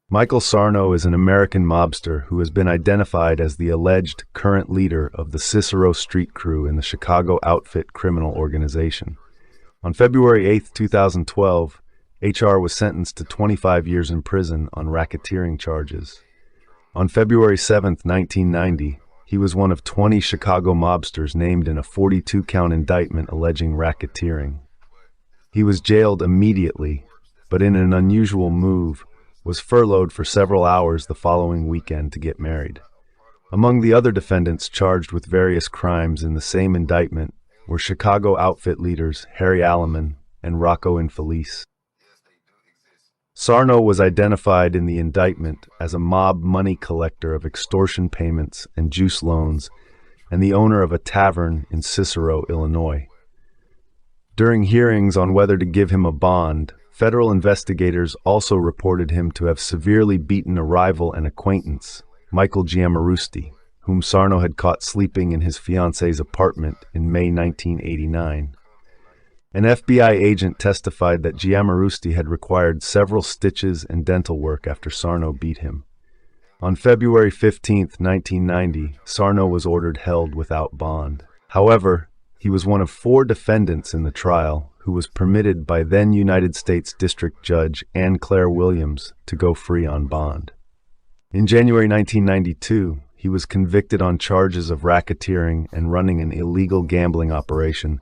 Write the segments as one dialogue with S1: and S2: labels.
S1: Michael Sarno is an American mobster who has been identified as the alleged current leader of the Cicero Street Crew in the Chicago outfit criminal organization. On February 8, 2012, HR was sentenced to 25 years in prison on racketeering charges. On February 7, 1990, he was one of 20 Chicago mobsters named in a 42-count indictment alleging racketeering. He was jailed immediately, but in an unusual move, was furloughed for several hours the following weekend to get married. Among the other defendants charged with various crimes in the same indictment were Chicago outfit leaders Harry Alleman and Rocco Infelice. Sarno was identified in the indictment as a mob money collector of extortion payments and juice loans and the owner of a tavern in Cicero, Illinois. During hearings on whether to give him a bond, federal investigators also reported him to have severely beaten a rival and acquaintance, Michael Giammarusti, whom Sarno had caught sleeping in his fiancée's apartment in May 1989. An FBI agent testified that Giammarusti had required several stitches and dental work after Sarno beat him. On February 15, 1990, Sarno was ordered held without bond. However, he was one of 4 defendants in the trial who was permitted by then United States District Judge Anne Claire Williams to go free on bond. In January 1992, he was convicted on charges of racketeering and running an illegal gambling operation.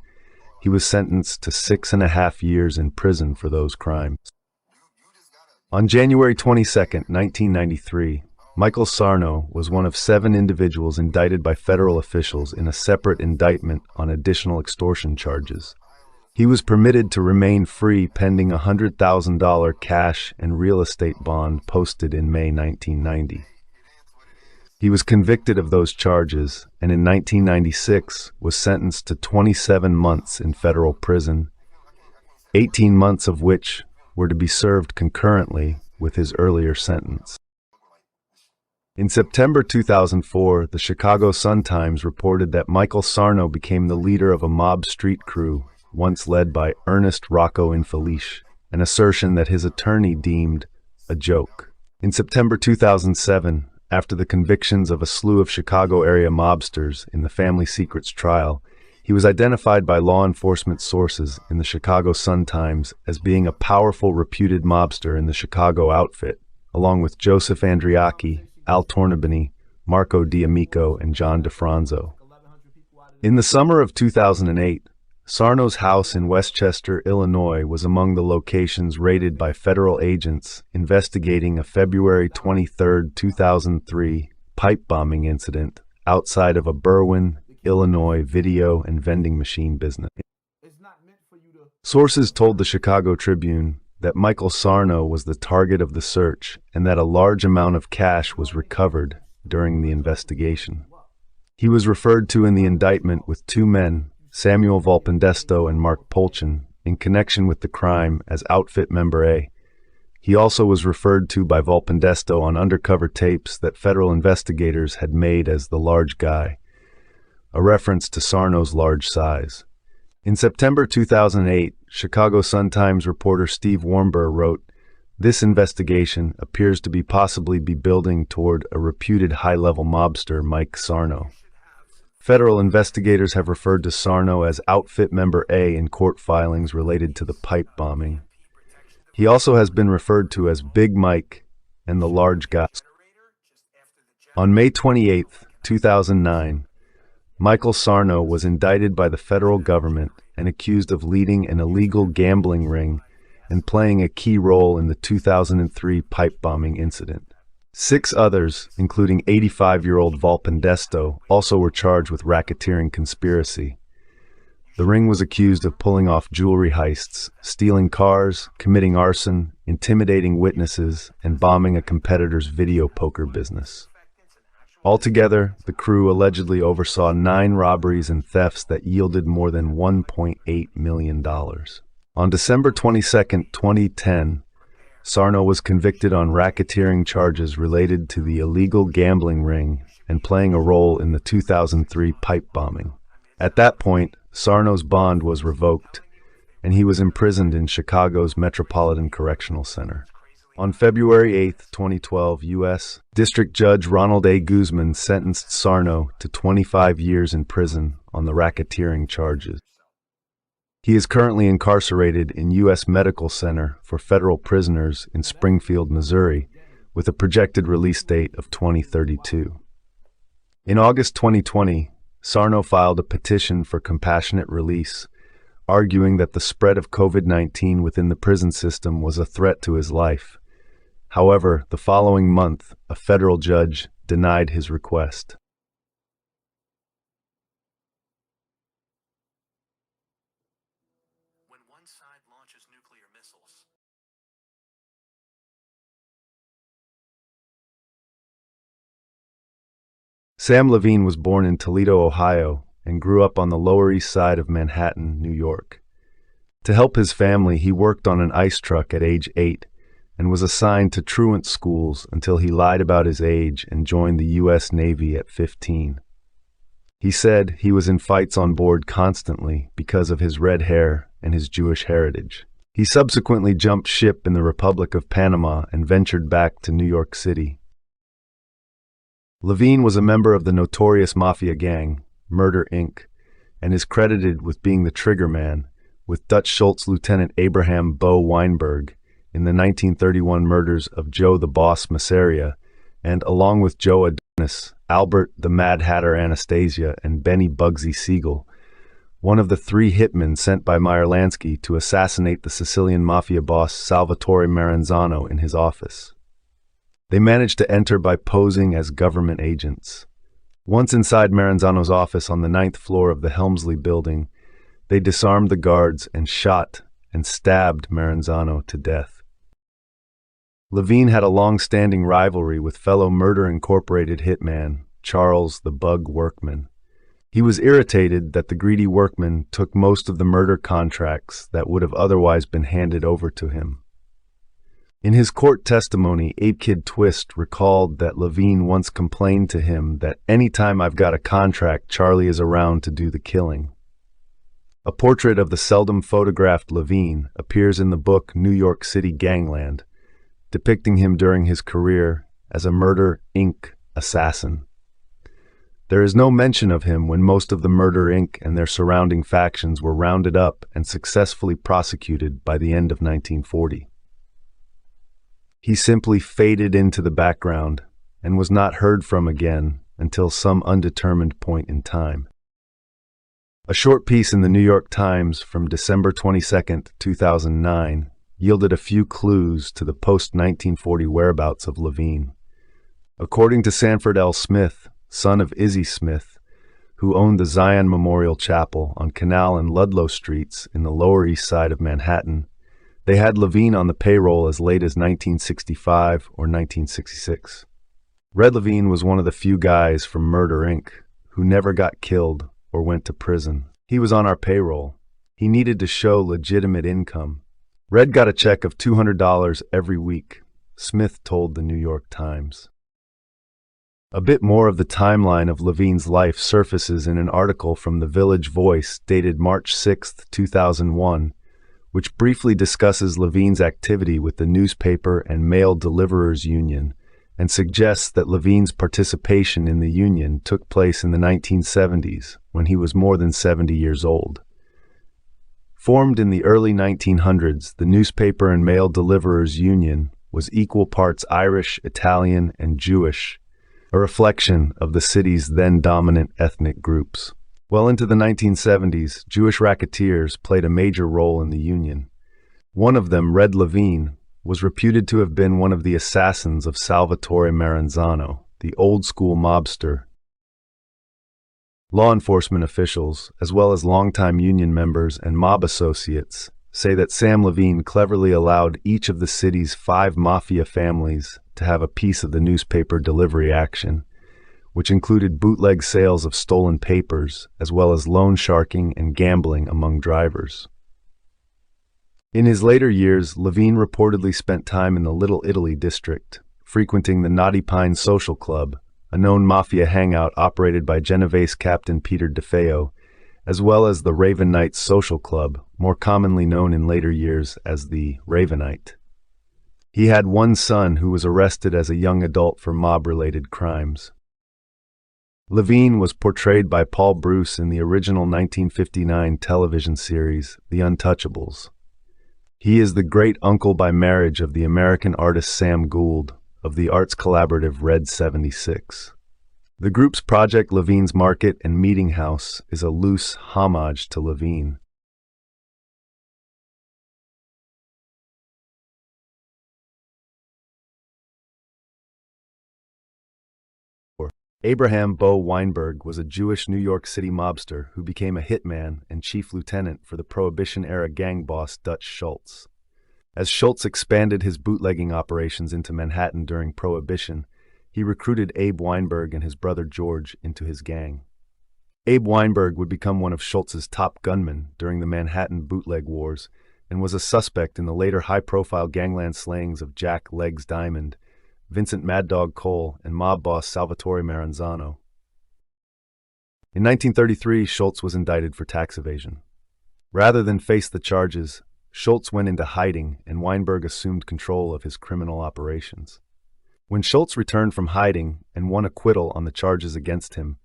S1: He was sentenced to 6.5 years in prison for those crimes. On January 22, 1993, Michael Sarno was one of 7 individuals indicted by federal officials in a separate indictment on additional extortion charges. He was permitted to remain free pending a $100,000 cash and real estate bond posted in May 1990. He was convicted of those charges and in 1996 was sentenced to 27 months in federal prison, 18 months of which were to be served concurrently with his earlier sentence. In September 2004, the Chicago Sun-Times reported that Michael Sarno became the leader of a mob street crew once led by Ernest Rocco Infelice, an assertion that his attorney deemed a joke. In September 2007, after the convictions of a slew of Chicago-area mobsters in the Family Secrets trial, he was identified by law enforcement sources in the Chicago Sun-Times as being a powerful, reputed mobster in the Chicago outfit, along with Joseph Andriacchi, Al Tornabene, Marco D'Amico, and John DeFranzo. In the summer of 2008, Sarno's house in Westchester, Illinois was among the locations raided by federal agents investigating a February 23, 2003 pipe bombing incident outside of a Berwyn, Illinois video and vending machine business. Sources told the Chicago Tribune that Michael Sarno was the target of the search and that a large amount of cash was recovered during the investigation. He was referred to in the indictment with 2 men, Samuel Volpendesto and Mark Polchin, in connection with the crime as Outfit Member A. He also was referred to by Volpendesto on undercover tapes that federal investigators had made as the large guy, a reference to Sarno's large size. In September 2008, Chicago Sun-Times reporter Steve Warmber wrote, "This investigation appears to be possibly building toward a reputed high-level mobster, Mike Sarno." Federal investigators have referred to Sarno as Outfit Member A in court filings related to the pipe bombing. He also has been referred to as Big Mike and the Large Guy. On May 28, 2009, Michael Sarno was indicted by the federal government and accused of leading an illegal gambling ring and playing a key role in the 2003 pipe bombing incident. 6 others, including 85-year-old Volpendesto, also were charged with racketeering conspiracy. The ring was accused of pulling off jewelry heists, stealing cars, committing arson, intimidating witnesses, and bombing a competitor's video poker business. Altogether, the crew allegedly oversaw 9 robberies and thefts that yielded more than $1.8 million. On December 22, 2010, Sarno was convicted on racketeering charges related to the illegal gambling ring and playing a role in the 2003 pipe bombing. At that point, Sarno's bond was revoked, and he was imprisoned in Chicago's Metropolitan Correctional Center. On February 8, 2012, U.S. District Judge Ronald A. Guzman sentenced Sarno to 25 years in prison on the racketeering charges. He is currently incarcerated in U.S. Medical Center for Federal Prisoners in Springfield, Missouri, with a projected release date of 2032. In August 2020, Sarno filed a petition for compassionate release, arguing that the spread of COVID-19 within the prison system was a threat to his life. However, the following month, a federal judge denied his request.
S2: When one side launches nuclear missiles,
S1: Sam Levine was born in Toledo, Ohio, and grew up on the Lower East Side of Manhattan, New York. To help his family, he worked on an ice truck at age 8 and was assigned to truant schools until he lied about his age and joined the U.S. Navy at 15. He said he was in fights on board constantly because of his red hair and his Jewish heritage. He subsequently jumped ship in the Republic of Panama and ventured back to New York City. Levine was a member of the notorious mafia gang, Murder, Inc., and is credited with being the triggerman, with Dutch Schultz Lieutenant Abraham Bo Weinberg, in the 1931 murders of Joe the Boss Masseria, and along with Joe Adonis, Albert the Mad Hatter Anastasia, and Benny Bugsy Siegel, one of the 3 hitmen sent by Meyer Lansky to assassinate the Sicilian mafia boss Salvatore Maranzano in his office. They managed to enter by posing as government agents. Once inside Maranzano's office on the 9th floor of the Helmsley building, they disarmed the guards and shot and stabbed Maranzano to death. Levine had a long-standing rivalry with fellow Murder Incorporated hitman Charles the Bug Workman. He was irritated that the greedy workman took most of the murder contracts that would have otherwise been handed over to him. In his court testimony, Ape Kid Twist recalled that Levine once complained to him that anytime I've got a contract, Charlie is around to do the killing. A portrait of the seldom photographed Levine appears in the book New York City Gangland, depicting him during his career as a Murder, Inc. assassin. There is no mention of him when most of the Murder, Inc. and their surrounding factions were rounded up and successfully prosecuted by the end of 1940. He simply faded into the background and was not heard from again until some undetermined point in time. A short piece in the New York Times from December 22, 2009, yielded a few clues to the post-1940 whereabouts of Levine. According to Sanford L. Smith, son of Izzy Smith, who owned the Zion Memorial Chapel on Canal and Ludlow Streets in the Lower East Side of Manhattan, they had Levine on the payroll as late as 1965 or 1966. Red Levine was one of the few guys from Murder, Inc. who never got killed or went to prison. He was on our payroll. He needed to show legitimate income. Red got a check of $200 every week, Smith told the New York Times. A bit more of the timeline of Levine's life surfaces in an article from the Village Voice dated March 6, 2001, which briefly discusses Levine's activity with the Newspaper and Mail Deliverers Union and suggests that Levine's participation in the union took place in the 1970s when he was more than 70 years old. Formed in the early 1900s, the Newspaper and Mail Deliverers Union was equal parts Irish, Italian, and Jewish, a reflection of the city's then dominant ethnic groups. Well into the 1970s, Jewish racketeers played a major role in the union. One of them, Red Levine, was reputed to have been one of the assassins of Salvatore Maranzano, the old-school mobster. Law enforcement officials, as well as longtime union members and mob associates, say that Sam Levine cleverly allowed each of the city's 5 mafia families to have a piece of the newspaper delivery action, which included bootleg sales of stolen papers, as well as loan sharking and gambling among drivers. In his later years, Levine reportedly spent time in the Little Italy district, frequenting the Naughty Pine Social Club, a known mafia hangout operated by Genovese Captain Peter DeFeo, as well as the Raven Knights Social Club, more commonly known in later years as the Ravenite. He had one son who was arrested as a young adult for mob-related crimes. Levine was portrayed by Paul Bruce in the original 1959 television series, The Untouchables. He is the great-uncle by marriage of the American artist Sam Gould of the arts collaborative Red 76. The group's Project Levine's Market and Meeting House is a loose homage to Levine. Abraham Bo Weinberg was a Jewish New York City mobster who became a hitman and chief lieutenant for the Prohibition-era gang boss Dutch Schultz. As Schultz expanded his bootlegging operations into Manhattan during Prohibition, he recruited Abe Weinberg and his brother George into his gang. Abe Weinberg would become one of Schultz's top gunmen during the Manhattan bootleg wars and was a suspect in the later high-profile gangland slayings of Jack Legs Diamond, Vincent Mad Dog Cole, and mob boss Salvatore Maranzano. In 1933, Schultz was indicted for tax evasion. Rather than face the charges, Schultz went into hiding and Weinberg assumed control of his criminal operations. When Schultz returned from hiding and won acquittal on the charges against him,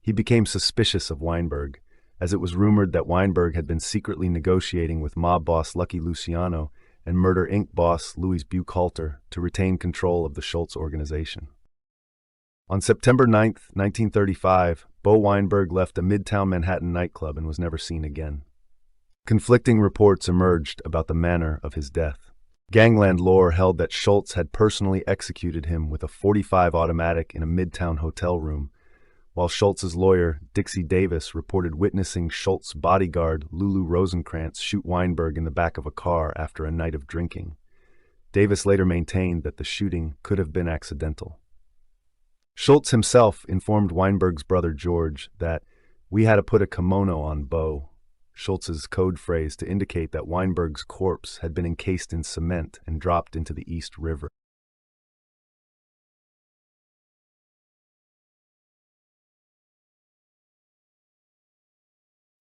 S1: he became suspicious of Weinberg, as it was rumored that Weinberg had been secretly negotiating with mob boss Lucky Luciano and Murder Inc. boss Louis Buchalter to retain control of the Schultz organization. On September 9, 1935, Bo Weinberg left a Midtown Manhattan nightclub and was never seen again. Conflicting reports emerged about the manner of his death. Gangland lore held that Schultz had personally executed him with a .45 automatic in a Midtown hotel room, while Schultz's lawyer, Dixie Davis, reported witnessing Schultz's bodyguard, Lulu Rosenkrantz, shoot Weinberg in the back of a car after a night of drinking. Davis later maintained that the shooting could have been accidental. Schultz himself informed Weinberg's brother George that "we had to put a kimono on Bo," Schultz's code phrase to indicate that Weinberg's corpse had been encased in cement and dropped into the East River.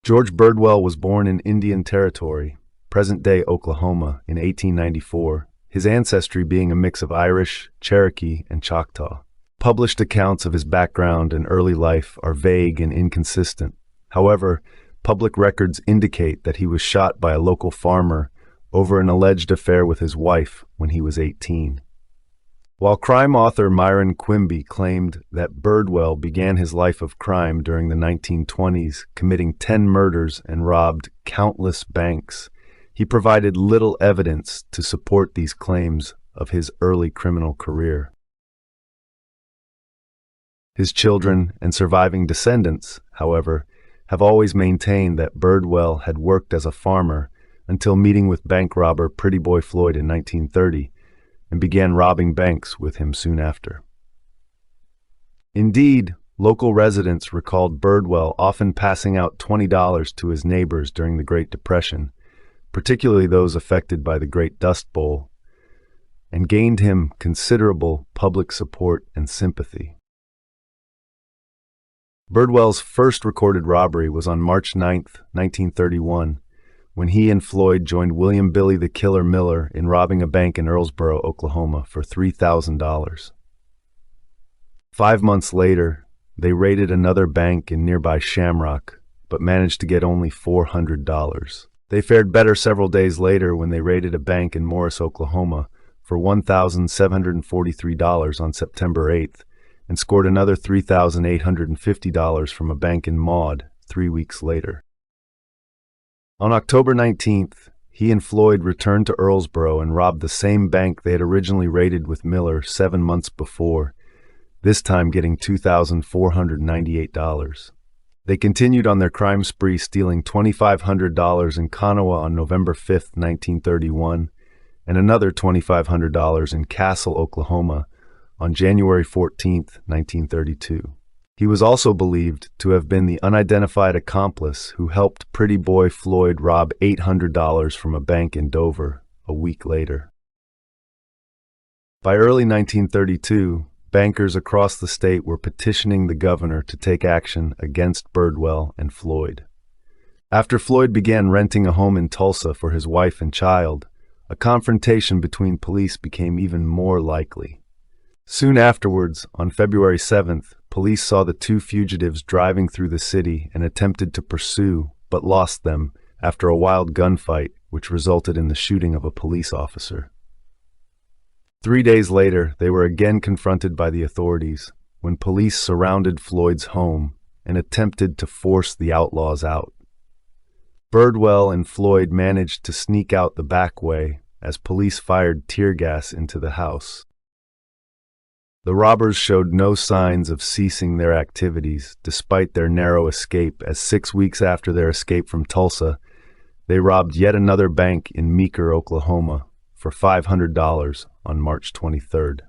S1: George Birdwell was born in Indian Territory, present-day Oklahoma, in 1894, his ancestry being a mix of Irish, Cherokee, and Choctaw. Published accounts of his background and early life are vague and inconsistent. However, public records indicate that he was shot by a local farmer over an alleged affair with his wife when he was 18. While crime author Myron Quimby claimed that Birdwell began his life of crime during the 1920s, committing 10 murders and robbed countless banks, he provided little evidence to support these claims of his early criminal career. His children and surviving descendants, however, have always maintained that Birdwell had worked as a farmer until meeting with bank robber Pretty Boy Floyd in 1930, and began robbing banks with him soon after. Indeed, local residents recalled Birdwell often passing out $20 to his neighbors during the Great Depression, particularly those affected by the Great Dust Bowl, and gained him considerable public support and sympathy. Birdwell's first recorded robbery was on March 9, 1931, when he and Floyd joined William Billy the Killer Miller in robbing a bank in Earlsboro, Oklahoma, for $3,000. 5 months later, they raided another bank in nearby Shamrock, but managed to get only $400. They fared better several days later when they raided a bank in Morris, Oklahoma, for $1,743 on September 8th, and scored another $3,850 from a bank in Maud 3 weeks later. On October 19th, he and Floyd returned to Earlsboro and robbed the same bank they had originally raided with Miller 7 months before, this time getting $2,498. They continued on their crime spree, stealing $2,500 in Kanawha on November 5, 1931, and another $2,500 in Castle, Oklahoma, on January 14, 1932. He was also believed to have been the unidentified accomplice who helped Pretty Boy Floyd rob $800 from a bank in Dover a week later. By early 1932, bankers across the state were petitioning the governor to take action against Birdwell and Floyd. After Floyd began renting a home in Tulsa for his wife and child, a confrontation between police became even more likely. Soon afterwards, on February 7th, police saw the two fugitives driving through the city and attempted to pursue, but lost them after a wild gunfight, which resulted in the shooting of a police officer. 3 days later, they were again confronted by the authorities when police surrounded Floyd's home and attempted to force the outlaws out. Birdwell and Floyd managed to sneak out the back way as police fired tear gas into the house. The robbers showed no signs of ceasing their activities despite their narrow escape, as 6 weeks after their escape from Tulsa, they robbed yet another bank in Meeker, Oklahoma, for $500 on March 23rd.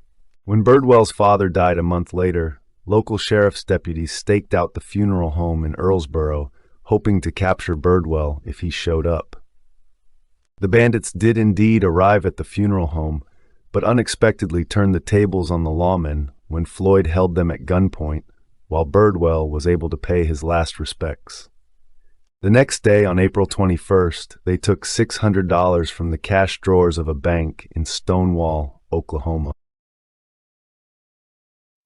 S1: When Birdwell's father died a month later, local sheriff's deputies staked out the funeral home in Earlsboro, hoping to capture Birdwell if he showed up. The bandits did indeed arrive at the funeral home, but unexpectedly turned the tables on the lawmen when Floyd held them at gunpoint, while Birdwell was able to pay his last respects. The next day, on April 21st, they took $600 from the cash drawers of a bank in Stonewall, Oklahoma.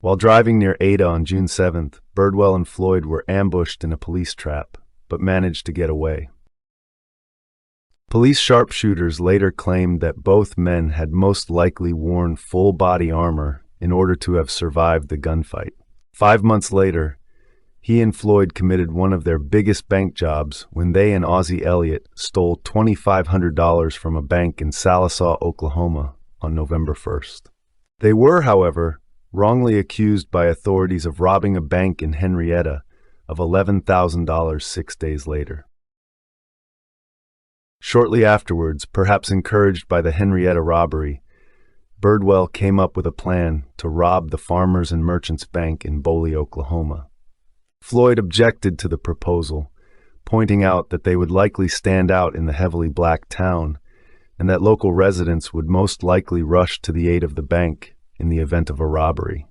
S1: While driving near Ada on June 7th, Birdwell and Floyd were ambushed in a police trap, but managed to get away. Police sharpshooters later claimed that both men had most likely worn full body armor in order to have survived the gunfight. 5 months later, he and Floyd committed one of their biggest bank jobs when they and Ozzie Elliott stole $2,500 from a bank in Sallisaw, Oklahoma on November 1st. They were, however, wrongly accused by authorities of robbing a bank in Henrietta of $11,000 6 days later. Shortly afterwards, perhaps encouraged by the Henrietta robbery, Birdwell came up with a plan to rob the Farmers and Merchants Bank in Boley, Oklahoma. Floyd objected to the proposal, pointing out that they would likely stand out in the heavily black town and that local residents would most likely rush to the aid of the bank in the event of a robbery.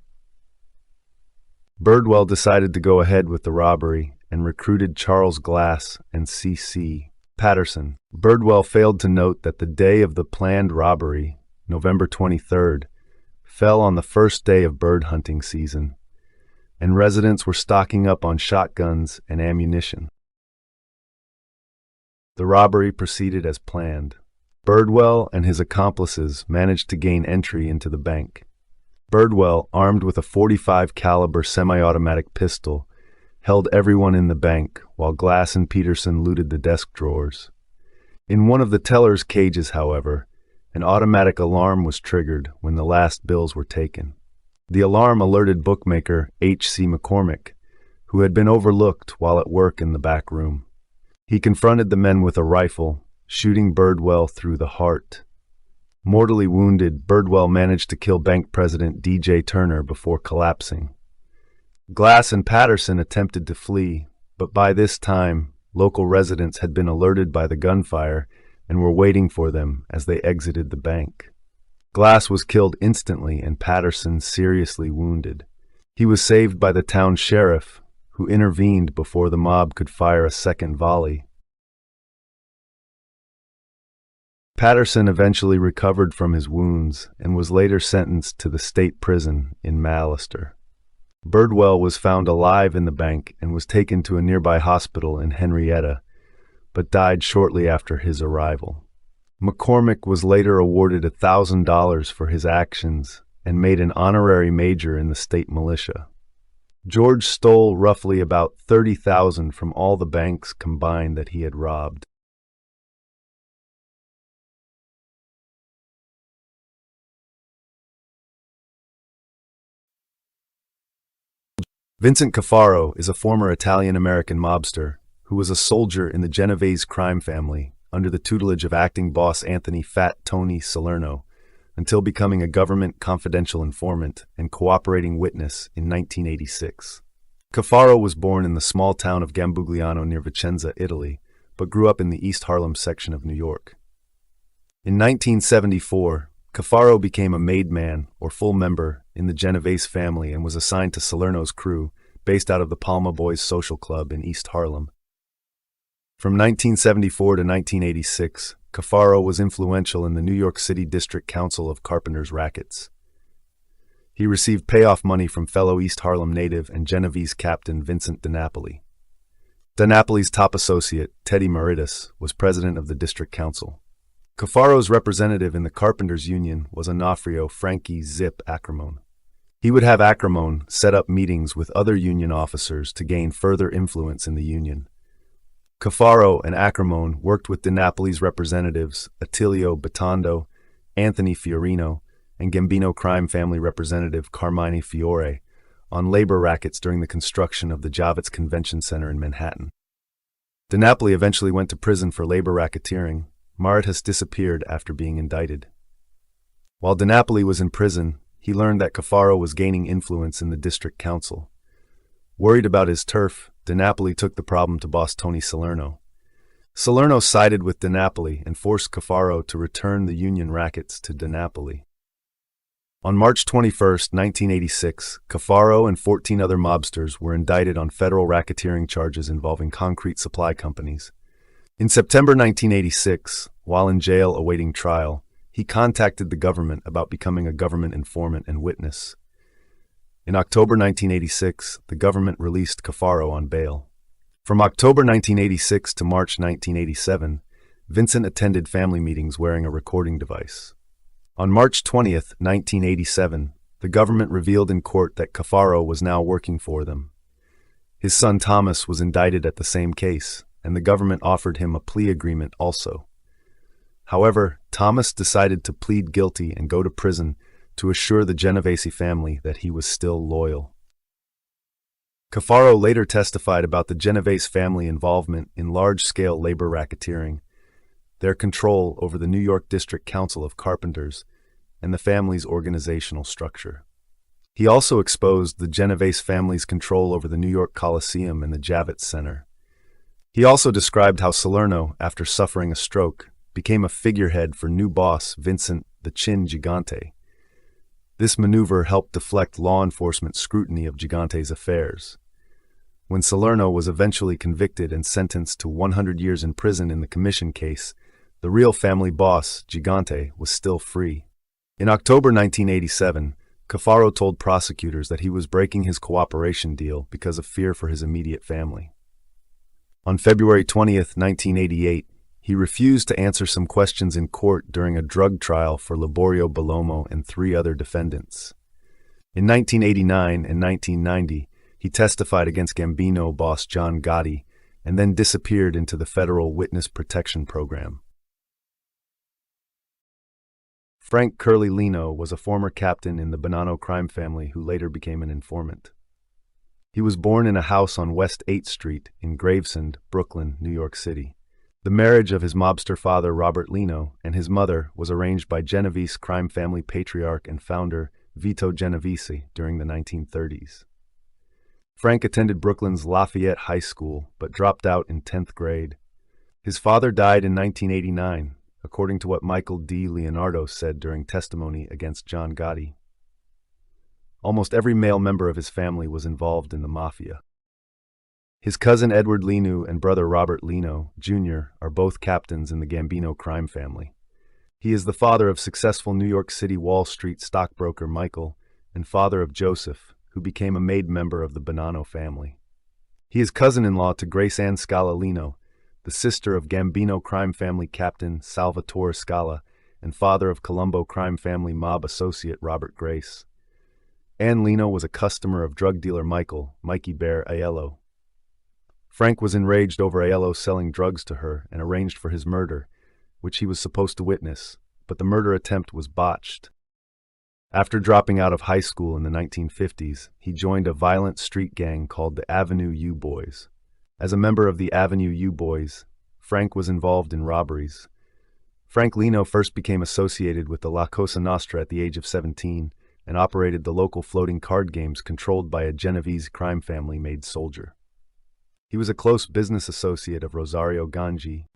S1: Birdwell decided to go ahead with the robbery and recruited Charles Glass and C.C. Patterson. Birdwell failed to note that the day of the planned robbery, November 23rd, fell on the first day of bird hunting season, and residents were stocking up on shotguns and ammunition. The robbery proceeded as planned. Birdwell and his accomplices managed to gain entry into the bank. Birdwell, armed with a .45 caliber semi-automatic pistol, held everyone in the bank while Glass and Peterson looted the desk drawers. In one of the teller's cages, however, an automatic alarm was triggered when the last bills were taken. The alarm alerted bookmaker H.C. McCormick, who had been overlooked while at work in the back room. He confronted the men with a rifle, shooting Birdwell through the heart. Mortally wounded, Birdwell managed to kill bank president D.J. Turner before collapsing. Glass and Patterson attempted to flee, but by this time, local residents had been alerted by the gunfire and were waiting for them as they exited the bank. Glass was killed instantly and Patterson seriously wounded. He was saved by the town sheriff, who intervened before the mob could fire a second volley. Patterson eventually recovered from his wounds and was later sentenced to the state prison in Mallister. Birdwell was found alive in the bank and was taken to a nearby hospital in Henrietta, but died shortly after his arrival. McCormick was later awarded $1,000 for his actions and made an honorary major in the state militia. George stole roughly about $30,000 from all the banks combined that he had robbed. Vincent Cafaro is a former Italian-American mobster who was a soldier in the Genovese crime family under the tutelage of acting boss Anthony Fat Tony Salerno until becoming a government confidential informant and cooperating witness in 1986. Cafaro was born in the small town of Gambugliano near Vicenza, Italy, but grew up in the East Harlem section of New York. In 1974, Cafaro became a made man, or full member, in the Genovese family and was assigned to Salerno's crew, based out of the Palma Boys Social Club in East Harlem. From 1974 to 1986, Cafaro was influential in the New York City District Council of Carpenters' rackets. He received payoff money from fellow East Harlem native and Genovese captain Vincent DiNapoli. DiNapoli's top associate, Teddy Meritus, was president of the District Council. Cafaro's representative in the Carpenters' Union was Onofrio Frankie Zip Acrimone. He would have Acrimone set up meetings with other union officers to gain further influence in the union. Cafaro and Acrimone worked with DiNapoli's representatives Attilio Batondo, Anthony Fiorino, and Gambino crime family representative Carmine Fiore on labor rackets during the construction of the Javits Convention Center in Manhattan. DiNapoli eventually went to prison for labor racketeering. Meritus disappeared after being indicted. While DiNapoli was in prison, he learned that Cafaro was gaining influence in the district council. Worried about his turf, DiNapoli took the problem to boss Tony Salerno. Salerno sided with DiNapoli and forced Cafaro to return the union rackets to DiNapoli. On March 21, 1986, Cafaro and 14 other mobsters were indicted on federal racketeering charges involving concrete supply companies. In September 1986, while in jail awaiting trial, he contacted the government about becoming a government informant and witness. In October 1986, the government released Cafaro on bail. From October 1986 to March 1987, Vincent attended family meetings wearing a recording device. On March 20, 1987, the government revealed in court that Cafaro was now working for them. His son Thomas was indicted at the same case, and the government offered him a plea agreement also. However, Thomas decided to plead guilty and go to prison to assure the Genovese family that he was still loyal. Cafaro later testified about the Genovese family involvement in large-scale labor racketeering, their control over the New York District Council of Carpenters, and the family's organizational structure. He also exposed the Genovese family's control over the New York Coliseum and the Javits Center. He also described how Salerno, after suffering a stroke, became a figurehead for new boss Vincent the Chin Gigante. This maneuver helped deflect law enforcement scrutiny of Gigante's affairs. When Salerno was eventually convicted and sentenced to 100 years in prison in the commission case, the real family boss, Gigante, was still free. In October 1987, Cafaro told prosecutors that he was breaking his cooperation deal because of fear for his immediate family. On February 20, 1988, he refused to answer some questions in court during a drug trial for Liborio Bellomo and 3 other defendants. In 1989 and 1990, he testified against Gambino boss John Gotti and then disappeared into the Federal Witness Protection Program. Frank Curly Lino was a former captain in the Bonanno crime family who later became an informant. He was born in a house on West 8th Street in Gravesend, Brooklyn, New York City. The marriage of his mobster father, Robert Lino, and his mother was arranged by Genovese crime family patriarch and founder Vito Genovese during the 1930s. Frank attended Brooklyn's Lafayette High School, but dropped out in 10th grade. His father died in 1989, according to what Michael D. Leonardo said during testimony against John Gotti. Almost every male member of his family was involved in the mafia. His cousin Edward Lino and brother Robert Lino, Jr. are both captains in the Gambino crime family. He is the father of successful New York City Wall Street stockbroker Michael and father of Joseph, who became a made member of the Bonanno family. He is cousin-in-law to Grace Ann Scala Lino, the sister of Gambino crime family captain Salvatore Scala and father of Colombo crime family mob associate Robert Grace. Ann Lino was a customer of drug dealer Mikey Bear Aiello. Frank was enraged over Aiello selling drugs to her and arranged for his murder, which he was supposed to witness, but the murder attempt was botched. After dropping out of high school in the 1950s, he joined a violent street gang called the Avenue U Boys. As a member of the Avenue U Boys, Frank was involved in robberies. Frank Lino first became associated with the La Cosa Nostra at the age of 17 and operated the local floating card games controlled by a Genovese crime family-made soldier. He was a close business associate of Rosario Ganji.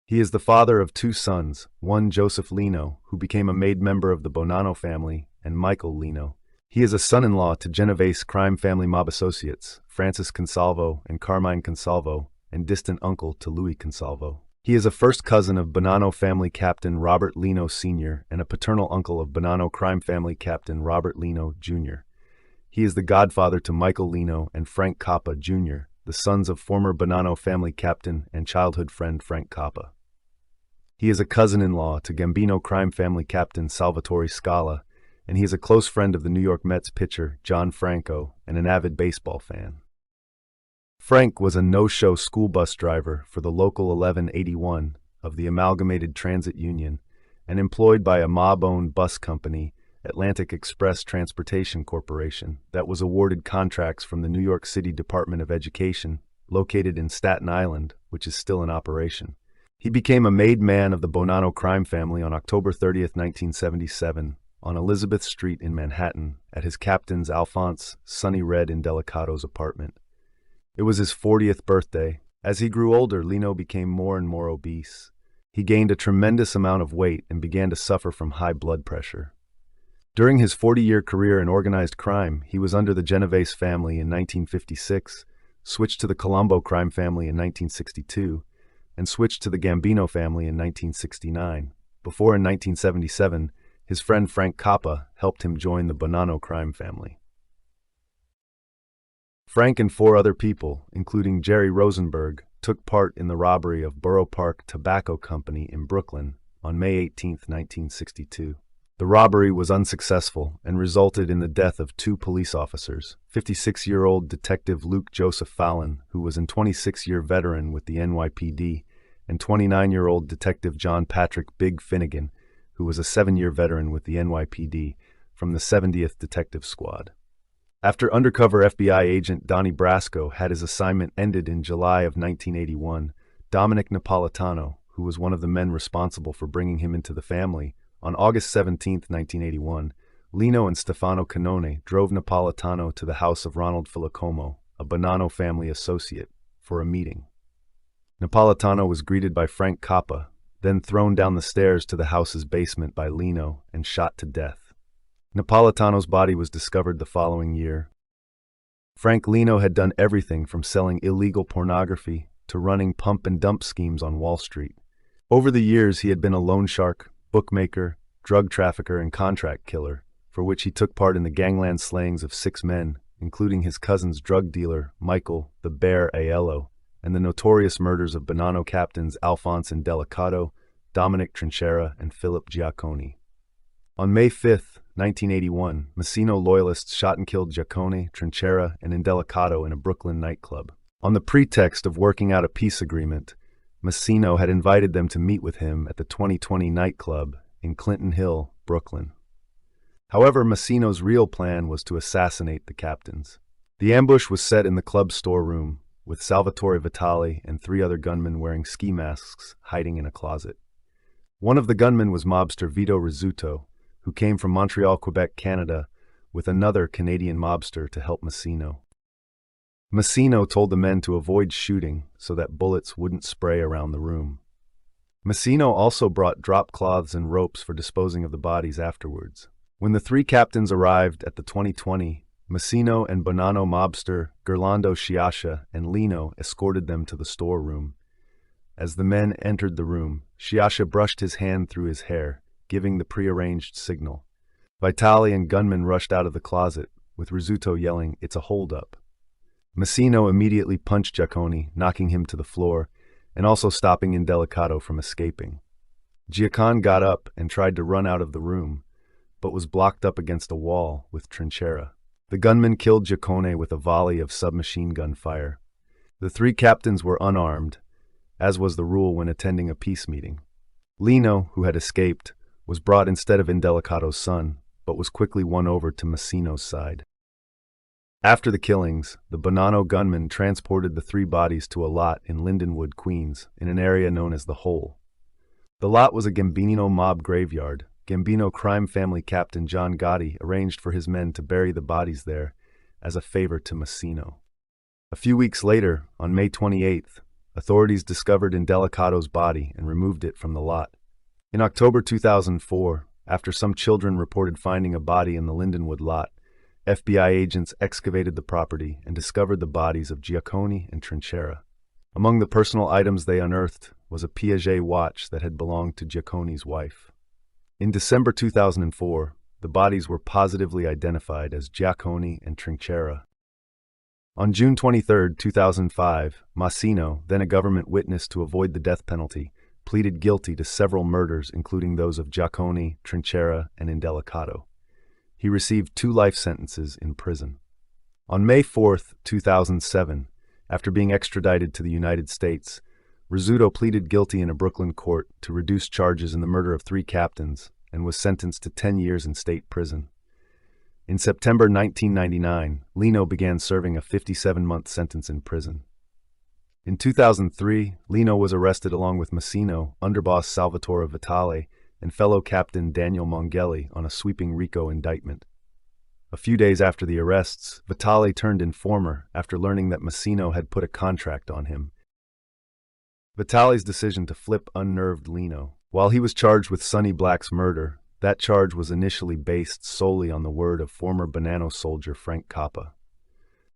S1: He is the father of 2 sons, one Joseph Lino, who became a made member of the Bonanno family, and Michael Lino. He is a son-in-law to Genovese crime family mob associates, Francis Consalvo and Carmine Consalvo, and distant uncle to Louis Consalvo. He is a first cousin of Bonanno family captain Robert Lino Sr. and a paternal uncle of Bonanno crime family captain Robert Lino Jr. He is the godfather to Michael Lino and Frank Coppa Jr., the sons of former Bonanno family captain and childhood friend Frank Coppa. He is a cousin-in-law to Gambino crime family captain Salvatore Scala, and he is a close friend of the New York Mets pitcher John Franco and an avid baseball fan. Frank was a no-show school bus driver for the local 1181 of the Amalgamated Transit Union and employed by a mob-owned bus company, Atlantic Express Transportation Corporation, that was awarded contracts from the New York City Department of Education, located in Staten Island, which is still in operation. He became a made man of the Bonanno crime family on October 30, 1977, on Elizabeth Street in Manhattan, at his captain's Alphonse Sonny Red Indelicato's apartment. It was his 40th birthday. As he grew older, Lino became more and more obese. He gained a tremendous amount of weight and began to suffer from high blood pressure. During his 40-year career in organized crime, he was under the Genovese family in 1956, switched to the Colombo crime family in 1962, and switched to the Gambino family in 1969, before in 1977, his friend Frank Coppa helped him join the Bonanno crime family. Frank and 4 other people, including Jerry Rosenberg, took part in the robbery of Borough Park Tobacco Company in Brooklyn on May 18, 1962. The robbery was unsuccessful and resulted in the death of 2 police officers, 56-year-old Detective Luke Joseph Fallon, who was a 26-year veteran with the NYPD, and 29-year-old Detective John Patrick Big Finnegan, who was a 7-year veteran with the NYPD from the 70th Detective Squad. After undercover FBI agent Donnie Brasco had his assignment ended in July of 1981, Dominic Napolitano, who was one of the men responsible for bringing him into the family, on August 17, 1981, Lino and Stefano Canone drove Napolitano to the house of Ronald Filicomo, a Bonanno family associate, for a meeting. Napolitano was greeted by Frank Coppa, then thrown down the stairs to the house's basement by Lino and shot to death. Napolitano's body was discovered the following year. Frank Lino had done everything from selling illegal pornography to running pump and dump schemes on Wall Street. Over the years, he had been a loan shark, bookmaker, drug trafficker, and contract killer, for which he took part in the gangland slayings of 6 men, including his cousin's drug dealer, Michael the Bear Aiello, and the notorious murders of Bonanno captains Alphonse Indelicato, Dominic Trinchera, and Philip Giacconi. On May 5, 1981, Massino loyalists shot and killed Giaccone, Trinchera, and Indelicato in a Brooklyn nightclub. On the pretext of working out a peace agreement, Massino had invited them to meet with him at the 2020 nightclub in Clinton Hill, Brooklyn. However, Massino's real plan was to assassinate the captains. The ambush was set in the club's storeroom, with Salvatore Vitali and 3 other gunmen wearing ski masks hiding in a closet. One of the gunmen was mobster Vito Rizzuto, who came from Montreal, Quebec, Canada, with another Canadian mobster to help Massino. Massino told the men to avoid shooting so that bullets wouldn't spray around the room. Massino also brought drop cloths and ropes for disposing of the bodies afterwards. When the 3 captains arrived at the 2020, Massino and Bonanno mobster Gerlando Sciascia and Lino escorted them to the storeroom. As the men entered the room, Sciascia brushed his hand through his hair, giving the prearranged signal. Vitali and gunmen rushed out of the closet, with Rizzuto yelling, "It's a hold-up." Massino immediately punched Giaccone, knocking him to the floor, and also stopping Indelicato from escaping. Giaccone got up and tried to run out of the room, but was blocked up against a wall with Trinchera. The gunman killed Giaccone with a volley of submachine gun fire. The 3 captains were unarmed, as was the rule when attending a peace meeting. Lino, who had escaped, was brought instead of Indelicato's son, but was quickly won over to Massino's side. After the killings, the Bonanno gunmen transported the 3 bodies to a lot in Lindenwood, Queens, in an area known as The Hole. The lot was a Gambino mob graveyard. Gambino crime family captain John Gotti arranged for his men to bury the bodies there as a favor to Massino. A few weeks later, on May 28th, authorities discovered Indelicato's body and removed it from the lot. In October 2004, after some children reported finding a body in the Lindenwood lot, FBI agents excavated the property and discovered the bodies of Giaccone and Trinchera. Among the personal items they unearthed was a Piaget watch that had belonged to Giacone's wife. In December 2004, the bodies were positively identified as Giacone and Trinchera. On June 23, 2005, Massino, then a government witness to avoid the death penalty, pleaded guilty to several murders including those of Giacone, Trinchera, and Indelicato. He received 2 life sentences in prison. On May 4, 2007, after being extradited to the United States, Rizzuto pleaded guilty in a Brooklyn court to reduce charges in the murder of 3 captains and was sentenced to 10 years in state prison. In September 1999, Lino began serving a 57-month sentence in prison. In 2003, Lino was arrested along with Massino, underboss Salvatore Vitale, and fellow captain Daniel Mongeli on a sweeping RICO indictment. A few days after the arrests, Vitale turned informer after learning that Massino had put a contract on him. Vitale's decision to flip unnerved Lino. While he was charged with Sonny Black's murder, that charge was initially based solely on the word of former Bonanno soldier Frank Cappa.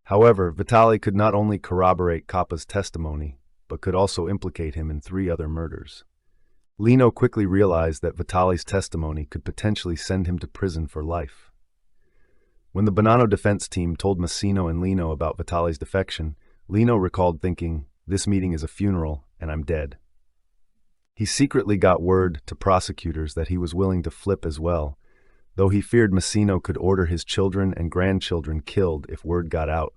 S1: However, Vitale could not only corroborate Cappa's testimony, but could also implicate him in 3 other murders. Lino quickly realized that Vitale's testimony could potentially send him to prison for life. When the Bonanno defense team told Massino and Lino about Vitale's defection, Lino recalled thinking, "This meeting is a funeral, and I'm dead." He secretly got word to prosecutors that he was willing to flip as well, though he feared Massino could order his children and grandchildren killed if word got out.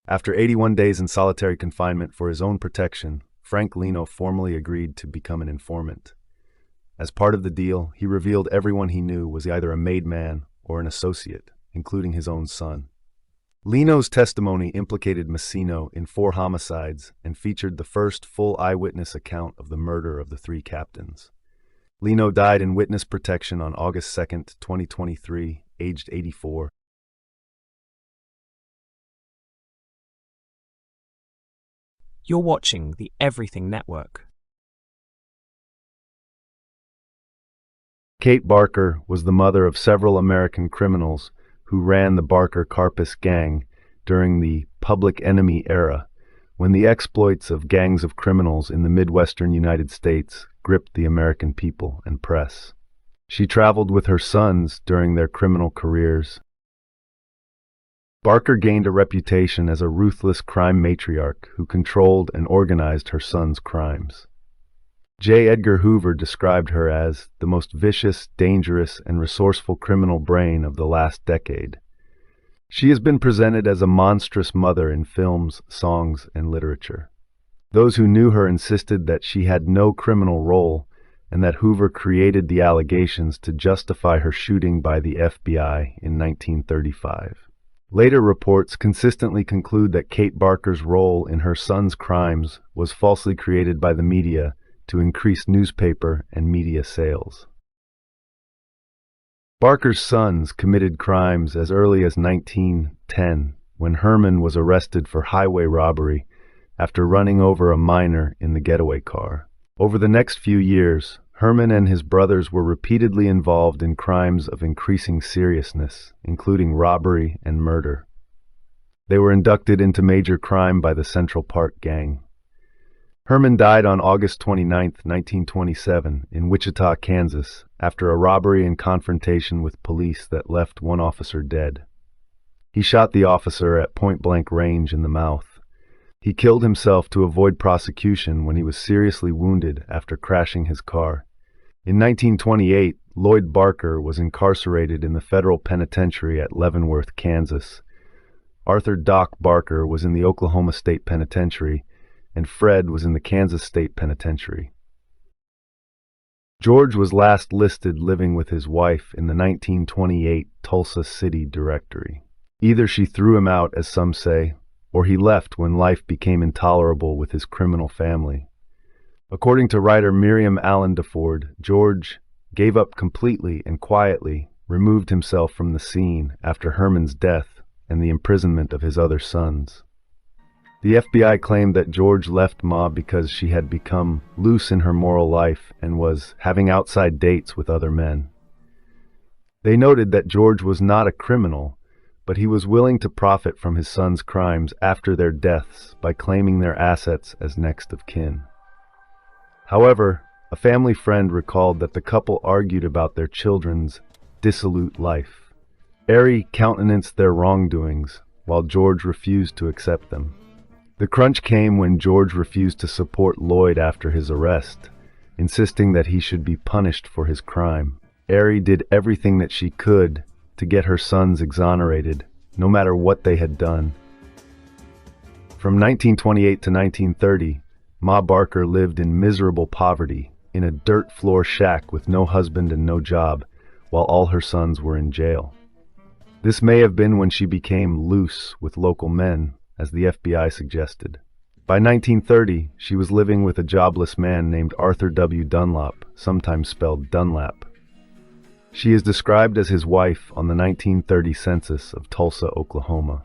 S1: After 81 days in solitary confinement for his own protection, Frank Lino formally agreed to become an informant. As part of the deal, he revealed everyone he knew was either a made man or an associate, including his own son. Lino's testimony implicated Massino in 4 homicides and featured the first full eyewitness account of the murder of the 3 captains. Lino died in witness protection on August 2, 2023, aged 84.
S3: You're watching the Everything Network.
S1: Kate Barker was the mother of several American criminals who ran the Barker-Karpis gang during the Public Enemy era, when the exploits of gangs of criminals in the Midwestern United States gripped the American people and press. She traveled with her sons during their criminal careers. Barker gained a reputation as a ruthless crime matriarch who controlled and organized her sons' crimes. J. Edgar Hoover described her as the most vicious, dangerous, and resourceful criminal brain of the last decade. She has been presented as a monstrous mother in films, songs, and literature. Those who knew her insisted that she had no criminal role and that Hoover created the allegations to justify her shooting by the FBI in 1935. Later reports consistently conclude that Kate Barker's role in her son's crimes was falsely created by the media to increase newspaper and media sales. Barker's sons committed crimes as early as 1910, when Herman was arrested for highway robbery after running over a minor in the getaway car. Over the next few years, Herman and his brothers were repeatedly involved in crimes of increasing seriousness, including robbery and murder. They were inducted into major crime by the Central Park Gang. Herman died on August 29, 1927, in Wichita, Kansas, after a robbery and confrontation with police that left one officer dead. He shot the officer at point-blank range in the mouth. He killed himself to avoid prosecution when he was seriously wounded after crashing his car. In 1928, Lloyd Barker was incarcerated in the federal penitentiary at Leavenworth, Kansas. Arthur Doc Barker was in the Oklahoma State Penitentiary, and Fred was in the Kansas State Penitentiary. George was last listed living with his wife in the 1928 Tulsa City Directory. Either she threw him out, as some say, or he left when life became intolerable with his criminal family. According to writer Miriam Allen DeFord, George gave up completely and quietly, removed himself from the scene after Herman's death and the imprisonment of his other sons. The FBI claimed that George left Ma because she had become loose in her moral life and was having outside dates with other men. They noted that George was not a criminal, but he was willing to profit from his sons' crimes after their deaths by claiming their assets as next of kin. However, a family friend recalled that the couple argued about their children's dissolute life. Ari countenanced their wrongdoings, while George refused to accept them. The crunch came when George refused to support Lloyd after his arrest, insisting that he should be punished for his crime. Ari did everything that she could to get her sons exonerated, no matter what they had done. From 1928 to 1930, Ma Barker lived in miserable poverty, in a dirt floor shack with no husband and no job, while all her sons were in jail. This may have been when she became loose with local men, as the FBI suggested. By 1930, she was living with a jobless man named Arthur W. Dunlop, sometimes spelled Dunlap. She is described as his wife on the 1930 census of Tulsa, Oklahoma.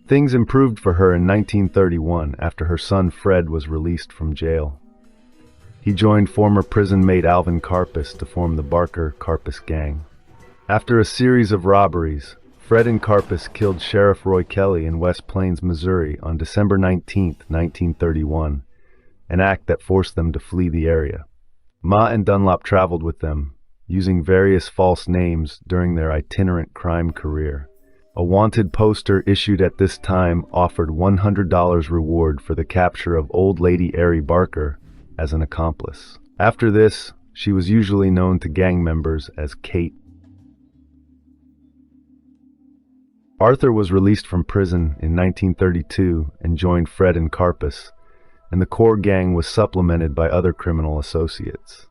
S1: Things improved for her in 1931 after her son Fred was released from jail. He joined former prison mate Alvin Karpus to form the Barker-Karpus Gang. After a series of robberies, Fred and Karpus killed Sheriff Roy Kelly in West Plains, Missouri on December 19, 1931, an act that forced them to flee the area. Ma and Dunlop traveled with them, using various false names during their itinerant crime career. A wanted poster issued at this time offered $100 reward for the capture of old lady Ari Barker as an accomplice. After this, she was usually known to gang members as Kate. Arthur was released from prison in 1932 and joined Fred and Karpus, and the core gang was supplemented by other criminal associates.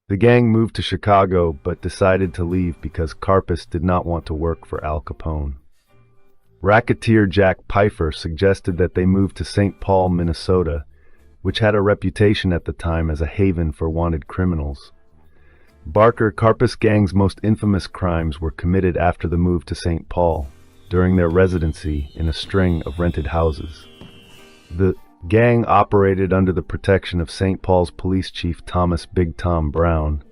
S1: The gang moved to Chicago but decided to leave because Karpus did not want to work for Al Capone. Racketeer Jack Pfeiffer suggested that they move to St. Paul, Minnesota, which had a reputation at the time as a haven for wanted criminals. Barker-Karpus gang's most infamous crimes were committed after the move to St. Paul, during their residency in a string of rented houses. The gang operated under the protection of St. Paul's police chief Thomas Big Tom Brown,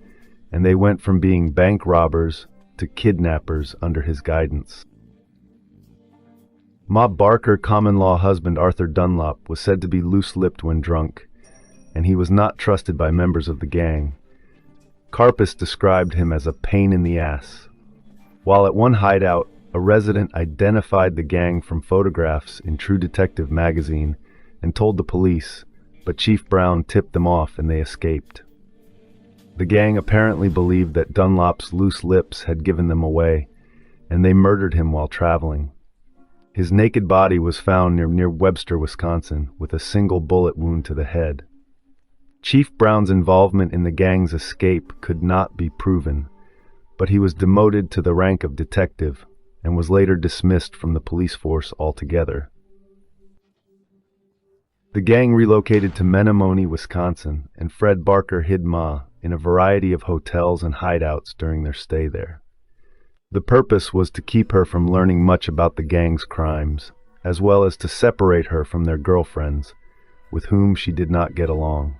S1: and they went from being bank robbers to kidnappers under his guidance. Ma Barker common-law husband Arthur Dunlop was said to be loose-lipped when drunk, and he was not trusted by members of the gang. Karpus described him as a pain in the ass. While at one hideout, a resident identified the gang from photographs in True Detective magazine and told the police, but Chief Brown tipped them off and they escaped. The gang apparently believed that Dunlop's loose lips had given them away, and they murdered him while traveling. His naked body was found near Webster, Wisconsin, with a single bullet wound to the head. Chief Brown's involvement in the gang's escape could not be proven, but he was demoted to the rank of detective and was later dismissed from the police force altogether. The gang relocated to Menomonee, Wisconsin, and Fred Barker hid Ma in a variety of hotels and hideouts during their stay there. The purpose was to keep her from learning much about the gang's crimes, as well as to separate her from their girlfriends, with whom she did not get along.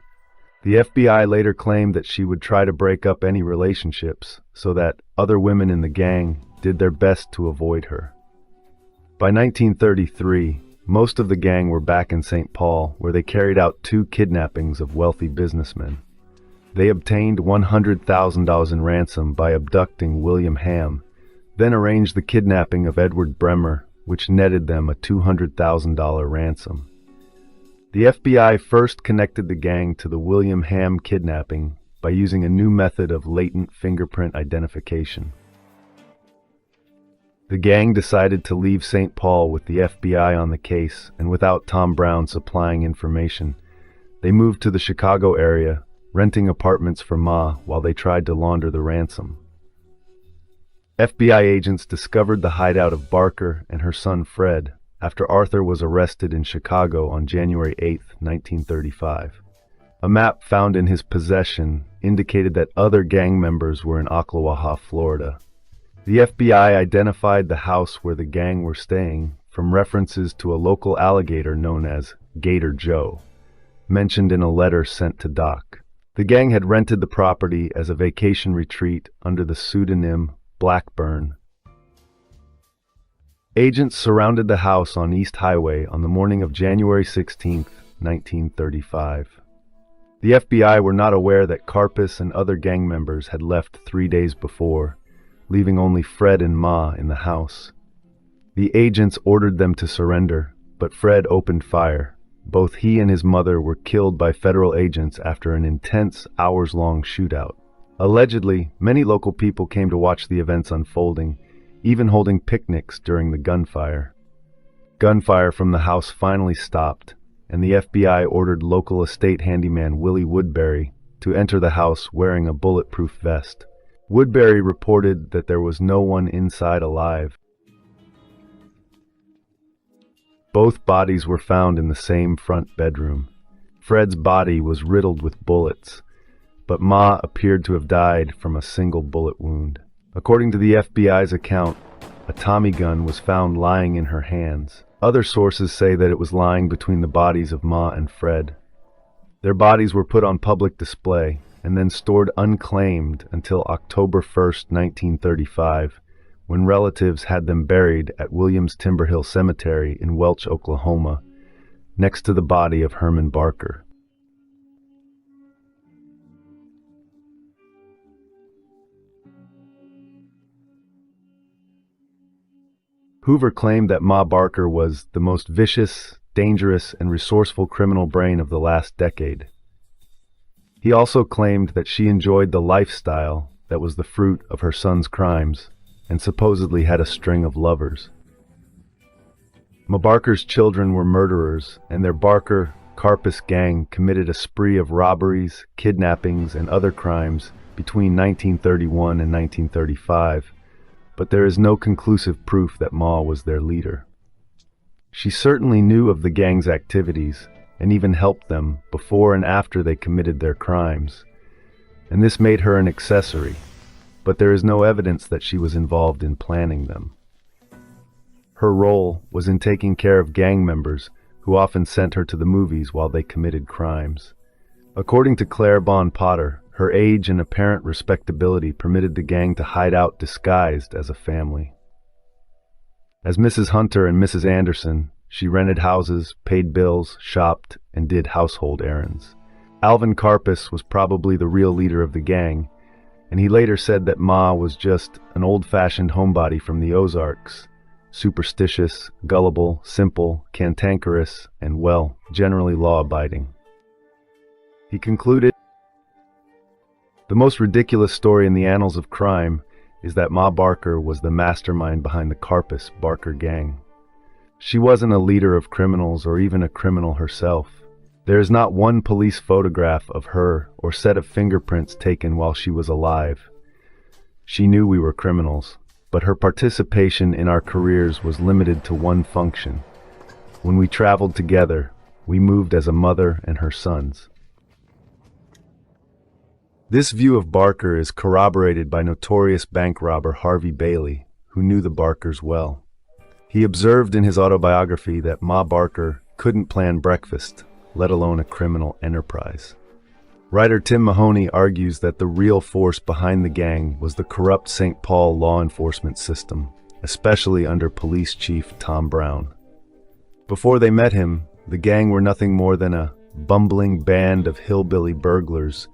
S1: The FBI later claimed that she would try to break up any relationships so that other women in the gang did their best to avoid her. By 1933, most of the gang were back in St. Paul, where they carried out 2 kidnappings of wealthy businessmen. They obtained $100,000 in ransom by abducting William Ham, then arranged the kidnapping of Edward Bremer, which netted them a $200,000 ransom. The FBI first connected the gang to the William Ham kidnapping by using a new method of latent fingerprint identification. The gang decided to leave St. Paul with the FBI on the case, and without Tom Brown supplying information, they moved to the Chicago area, renting apartments for Ma while they tried to launder the ransom. FBI agents discovered the hideout of Barker and her son Fred after Arthur was arrested in Chicago on January 8, 1935. A map found in his possession indicated that other gang members were in Ocklawaha, Florida. The FBI identified the house where the gang were staying from references to a local alligator known as Gator Joe, mentioned in a letter sent to Doc. The gang had rented the property as a vacation retreat under the pseudonym Blackburn. Agents surrounded the house on East Highway on the morning of January 16, 1935. The FBI were not aware that Karpis and other gang members had left 3 days before, leaving only Fred and Ma in the house. The agents ordered them to surrender, but Fred opened fire. Both he and his mother were killed by federal agents after an intense, hours-long shootout. Allegedly, many local people came to watch the events unfolding, even holding picnics during the gunfire. Gunfire from the house finally stopped, and the FBI ordered local estate handyman Willie Woodbury to enter the house wearing a bulletproof vest. Woodbury reported that there was no one inside alive. Both bodies were found in the same front bedroom. Fred's body was riddled with bullets, but Ma appeared to have died from a single bullet wound. According to the FBI's account, a Tommy gun was found lying in her hands. Other sources say that it was lying between the bodies of Ma and Fred. Their bodies were put on public display and then stored unclaimed until October 1st, 1935, when relatives had them buried at Williams Timber Hill Cemetery in Welch, Oklahoma, next to the body of Herman Barker. Hoover claimed that Ma Barker was the most vicious, dangerous, and resourceful criminal brain of the last decade. He also claimed that she enjoyed the lifestyle that was the fruit of her son's crimes, and supposedly had a string of lovers. Ma Barker's children were murderers, and their Barker-Karpis gang committed a spree of robberies, kidnappings, and other crimes between 1931 and 1935, but there is no conclusive proof that Ma was their leader. She certainly knew of the gang's activities, and even helped them before and after they committed their crimes, and this made her an accessory, but there is no evidence that she was involved in planning them. Her role was in taking care of gang members who often sent her to the movies while they committed crimes. According to Claire Bond Potter, her age and apparent respectability permitted the gang to hide out disguised as a family. As Mrs. Hunter and Mrs. Anderson, she rented houses, paid bills, shopped, and did household errands. Alvin Karpis was probably the real leader of the gang, and he later said that Ma was just an old-fashioned homebody from the Ozarks, superstitious, gullible, simple, cantankerous, and, well, generally law-abiding. He concluded, "The most ridiculous story in the annals of crime is that Ma Barker was the mastermind behind the Karpis-Barker gang. She wasn't a leader of criminals or even a criminal herself. There is not one police photograph of her or set of fingerprints taken while she was alive. She knew we were criminals, but her participation in our careers was limited to one function. When we traveled together, we moved as a mother and her sons." This view of Barker is corroborated by notorious bank robber Harvey Bailey, who knew the Barkers well. He observed in his autobiography that Ma Barker couldn't plan breakfast, let alone a criminal enterprise. Writer Tim Mahoney argues that the real force behind the gang was the corrupt St. Paul law enforcement system, especially under Police Chief Tom Brown. Before they met him, the gang were nothing more than a bumbling band of hillbilly burglars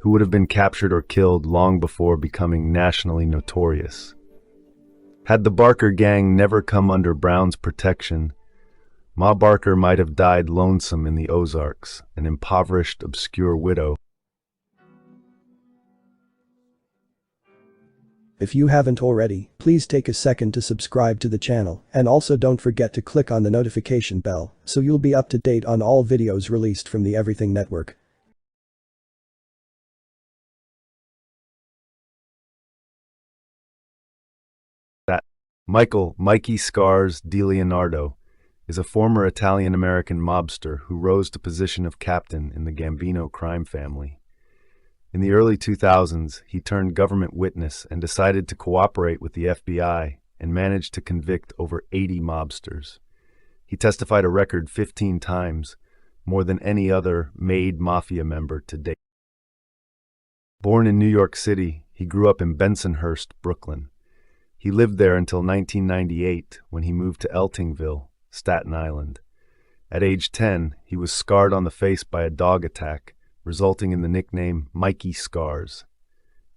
S1: who would have been captured or killed long before becoming nationally notorious. Had the Barker gang never come under Brown's protection, Ma Barker might have died lonesome in the Ozarks, an impoverished, obscure widow.
S4: If you haven't already, please take a second to subscribe to the channel, and also don't forget to click on the notification bell so you'll be up to date on all videos released from the Everything Network.
S1: Mikey Scars DiLeonardo is a former Italian-American mobster who rose to position of captain in the Gambino crime family. In the early 2000s, he turned government witness and decided to cooperate with the FBI and managed to convict over 80 mobsters. He testified a record 15 times, more than any other made mafia member to date. Born in New York City, he grew up in Bensonhurst, Brooklyn. He lived there until 1998 when he moved to Eltingville, Staten Island. At age 10, he was scarred on the face by a dog attack, resulting in the nickname Mikey Scars.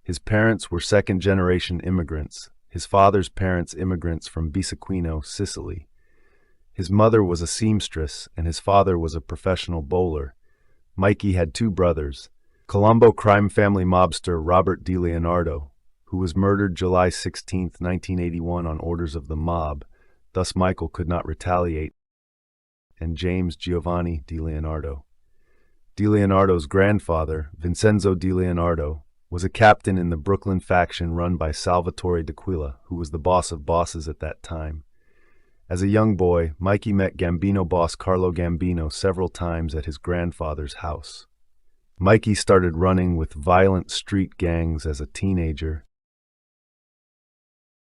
S1: His parents were second-generation immigrants, his father's parents immigrants from Bisaquino, Sicily. His mother was a seamstress, and his father was a professional bowler. Mikey had two brothers, Colombo crime family mobster Robert DiLeonardo, who was murdered July 16, 1981 on orders of the mob, thus Michael could not retaliate, and James Giovanni DiLeonardo. DiLeonardo's grandfather, Vincenzo DiLeonardo, was a captain in the Brooklyn faction run by Salvatore D'Aquila, who was the boss of bosses at that time. As a young boy, Mikey met Gambino boss Carlo Gambino several times at his grandfather's house. Mikey started running with violent street gangs as a teenager.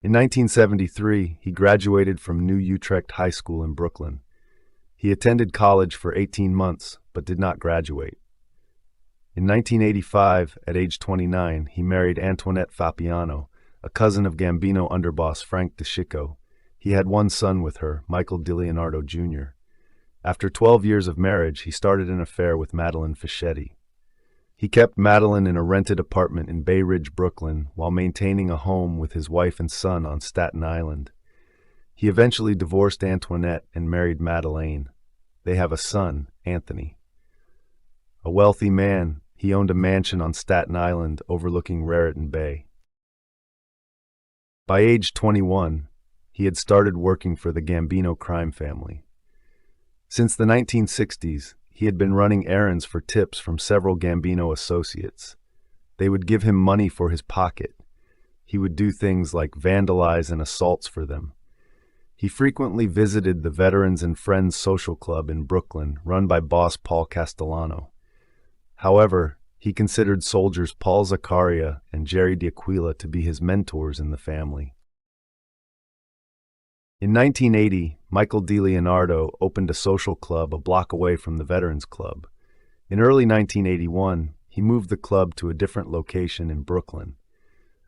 S1: In 1973, he graduated from New Utrecht High School in Brooklyn. He attended college for 18 months, but did not graduate. In 1985, at age 29, he married Antoinette Fapiano, a cousin of Gambino underboss Frank DeCicco. He had one son with her, Michael DiLeonardo Jr. After 12 years of marriage, he started an affair with Madeline Fischetti. He kept Madeline in a rented apartment in Bay Ridge, Brooklyn, while maintaining a home with his wife and son on Staten Island. He eventually divorced Antoinette and married Madeleine. They have a son, Anthony. A wealthy man, he owned a mansion on Staten Island overlooking Raritan Bay. By age 21, he had started working for the Gambino crime family. Since the 1960s, he had been running errands for tips from several Gambino associates. They would give him money for his pocket. He would do things like vandalize and assaults for them. He frequently visited the Veterans and Friends Social Club in Brooklyn, run by boss Paul Castellano. However, he considered soldiers Paul Zaccaria and Jerry D'Aquila to be his mentors in the family. In 1980, Michael DiLeonardo opened a social club a block away from the Veterans Club. In early 1981, he moved the club to a different location in Brooklyn.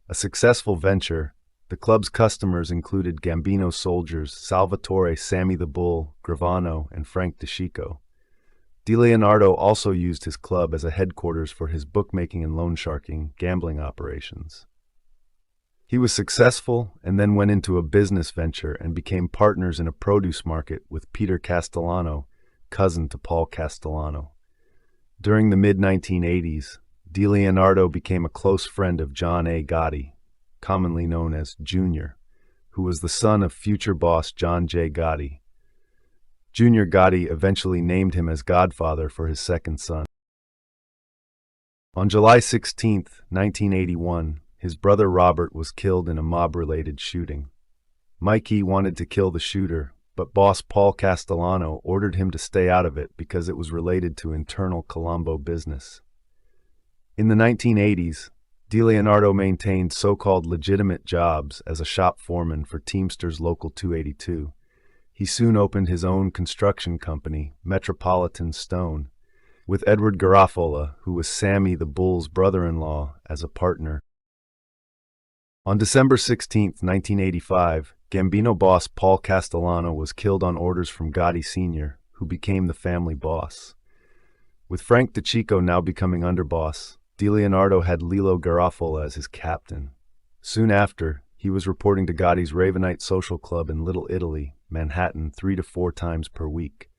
S1: A successful venture, the club's customers included Gambino soldiers Salvatore Sammy the Bull, Gravano, and Frank DeCicco. DiLeonardo also used his club as a headquarters for his bookmaking and loan sharking gambling operations. He was successful and then went into a business venture and became partners in a produce market with Peter Castellano, cousin to Paul Castellano. During the mid-1980s, DiLeonardo became a close friend of John A. Gotti, commonly known as Junior, who was the son of future boss John J. Gotti. Junior Gotti eventually named him as godfather for his second son. On July 16, 1981, his brother Robert was killed in a mob-related shooting. Mikey wanted to kill the shooter, but boss Paul Castellano ordered him to stay out of it because it was related to internal Colombo business. In the 1980s, DiLeonardo maintained so-called legitimate jobs as a shop foreman for Teamsters Local 282. He soon opened his own construction company, Metropolitan Stone, with Edward Garofalo, who was Sammy the Bull's brother-in-law, as a partner. On December 16, 1985, Gambino boss Paul Castellano was killed on orders from Gotti Sr., who became the family boss. With Frank DeCicco now becoming underboss, DiLeonardo had Lilo Garofalo as his captain. Soon after, he was reporting to Gotti's Ravenite Social Club in Little Italy, Manhattan, 3 to 4 times per week.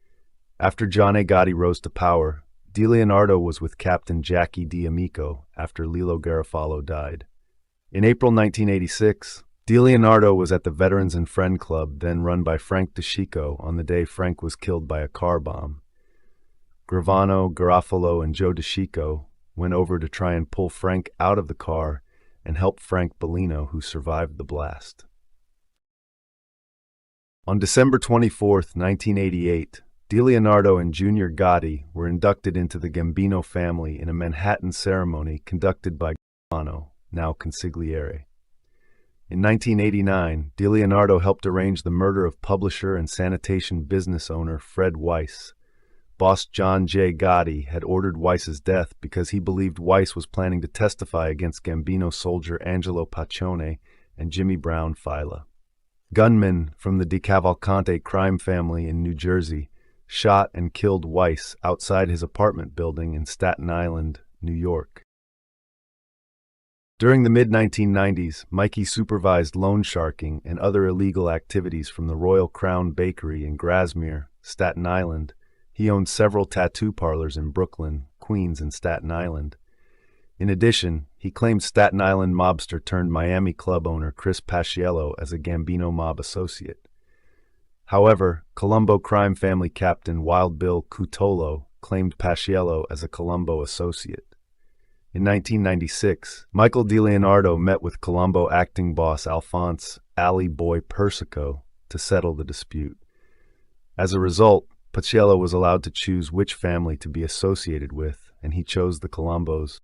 S1: After John A. Gotti rose to power, DiLeonardo was with Captain Jackie D'Amico after Lilo Garofalo died. In April 1986, DiLeonardo was at the Veterans and Friend Club, then run by Frank DeCicco, on the day Frank was killed by a car bomb. Gravano, Garofalo, and Joe DeCicco went over to try and pull Frank out of the car and help Frank Bellino, who survived the blast. On December 24, 1988, DiLeonardo and Junior Gotti were inducted into the Gambino family in a Manhattan ceremony conducted by Caifano, now consigliere. In 1989, DiLeonardo helped arrange the murder of publisher and sanitation business owner Fred Whyos. Boss John J. Gotti had ordered Whyos's death because he believed Whyos was planning to testify against Gambino soldier Angelo Paccione and Jimmy Brown Fila. Gunmen from the DeCavalcante crime family in New Jersey shot and killed Whyos outside his apartment building in Staten Island, New York. During the mid-1990s, Mikey supervised loan sharking and other illegal activities from the Royal Crown Bakery in Grasmere, Staten Island. He owned several tattoo parlors in Brooklyn, Queens, and Staten Island. In addition, he claimed Staten Island mobster turned Miami club owner Chris Paciello as a Gambino mob associate. However, Colombo crime family captain Wild Bill Cutolo claimed Paciello as a Colombo associate. In 1996, Michael DeLeonardo met with Colombo acting boss Alphonse "Alley Boy" Persico to settle the dispute. As a result, Paciello was allowed to choose which family to be associated with, and he chose the Colombos.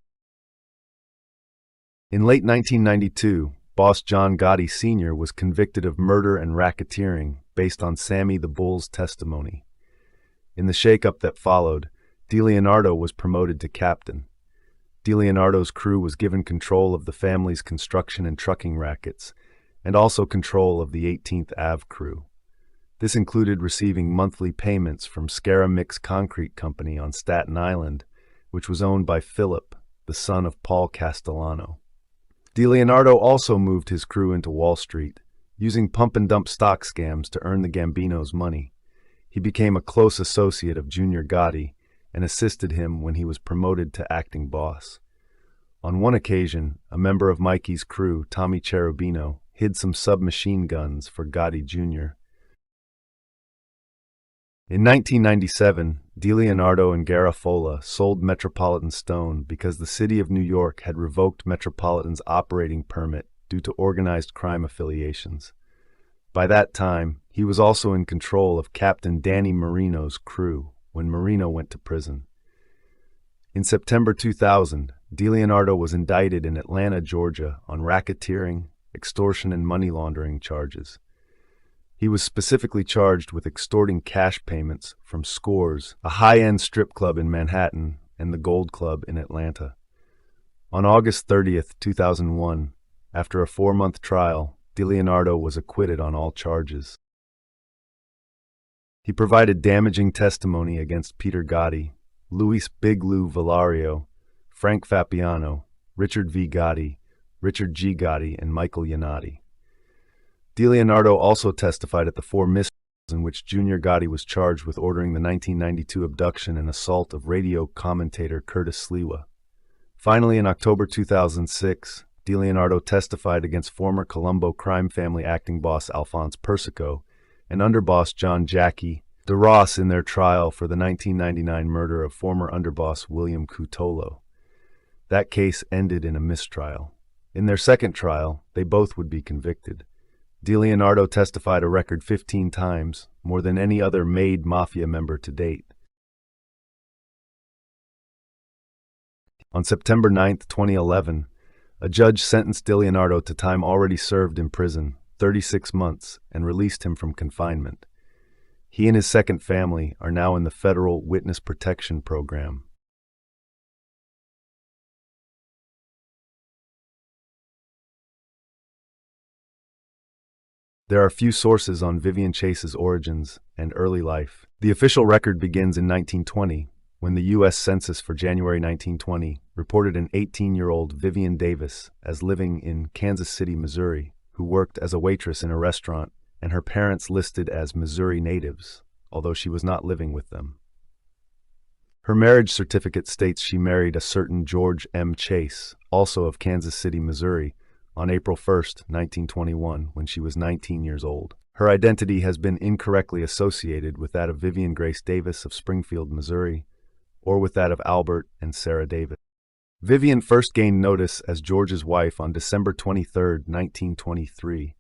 S1: In late 1992, boss John Gotti Sr. was convicted of murder and racketeering based on Sammy the Bull's testimony. In the shakeup that followed, DeLeonardo was promoted to captain. DeLeonardo's crew was given control of the family's construction and trucking rackets, and also control of the 18th Ave crew. This included receiving monthly payments from Scara Mix Concrete Company on Staten Island, which was owned by Philip, the son of Paul Castellano. DeLeonardo also moved his crew into Wall Street, using pump-and-dump stock scams to earn the Gambinos money. He became a close associate of Junior Gotti and assisted him when he was promoted to acting boss. On one occasion, a member of Mikey's crew, Tommy Cherubino, hid some submachine guns for Gotti Jr. In 1997, DeLeonardo and Garofalo sold Metropolitan Stone because the city of New York had revoked Metropolitan's operating permit due to organized crime affiliations. By that time, he was also in control of Captain Danny Marino's crew when Marino went to prison. In September 2000, DeLeonardo was indicted in Atlanta, Georgia, on racketeering, extortion, and money laundering charges. He was specifically charged with extorting cash payments from Scores, a high-end strip club in Manhattan, and the Gold Club in Atlanta. On August 30, 2001, after a 4-month trial, DeLeonardo was acquitted on all charges. He provided damaging testimony against Peter Gotti, Luis Big Lou Valario, Frank Fapiano, Richard V. Gotti, Richard G. Gotti, and Michael Yannotti. DeLeonardo also testified at the 4 mistrials in which Junior Gotti was charged with ordering the 1992 abduction and assault of radio commentator Curtis Sliwa. Finally, in October 2006, DeLeonardo testified against former Colombo crime family acting boss Alphonse Persico and underboss John Jackie DeRoss in their trial for the 1999 murder of former underboss William Cutolo. That case ended in a mistrial. In their second trial, they both would be convicted. DeLeonardo testified a record 15 times, more than any other made mafia member to date. On September 9, 2011, a judge sentenced DeLeonardo to time already served in prison, 36 months, and released him from confinement. He and his second family are now in the Federal Witness Protection Program. There are few sources on Vivian Chase's origins and early life. The official record begins in 1920, when the U.S. Census for January 1920 reported an 18-year-old Vivian Davis as living in Kansas City, Missouri, who worked as a waitress in a restaurant, and her parents listed as Missouri natives, although she was not living with them. Her marriage certificate states she married a certain George M. Chase, also of Kansas City, Missouri, on April 1, 1921, when she was 19 years old. Her identity has been incorrectly associated with that of Vivian Grace Davis of Springfield, Missouri, or with that of Albert and Sarah Davis. Vivian first gained notice as George's wife on December 23, 1923,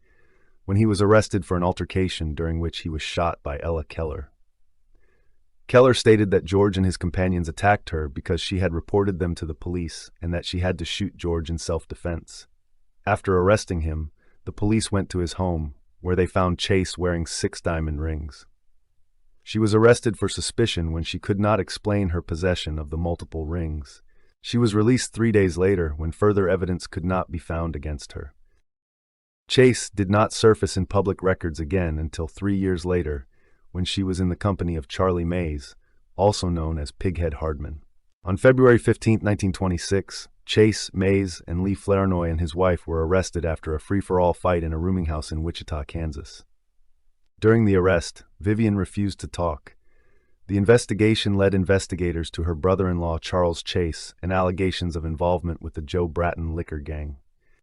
S1: when he was arrested for an altercation during which he was shot by Ella Keller. Keller stated that George and his companions attacked her because she had reported them to the police and that she had to shoot George in self-defense. After arresting him, the police went to his home, where they found Chase wearing 6 diamond rings. She was arrested for suspicion when she could not explain her possession of the multiple rings. She was released 3 days later when further evidence could not be found against her. Chase did not surface in public records again until 3 years later, when she was in the company of Charlie Mays, also known as Pighead Hardman. On February 15, 1926, Chase, Mays, and Lee Flournoy and his wife were arrested after a free-for-all fight in a rooming house in Wichita, Kansas. During the arrest, Vivian refused to talk. The investigation led investigators to her brother-in-law Charles Chase and allegations of involvement with the Joe Bratton liquor gang.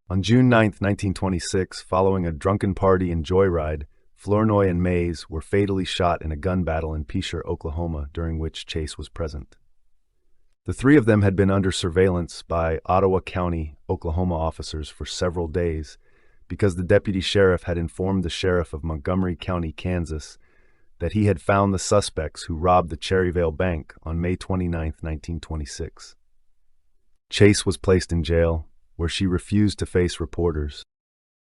S1: On June 9, 1926, following a drunken party and joyride, Flournoy and Mays were fatally shot in a gun battle in Peacher, Oklahoma, during which Chase was present. The three of them had been under surveillance by Ottawa County, Oklahoma officers for several days because the deputy sheriff had informed the sheriff of Montgomery County, Kansas, that he had found the suspects who robbed the Cherryvale Bank on May 29, 1926. Chase was placed in jail, where she refused to face reporters.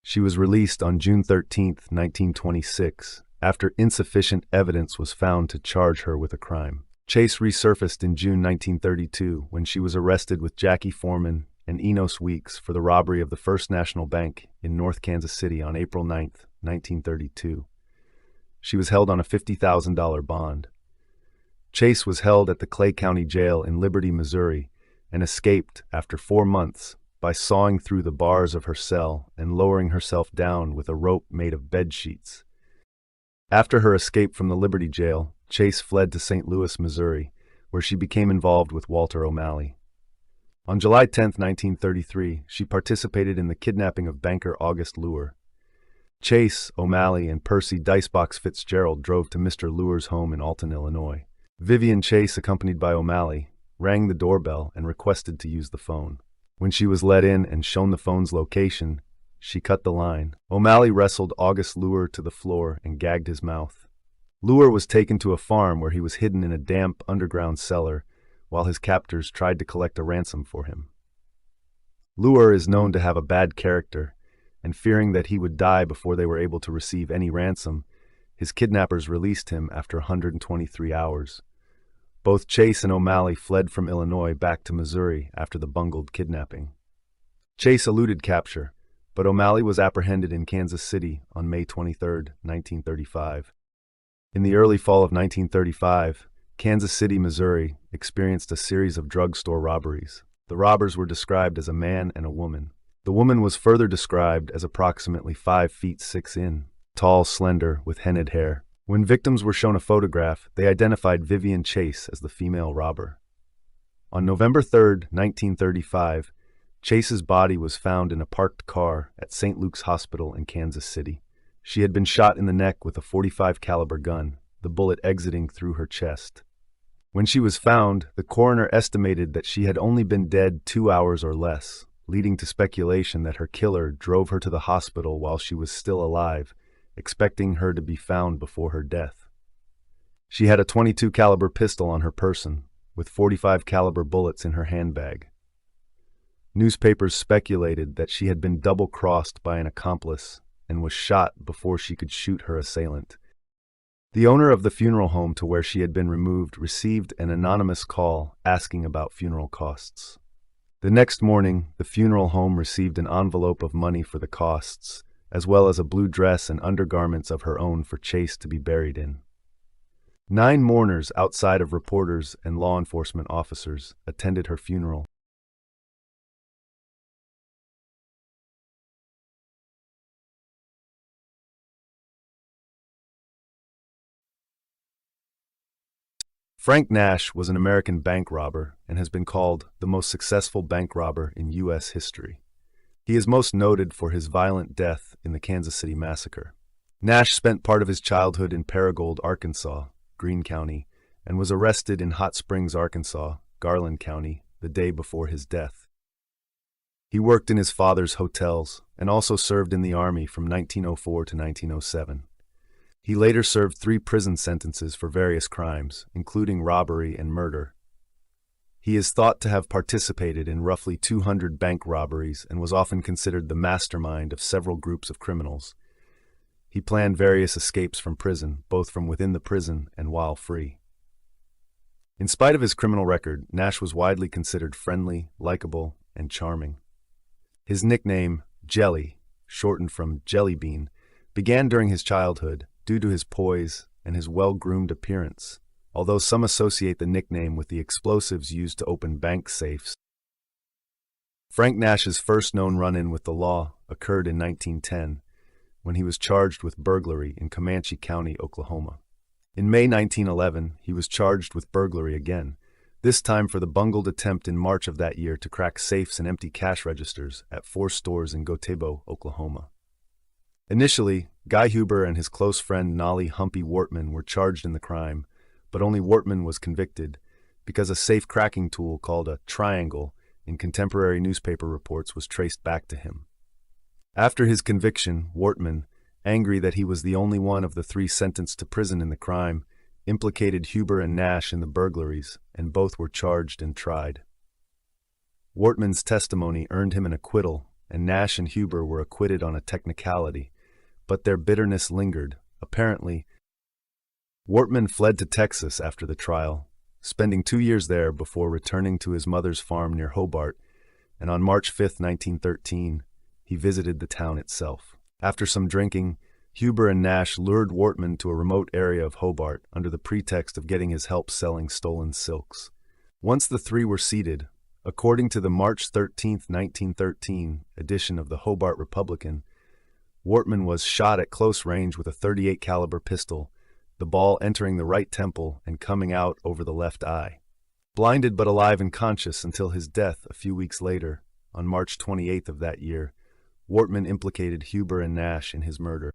S1: She was released on June 13, 1926, after insufficient evidence was found to charge her with a crime. Chase resurfaced in June 1932 when she was arrested with Jackie Foreman and Enos Weeks for the robbery of the First National Bank in North Kansas City on April 9, 1932. She was held on a $50,000 bond. Chase was held at the Clay County Jail in Liberty, Missouri, and escaped after 4 months by sawing through the bars of her cell and lowering herself down with a rope made of bed sheets. After her escape from the Liberty Jail, Chase fled to St. Louis, Missouri, where she became involved with Walter O'Malley. On July 10, 1933, she participated in the kidnapping of banker August Luer. Chase, O'Malley, and Percy Dicebox Fitzgerald drove to Mr. Luer's home in Alton, Illinois. Vivian Chase, accompanied by O'Malley, rang the doorbell and requested to use the phone. When she was let in and shown the phone's location, she cut the line. O'Malley wrestled August Luer to the floor and gagged his mouth. Luer was taken to a farm where he was hidden in a damp underground cellar while his captors tried to collect a ransom for him. Luer is known to have a bad character, and fearing that he would die before they were able to receive any ransom, his kidnappers released him after 123 hours. Both Chase and O'Malley fled from Illinois back to Missouri after the bungled kidnapping. Chase eluded capture, but O'Malley was apprehended in Kansas City on May 23, 1935. In the early fall of 1935, Kansas City, Missouri, experienced a series of drugstore robberies. The robbers were described as a man and a woman. The woman was further described as approximately 5 feet 6 in, tall, slender, with hennaed hair. When victims were shown a photograph, they identified Vivian Chase as the female robber. On November 3, 1935, Chase's body was found in a parked car at St. Luke's Hospital in Kansas City. She had been shot in the neck with a .45 caliber gun, the bullet exiting through her chest. When she was found, the coroner estimated that she had only been dead 2 hours or less, leading to speculation that her killer drove her to the hospital while she was still alive, expecting her to be found before her death. She had a .22 caliber pistol on her person, with .45 caliber bullets in her handbag. Newspapers speculated that she had been double-crossed by an accomplice and was shot before she could shoot her assailant. The owner of the funeral home to where she had been removed received an anonymous call asking about funeral costs. The next morning, the funeral home received an envelope of money for the costs, as well as a blue dress and undergarments of her own for Chase to be buried in. 9 mourners outside of reporters and law enforcement officers attended her funeral. Frank Nash was an American bank robber and has been called the most successful bank robber in U.S. history. He is most noted for his violent death in the Kansas City Massacre. Nash spent part of his childhood in Paragould, Arkansas, Greene County, and was arrested in Hot Springs, Arkansas, Garland County, the day before his death. He worked in his father's hotels and also served in the Army from 1904 to 1907. He later served 3 prison sentences for various crimes, including robbery and murder. He is thought to have participated in roughly 200 bank robberies and was often considered the mastermind of several groups of criminals. He planned various escapes from prison, both from within the prison and while free. In spite of his criminal record, Nash was widely considered friendly, likable, and charming. His nickname, Jelly, shortened from Jelly Bean, began during his childhood due to his poise and his well-groomed appearance, although some associate the nickname with the explosives used to open bank safes. Frank Nash's first known run-in with the law occurred in 1910, when he was charged with burglary in Comanche County, Oklahoma. In May 1911, he was charged with burglary again, this time for the bungled attempt in March of that year to crack safes and empty cash registers at 4 stores in Gotebo, Oklahoma. Initially, Guy Huber and his close friend Nolly Humpy Wortman were charged in the crime, but only Wortman was convicted because a safe cracking tool called a triangle in contemporary newspaper reports was traced back to him. After his conviction, Wortman, angry that he was the only one of the 3 sentenced to prison in the crime, implicated Huber and Nash in the burglaries, and both were charged and tried. Wortman's testimony earned him an acquittal, and Nash and Huber were acquitted on a technicality, but their bitterness lingered. Apparently, Wortman fled to Texas after the trial, spending 2 years there before returning to his mother's farm near Hobart, and on March 5, 1913, he visited the town itself. After some drinking, Huber and Nash lured Wortman to a remote area of Hobart under the pretext of getting his help selling stolen silks. Once the 3 were seated, according to the March 13, 1913 edition of the Hobart Republican, Wortman was shot at close range with a .38 caliber pistol, the ball entering the right temple and coming out over the left eye. Blinded but alive and conscious until his death a few weeks later, on March 28 of that year, Wortman implicated Huber and Nash in his murder.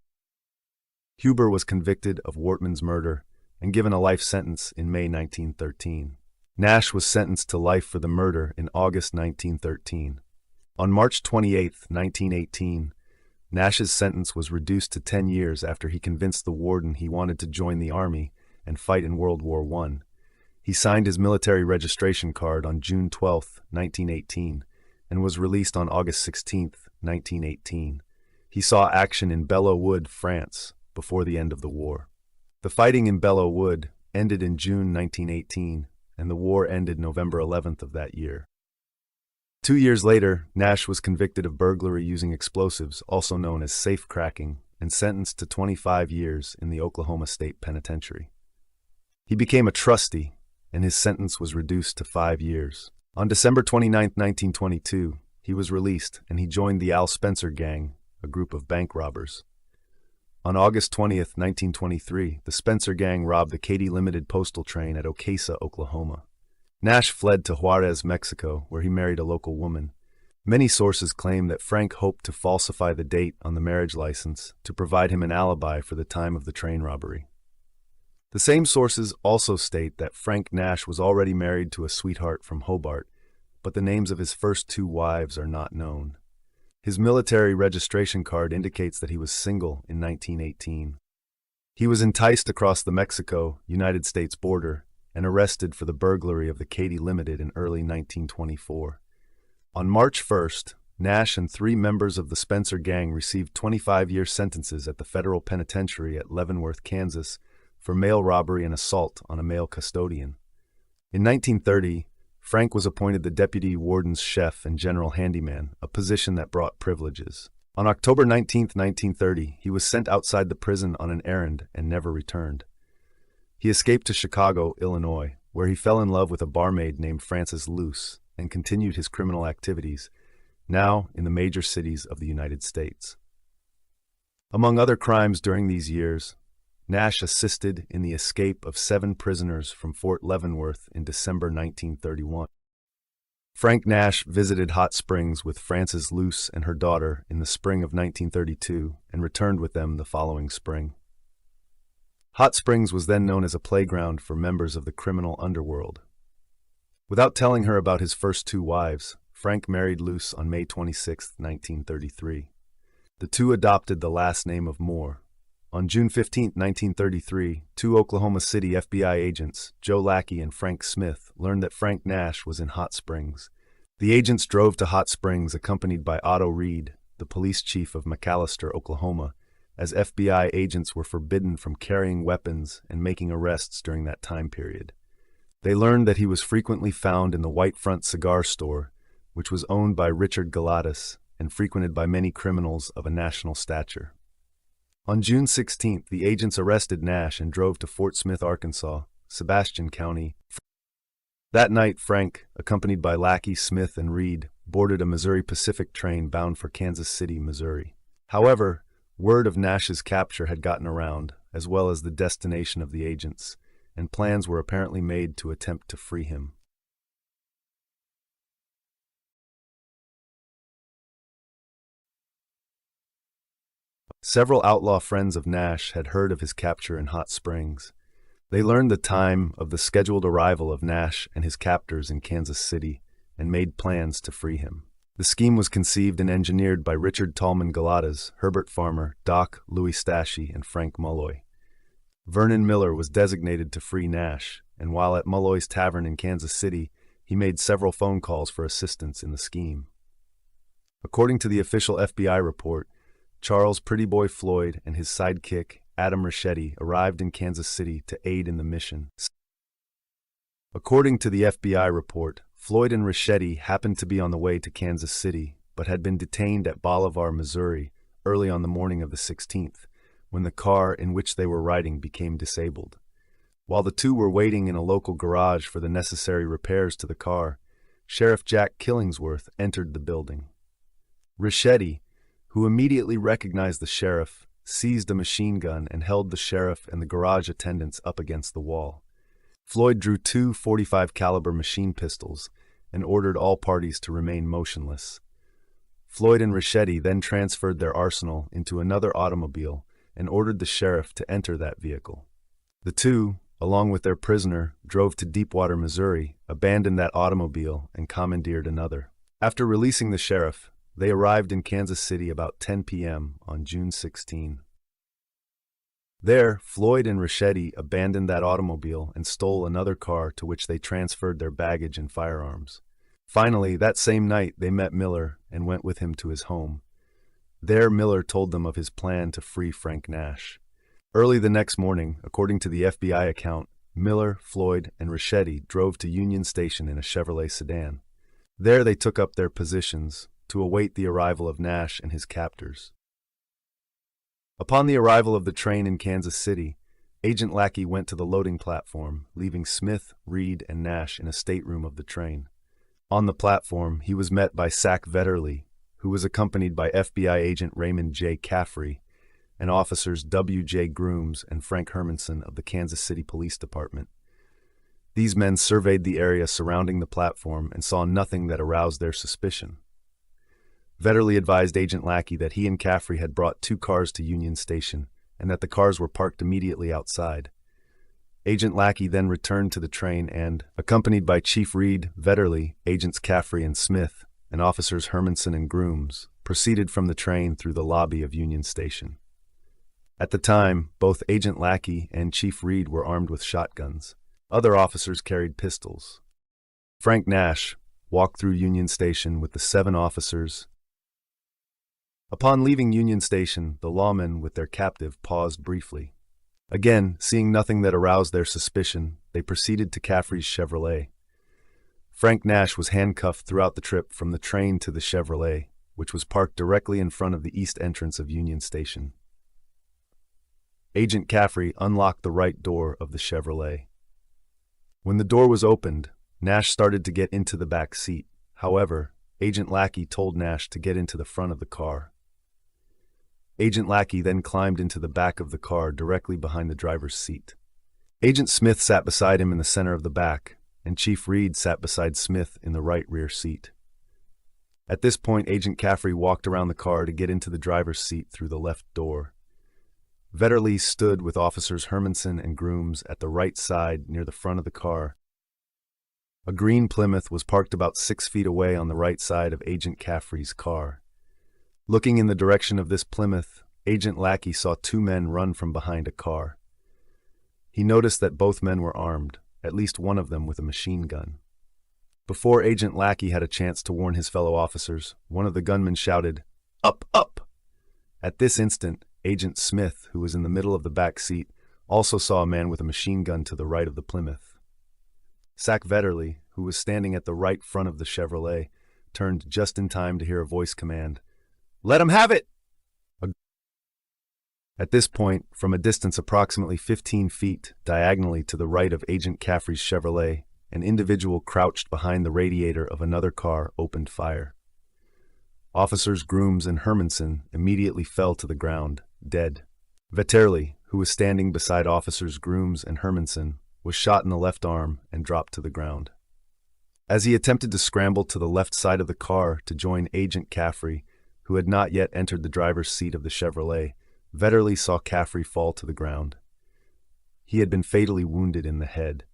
S1: Huber was convicted of Wortman's murder and given a life sentence in May 1913. Nash was sentenced to life for the murder in August 1913. On March 28, 1918, Nash's sentence was reduced to 10 years after he convinced the warden he wanted to join the army and fight in World War I. He signed his military registration card on June 12, 1918, and was released on August 16, 1918. He saw action in Belleau Wood, France, before the end of the war. The fighting in Belleau Wood ended in June 1918, and the war ended November 11th of that year. 2 years later, Nash was convicted of burglary using explosives, also known as safe cracking, and sentenced to 25 years in the Oklahoma State Penitentiary. He became a trustee, and his sentence was reduced to 5 years. On December 29, 1922, he was released, and he joined the Al Spencer Gang, a group of bank robbers. On August 20, 1923, the Spencer Gang robbed the Katy Limited postal train at Ocasa, Oklahoma. Nash fled to Juarez, Mexico, where he married a local woman. Many sources claim that Frank hoped to falsify the date on the marriage license to provide him an alibi for the time of the train robbery. The same sources also state that Frank Nash was already married to a sweetheart from Hobart, but the names of his first 2 wives are not known. His military registration card indicates that he was single in 1918. He was enticed across the Mexico-United States border and arrested for the burglary of the Katy Limited in early 1924. On March 1st, Nash and 3 members of the Spencer Gang received 25-year sentences at the federal penitentiary at Leavenworth, Kansas, for mail robbery and assault on a male custodian. In 1930, Frank was appointed the deputy warden's chef and general handyman, a position that brought privileges. On October 19, 1930, he was sent outside the prison on an errand and never returned. He escaped to Chicago, Illinois, where he fell in love with a barmaid named Frances Luce and continued his criminal activities, now in the major cities of the United States. Among other crimes during these years, Nash assisted in the escape of 7 prisoners from Fort Leavenworth in December 1931. Frank Nash visited Hot Springs with Frances Luce and her daughter in the spring of 1932 and returned with them the following spring. Hot Springs was then known as a playground for members of the criminal underworld. Without telling her about his first 2 wives, Frank married Luce on May 26, 1933. The 2 adopted the last name of Moore. On June 15, 1933, 2 Oklahoma City FBI agents, Joe Lackey and Frank Smith, learned that Frank Nash was in Hot Springs. The agents drove to Hot Springs accompanied by Otto Reed, the police chief of McAlester, Oklahoma, as FBI agents were forbidden from carrying weapons and making arrests during that time period. They learned that he was frequently found in the White Front cigar store, which was owned by Richard Galatas and frequented by many criminals of a national stature. On June 16th, the agents arrested Nash and drove to Fort Smith, Arkansas, Sebastian County. That night, Frank, accompanied by Lackey, Smith, and Reed, boarded a Missouri Pacific train bound for Kansas City, Missouri. However, word of Nash's capture had gotten around, as well as the destination of the agents, and plans were apparently made to attempt to free him. Several outlaw friends of Nash had heard of his capture in Hot Springs. They learned the time of the scheduled arrival of Nash and his captors in Kansas City and made plans to free him. The scheme was conceived and engineered by Richard Tallman Galatas, Herbert Farmer, Doc Louis Stashie, and Frank Mulloy. Vernon Miller was designated to free Nash, and while at Mulloy's Tavern in Kansas City, he made several phone calls for assistance in the scheme. According to the official FBI report, Charles Pretty Boy Floyd and his sidekick, Adam Richetti, arrived in Kansas City to aid in the mission. According to the FBI report, Floyd and Richetti happened to be on the way to Kansas City, but had been detained at Bolivar, Missouri, early on the morning of the 16th, when the car in which they were riding became disabled. While the two were waiting in a local garage for the necessary repairs to the car, Sheriff Jack Killingsworth entered the building. Richetti, who immediately recognized the sheriff, seized a machine gun and held the sheriff and the garage attendants up against the wall. Floyd drew two .45 caliber machine pistols and ordered all parties to remain motionless. Floyd and Richetti then transferred their arsenal into another automobile and ordered the sheriff to enter that vehicle. The two, along with their prisoner, drove to Deepwater, Missouri, abandoned that automobile, and commandeered another. After releasing the sheriff, they arrived in Kansas City about 10 p.m. on June 16. There, Floyd and Richetti abandoned that automobile and stole another car to which they transferred their baggage and firearms. Finally, that same night, they met Miller and went with him to his home. There, Miller told them of his plan to free Frank Nash. Early the next morning, according to the FBI account, Miller, Floyd, and Richetti drove to Union Station in a Chevrolet sedan. There they took up their positions to await the arrival of Nash and his captors. Upon the arrival of the train in Kansas City, Agent Lackey went to the loading platform, leaving Smith, Reed, and Nash in a stateroom of the train. On the platform, he was met by Sack Vetterli, who was accompanied by FBI agent Raymond J. Caffrey and officers W. J. Grooms and Frank Hermanson of the Kansas City Police Department. These men surveyed the area surrounding the platform and saw nothing that aroused their suspicion. Vetterli advised Agent Lackey that he and Caffrey had brought two cars to Union Station and that the cars were parked immediately outside. Agent Lackey then returned to the train and, accompanied by Chief Reed, Vetterli, Agents Caffrey and Smith, and officers Hermanson and Grooms, proceeded from the train through the lobby of Union Station. At the time, both Agent Lackey and Chief Reed were armed with shotguns. Other officers carried pistols. Frank Nash walked through Union Station with the 7 officers. Upon leaving Union Station, the lawmen with their captive paused briefly. Again, seeing nothing that aroused their suspicion, they proceeded to Caffrey's Chevrolet. Frank Nash was handcuffed throughout the trip from the train to the Chevrolet, which was parked directly in front of the east entrance of Union Station. Agent Caffrey unlocked the right door of the Chevrolet. When the door was opened, Nash started to get into the back seat. However, Agent Lackey told Nash to get into the front of the car. Agent Lackey then climbed into the back of the car directly behind the driver's seat. Agent Smith sat beside him in the center of the back, and Chief Reed sat beside Smith in the right rear seat. At this point, Agent Caffrey walked around the car to get into the driver's seat through the left door. Vetterli stood with officers Hermanson and Grooms at the right side near the front of the car. A green Plymouth was parked about 6 feet away on the right side of Agent Caffrey's car. Looking in the direction of this Plymouth, Agent Lackey saw 2 men run from behind a car. He noticed that both men were armed, at least one of them with a machine gun. Before Agent Lackey had a chance to warn his fellow officers, one of the gunmen shouted, "Up, up!" At this instant, Agent Smith, who was in the middle of the back seat, also saw a man with a machine gun to the right of the Plymouth. Sack Vetterli, who was standing at the right front of the Chevrolet, turned just in time to hear a voice command, "Let him have it!" At this point, from a distance approximately 15 feet diagonally to the right of Agent Caffrey's Chevrolet, an individual crouched behind the radiator of another car opened fire. Officers Grooms and Hermanson immediately fell to the ground, dead. Vetterli, who was standing beside Officers Grooms and Hermanson, was shot in the left arm and dropped to the ground. As he attempted to scramble to the left side of the car to join Agent Caffrey, who had not yet entered the driver's seat of the Chevrolet, Vetterli saw Caffrey fall to the ground. He had been fatally wounded in the head.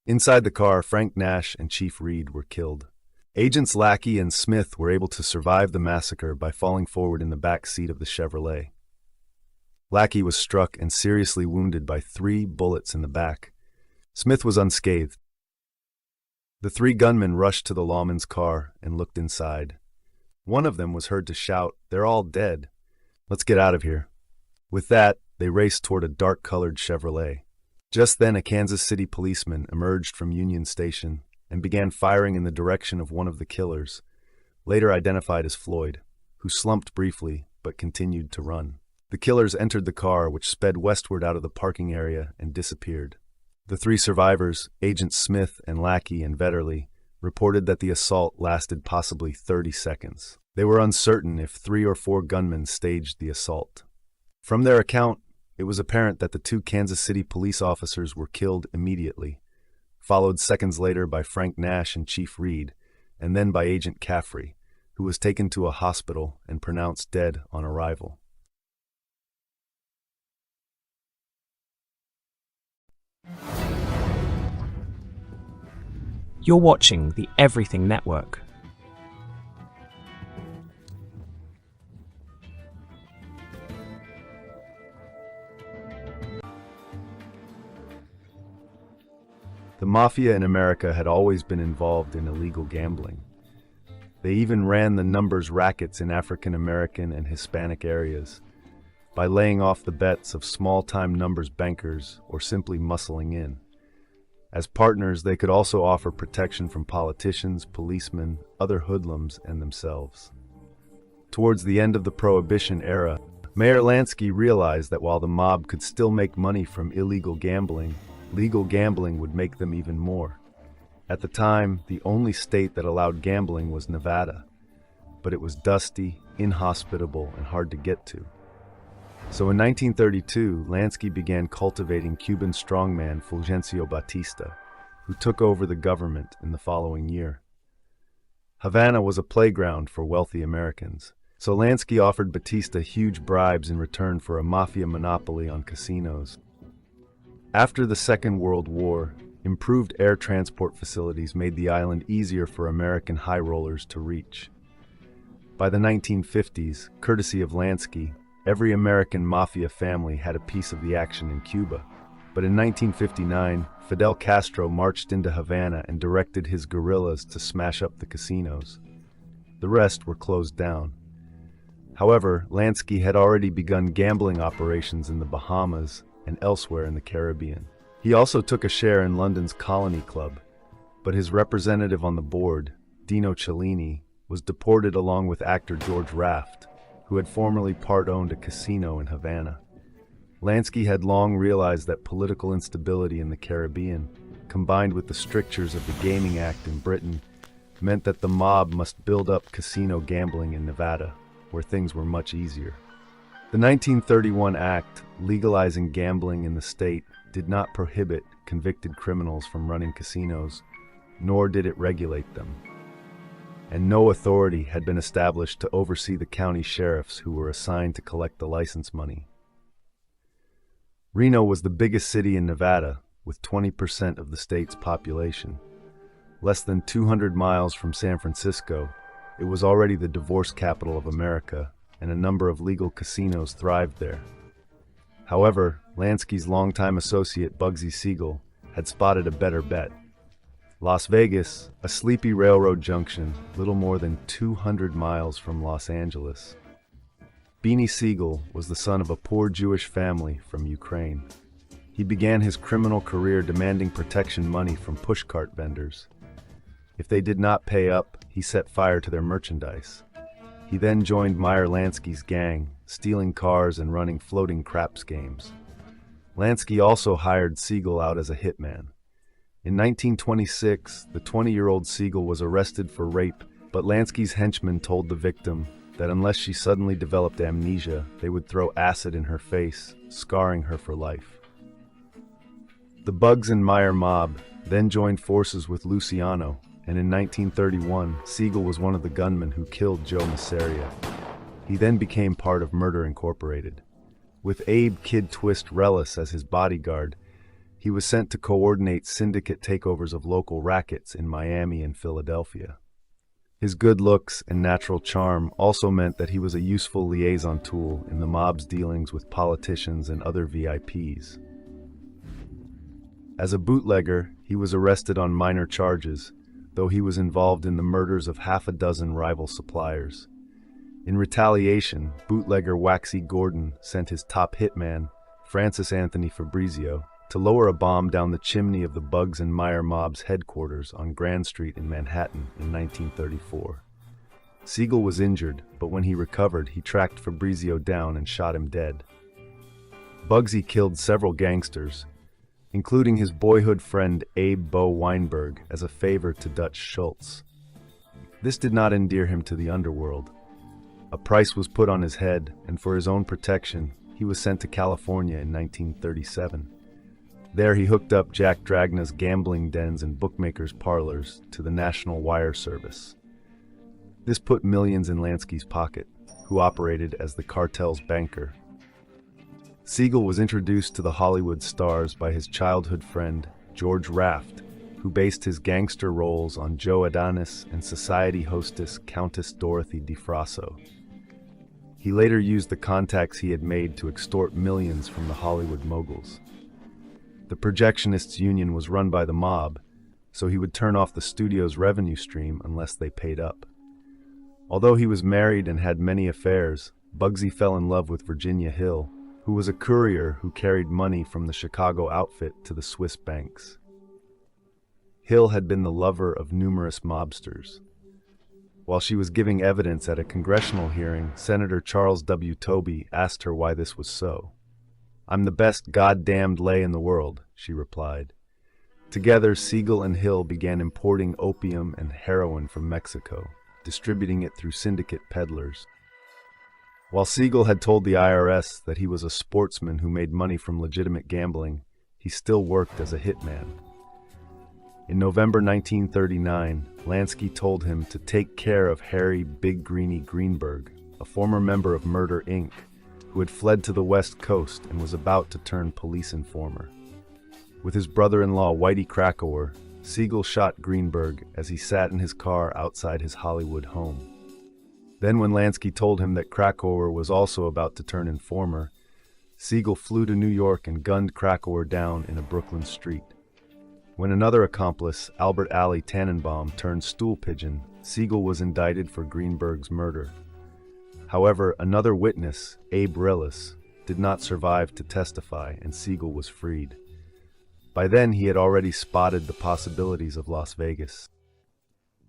S1: Inside the car, Frank Nash and Chief Reed were killed. Agents Lackey and Smith were able to survive the massacre by falling forward in the back seat of the Chevrolet. Lackey was struck and seriously wounded by 3 bullets in the back. Smith was unscathed. The 3 gunmen rushed to the lawman's car and looked inside. One of them was heard to shout, "They're all dead. Let's get out of here." With that, they raced toward a dark-colored Chevrolet. Just then, a Kansas City policeman emerged from Union Station and began firing in the direction of one of the killers, later identified as Floyd, who slumped briefly but continued to run. The killers entered the car, which sped westward out of the parking area and disappeared. The 3 survivors, Agents Smith and Lackey and Vetterli, reported that the assault lasted possibly 30 seconds. They were uncertain if 3 or 4 gunmen staged the assault. From their account, it was apparent that the 2 Kansas City police officers were killed immediately, followed seconds later by Frank Nash and Chief Reed, and then by Agent Caffrey, who was taken to a hospital and pronounced dead on arrival.
S3: You're watching the Everything Network.
S1: The mafia in America had always been involved in illegal gambling. They even ran the numbers rackets in African American and Hispanic areas by laying off the bets of small-time numbers bankers or simply muscling in. As partners, they could also offer protection from politicians, policemen, other hoodlums, and themselves. Towards the end of the Prohibition era, Mayor Lansky realized that while the mob could still make money from illegal gambling, legal gambling would make them even more. At the time, the only state that allowed gambling was Nevada, but it was dusty, inhospitable, and hard to get to. So in 1932, Lansky began cultivating Cuban strongman Fulgencio Batista, who took over the government in the following year. Havana was a playground for wealthy Americans, so Lansky offered Batista huge bribes in return for a mafia monopoly on casinos. After the Second World War, improved air transport facilities made the island easier for American high rollers to reach. By the 1950s, courtesy of Lansky, every American mafia family had a piece of the action in Cuba. But in 1959, Fidel Castro marched into Havana and directed his guerrillas to smash up the casinos. The rest were closed down. However, Lansky had already begun gambling operations in the Bahamas and elsewhere in the Caribbean. He also took a share in London's Colony Club, but his representative on the board, Dino Cellini, was deported along with actor George Raft, who had formerly part-owned a casino in Havana. Lansky had long realized that political instability in the Caribbean, combined with the strictures of the Gaming Act in Britain, meant that the mob must build up casino gambling in Nevada, where things were much easier. The 1931 Act, legalizing gambling in the state, did not prohibit convicted criminals from running casinos, nor did it regulate them. And no authority had been established to oversee the county sheriffs who were assigned to collect the license money. Reno was the biggest city in Nevada, with 20% of the state's population. Less than 200 miles from San Francisco, it was already the divorce capital of America, and a number of legal casinos thrived there. However, Lansky's longtime associate Bugsy Siegel had spotted a better bet. Las Vegas, a sleepy railroad junction little more than 200 miles from Los Angeles. Beanie Siegel was the son of a poor Jewish family from Ukraine. He began his criminal career demanding protection money from pushcart vendors. If they did not pay up, he set fire to their merchandise. He then joined Meyer Lansky's gang, stealing cars and running floating craps games. Lansky also hired Siegel out as a hitman. In 1926, the 20-year-old Siegel was arrested for rape, but Lansky's henchmen told the victim that unless she suddenly developed amnesia, they would throw acid in her face, scarring her for life. The Bugs and Meyer mob then joined forces with Luciano, and in 1931, Siegel was one of the gunmen who killed Joe Masseria. He then became part of Murder Incorporated. With Abe "Kid Twist" Relis as his bodyguard, he was sent to coordinate syndicate takeovers of local rackets in Miami and Philadelphia. His good looks and natural charm also meant that he was a useful liaison tool in the mob's dealings with politicians and other VIPs. As a bootlegger, he was arrested on minor charges, though he was involved in the murders of half a dozen rival suppliers. In retaliation, bootlegger Waxy Gordon sent his top hitman, Francis Anthony Fabrizio, to lower a bomb down the chimney of the Bugs and Meyer mob's headquarters on Grand Street in Manhattan in 1934. Siegel was injured, but when he recovered, he tracked Fabrizio down and shot him dead. Bugsy killed several gangsters, including his boyhood friend Abe Bo Weinberg, as a favor to Dutch Schultz. This did not endear him to the underworld. A price was put on his head, and for his own protection, he was sent to California in 1937. There he hooked up Jack Dragna's gambling dens and bookmakers' parlors to the National Wire Service. This put millions in Lansky's pocket, who operated as the cartel's banker. Siegel was introduced to the Hollywood stars by his childhood friend, George Raft, who based his gangster roles on Joe Adonis and society hostess Countess Dorothy DeFrasso. He later used the contacts he had made to extort millions from the Hollywood moguls. The projectionists' union was run by the mob, so he would turn off the studio's revenue stream unless they paid up. Although he was married and had many affairs, Bugsy fell in love with Virginia Hill, who was a courier who carried money from the Chicago outfit to the Swiss banks. Hill had been the lover of numerous mobsters. While she was giving evidence at a congressional hearing, Senator Charles W. Tobey asked her why this was so. "I'm the best goddamned lay in the world," she replied. Together, Siegel and Hill began importing opium and heroin from Mexico, distributing it through syndicate peddlers. While Siegel had told the IRS that he was a sportsman who made money from legitimate gambling, he still worked as a hitman. In November 1939, Lansky told him to take care of Harry Big Greeny Greenberg, a former member of Murder, Inc., who had fled to the West Coast and was about to turn police informer. With his brother-in-law Whitey Krakower, Siegel shot Greenberg as he sat in his car outside his Hollywood home. Then when Lansky told him that Krakower was also about to turn informer, Siegel flew to New York and gunned Krakower down in a Brooklyn street. When another accomplice, Albert Alley Tannenbaum, turned stool pigeon, Siegel was indicted for Greenberg's murder. However, another witness, Abe Relis, did not survive to testify, and Siegel was freed. By then, he had already spotted the possibilities of Las Vegas.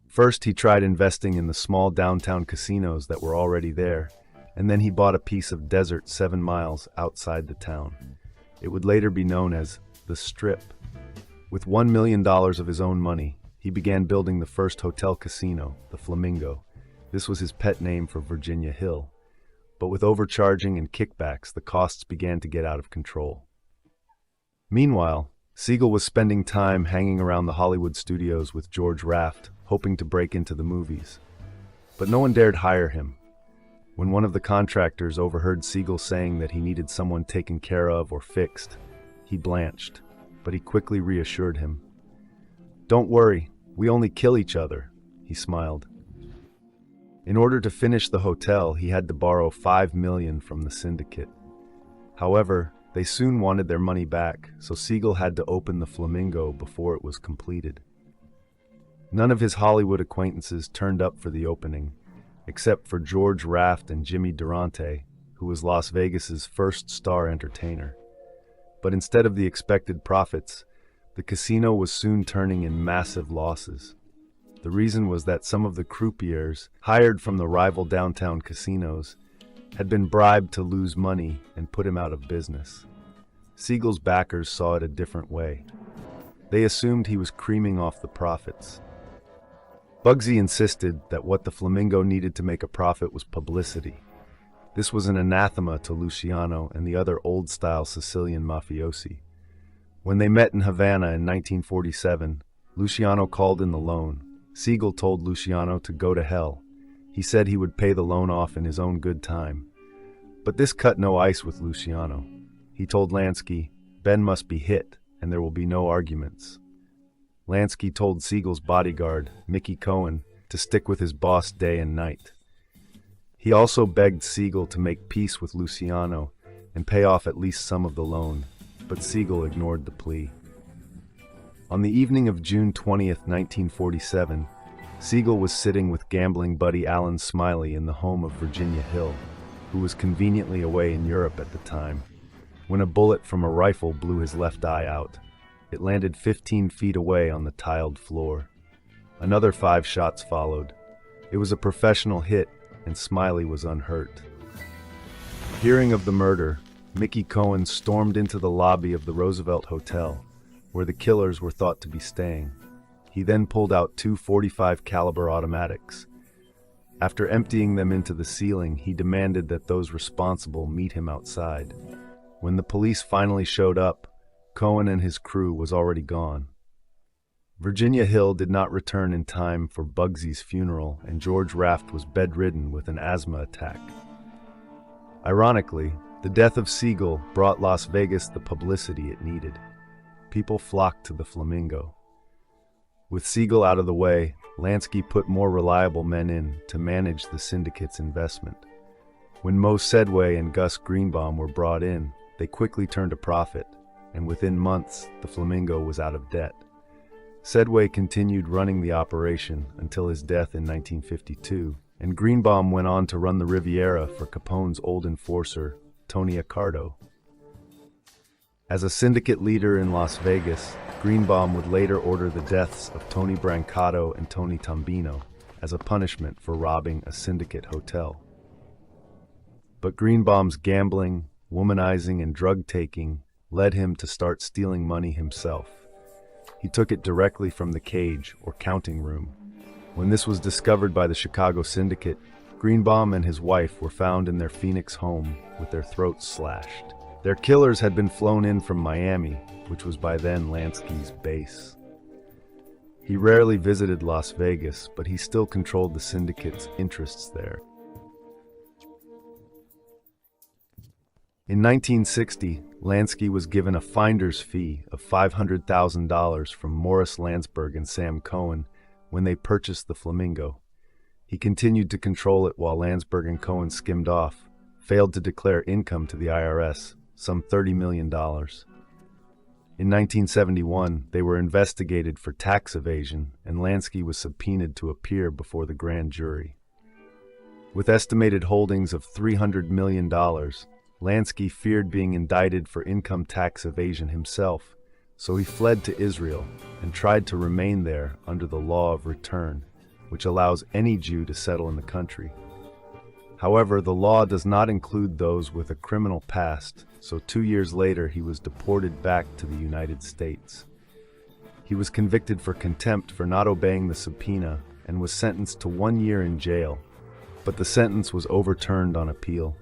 S1: First, he tried investing in the small downtown casinos that were already there, and then he bought a piece of desert 7 miles outside the town. It would later be known as the Strip. With $1 million of his own money, he began building the first hotel casino, the Flamingo. This was his pet name for Virginia Hill. But with overcharging and kickbacks, the costs began to get out of control. Meanwhile, Siegel was spending time hanging around the Hollywood studios with George Raft, hoping to break into the movies. But no one dared hire him. When one of the contractors overheard Siegel saying that he needed someone taken care of or fixed, he blanched, but he quickly reassured him. "Don't worry, we only kill each other," he smiled. In order to finish the hotel, he had to borrow $5 million from the syndicate. However, they soon wanted their money back, so Siegel had to open the Flamingo before it was completed. None of his Hollywood acquaintances turned up for the opening, except for George Raft and Jimmy Durante, who was Las Vegas's first star entertainer. But instead of the expected profits, the casino was soon turning in massive losses. The reason was that some of the croupiers, hired from the rival downtown casinos, had been bribed to lose money and put him out of business. Siegel's backers saw it a different way. They assumed he was creaming off the profits. Bugsy insisted that what the Flamingo needed to make a profit was publicity. This was an anathema to Luciano and the other old-style Sicilian mafiosi. When they met in Havana in 1947, Luciano called in the loan. Siegel told Luciano to go to hell. He said he would pay the loan off in his own good time. But this cut no ice with Luciano. He told Lansky, "Ben must be hit, and there will be no arguments." Lansky told Siegel's bodyguard, Mickey Cohen, to stick with his boss day and night. He also begged Siegel to make peace with Luciano and pay off at least some of the loan, but Siegel ignored the plea. On the evening of June 20th, 1947, Siegel was sitting with gambling buddy Alan Smiley in the home of Virginia Hill, who was conveniently away in Europe at the time, when a bullet from a rifle blew his left eye out. It landed 15 feet away on the tiled floor. Another 5 shots followed. It was a professional hit, and Smiley was unhurt. Hearing of the murder, Mickey Cohen stormed into the lobby of the Roosevelt Hotel, where the killers were thought to be staying. He then pulled out 2 .45 caliber automatics. After emptying them into the ceiling, he demanded that those responsible meet him outside. When the police finally showed up, Cohen and his crew was already gone. Virginia Hill did not return in time for Bugsy's funeral, and George Raft was bedridden with an asthma attack. Ironically, the death of Siegel brought Las Vegas the publicity it needed. People flocked to the Flamingo. With Siegel out of the way, Lansky put more reliable men in to manage the syndicate's investment. When Mo Sedway and Gus Greenbaum were brought in, they quickly turned a profit, and within months, the Flamingo was out of debt. Sedway continued running the operation until his death in 1952, and Greenbaum went on to run the Riviera for Capone's old enforcer, Tony Accardo. As a syndicate leader in Las Vegas, Greenbaum would later order the deaths of Tony Brancato and Tony Tombino as a punishment for robbing a syndicate hotel. But Greenbaum's gambling, womanizing, and drug-taking led him to start stealing money himself. He took it directly from the cage, or counting room. When this was discovered by the Chicago syndicate, Greenbaum and his wife were found in their Phoenix home with their throats slashed. Their killers had been flown in from Miami, which was by then Lansky's base. He rarely visited Las Vegas, but he still controlled the syndicate's interests there. In 1960, Lansky was given a finder's fee of $500,000 from Morris Landsberg and Sam Cohen when they purchased the Flamingo. He continued to control it while Landsberg and Cohen skimmed off, failed to declare income to the IRS, some $30 million. In 1971, they were investigated for tax evasion, and Lansky was subpoenaed to appear before the grand jury. With estimated holdings of $300 million, Lansky feared being indicted for income tax evasion himself, so he fled to Israel and tried to remain there under the law of return, which allows any Jew to settle in the country. However, the law does not include those with a criminal past, so 2 years later he was deported back to the United States. He was convicted for contempt for not obeying the subpoena and was sentenced to 1 year in jail, but the sentence was overturned on appeal.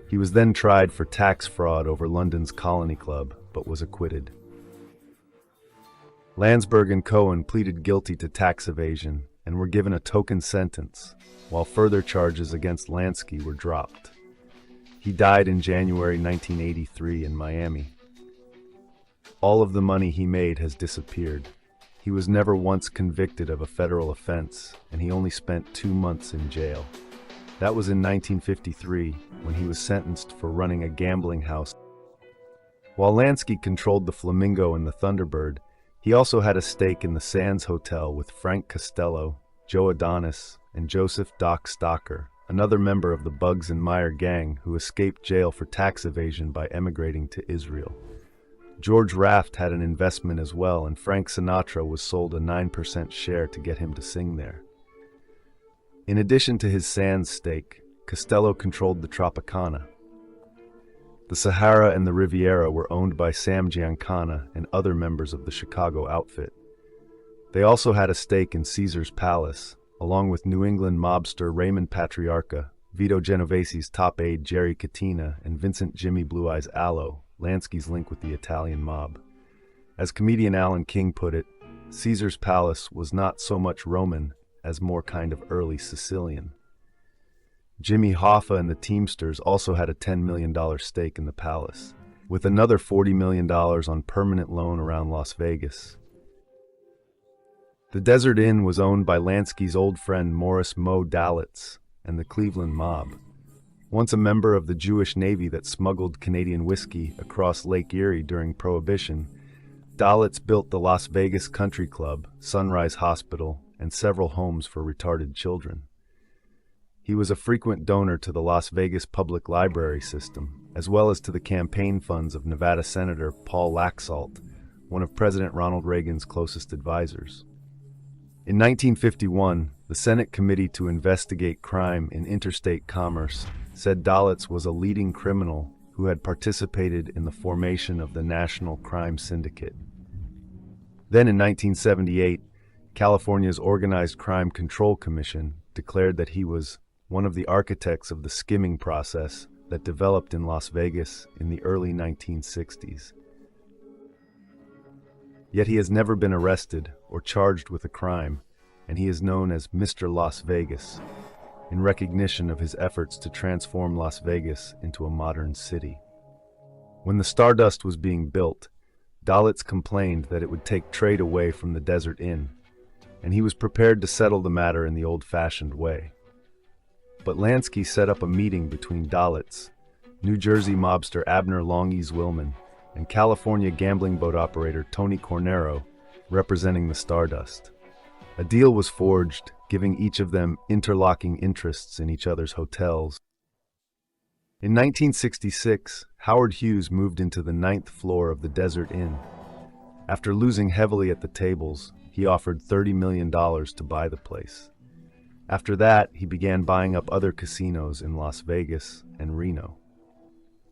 S1: He was then tried for tax fraud over London's Colony Club, but was acquitted. Landsberg and Cohen pleaded guilty to tax evasion and were given a token sentence, while further charges against Lansky were dropped. He died in January 1983 in Miami. All of the money he made has disappeared. He was never once convicted of a federal offense, and he only spent 2 months in jail. That was in 1953, when he was sentenced for running a gambling house. While Lansky controlled the Flamingo and the Thunderbird, he also had a stake in the Sands Hotel with Frank Costello, Joe Adonis, and Joseph Doc Stocker, another member of the Bugs and Meyer gang who escaped jail for tax evasion by emigrating to Israel. George Raft had an investment as well, and Frank Sinatra was sold a 9% share to get him to sing there. In addition to his Sands stake, Costello controlled the Tropicana. The Sahara and the Riviera were owned by Sam Giancana and other members of the Chicago outfit. They also had a stake in Caesar's Palace, along with New England mobster Raymond Patriarca, Vito Genovese's top aide Jerry Cattina, and Vincent Jimmy Blue Eyes Allo, Lansky's link with the Italian mob. As comedian Alan King put it, Caesar's Palace was not so much Roman as more kind of early Sicilian. Jimmy Hoffa and the Teamsters also had a $10 million stake in the palace, with another $40 million on permanent loan around Las Vegas. The Desert Inn was owned by Lansky's old friend Morris Mo Dalitz and the Cleveland mob. Once a member of the Jewish Navy that smuggled Canadian whiskey across Lake Erie during Prohibition, Dalitz built the Las Vegas Country Club, Sunrise Hospital, and several homes for retarded children. He was a frequent donor to the Las Vegas Public Library system, as well as to the campaign funds of Nevada Senator Paul Laxalt, one of President Ronald Reagan's closest advisors. In 1951, the Senate Committee to Investigate Crime in Interstate Commerce said Dalitz was a leading criminal who had participated in the formation of the National Crime Syndicate. Then in 1978, California's Organized Crime Control Commission declared that he was one of the architects of the skimming process that developed in Las Vegas in the early 1960s. Yet he has never been arrested or charged with a crime, and he is known as Mr. Las Vegas, in recognition of his efforts to transform Las Vegas into a modern city. When the Stardust was being built, Dalitz complained that it would take trade away from the Desert Inn, and he was prepared to settle the matter in the old-fashioned way. But Lansky set up a meeting between Dalitz, New Jersey mobster Abner Longies Willman, and California gambling boat operator Tony Cornero, representing the Stardust. A deal was forged, giving each of them interlocking interests in each other's hotels. In 1966, Howard Hughes moved into the 9th floor of the Desert Inn. After losing heavily at the tables, he offered $30 million to buy the place. After that, he began buying up other casinos in Las Vegas and Reno.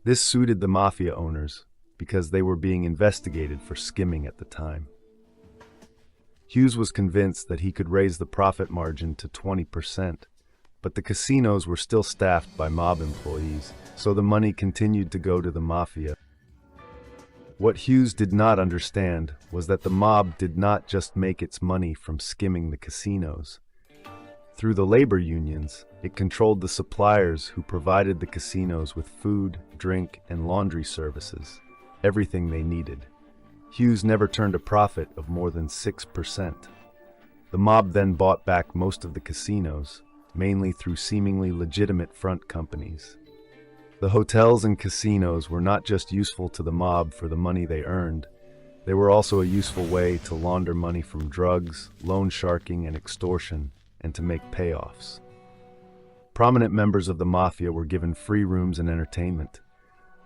S1: This suited the mafia owners because they were being investigated for skimming at the time. Hughes was convinced that he could raise the profit margin to 20%, but the casinos were still staffed by mob employees, so the money continued to go to the mafia. What Hughes did not understand was that the mob did not just make its money from skimming the casinos. Through the labor unions, it controlled the suppliers who provided the casinos with food, drink, and laundry services, everything they needed. Hughes never turned a profit of more than 6%. The mob then bought back most of the casinos, mainly through seemingly legitimate front companies. The hotels and casinos were not just useful to the mob for the money they earned, they were also a useful way to launder money from drugs, loan sharking, and extortion, and to make payoffs. Prominent members of the mafia were given free rooms and entertainment.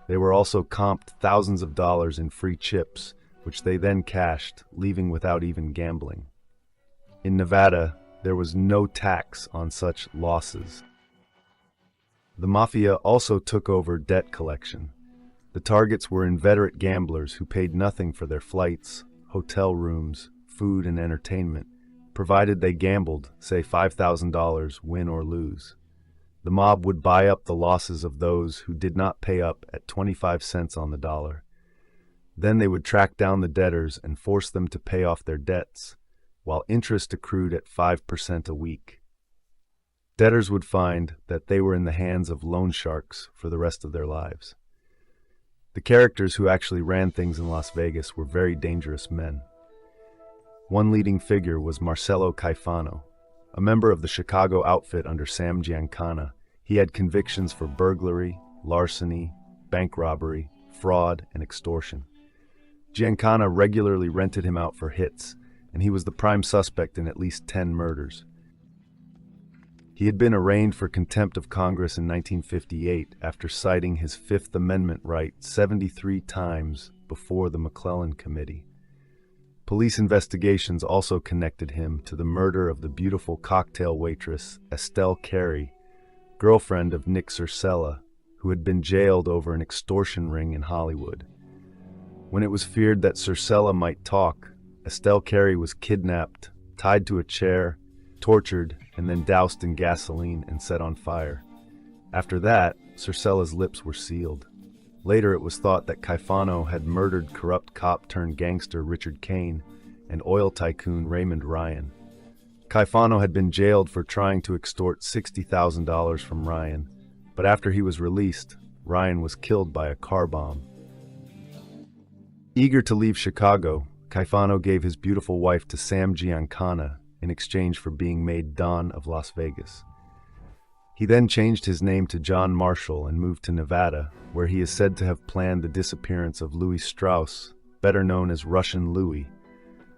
S1: They were also comped thousands of dollars in free chips, which they then cashed, leaving without even gambling. In Nevada, there was no tax on such losses. The mafia also took over debt collection. The targets were inveterate gamblers who paid nothing for their flights, hotel rooms, food, and entertainment, provided they gambled, say $5,000, win or lose. The mob would buy up the losses of those who did not pay up at 25 cents on the dollar. Then they would track down the debtors and force them to pay off their debts, while interest accrued at 5% a week. Debtors would find that they were in the hands of loan sharks for the rest of their lives. The characters who actually ran things in Las Vegas were very dangerous men. One leading figure was Marcello Caifano, a member of the Chicago outfit under Sam Giancana. He had convictions for burglary, larceny, bank robbery, fraud, and extortion. Giancana regularly rented him out for hits, and he was the prime suspect in at least 10 murders. He had been arraigned for contempt of Congress in 1958 after citing his Fifth Amendment right 73 times before the McClellan Committee. Police investigations also connected him to the murder of the beautiful cocktail waitress Estelle Carey, girlfriend of Nick Circella, who had been jailed over an extortion ring in Hollywood. When it was feared that Circella might talk, Estelle Carey was kidnapped, tied to a chair, tortured, and then doused in gasoline and set on fire. After that, Circella's lips were sealed. Later it was thought that Caifano had murdered corrupt cop-turned-gangster Richard Kane and oil tycoon Raymond Ryan. Caifano had been jailed for trying to extort $60,000 from Ryan, but after he was released, Ryan was killed by a car bomb. Eager to leave Chicago, Caifano gave his beautiful wife to Sam Giancana in exchange for being made Don of Las Vegas. He then changed his name to John Marshall and moved to Nevada, where he is said to have planned the disappearance of Louis Strauss, better known as Russian Louis,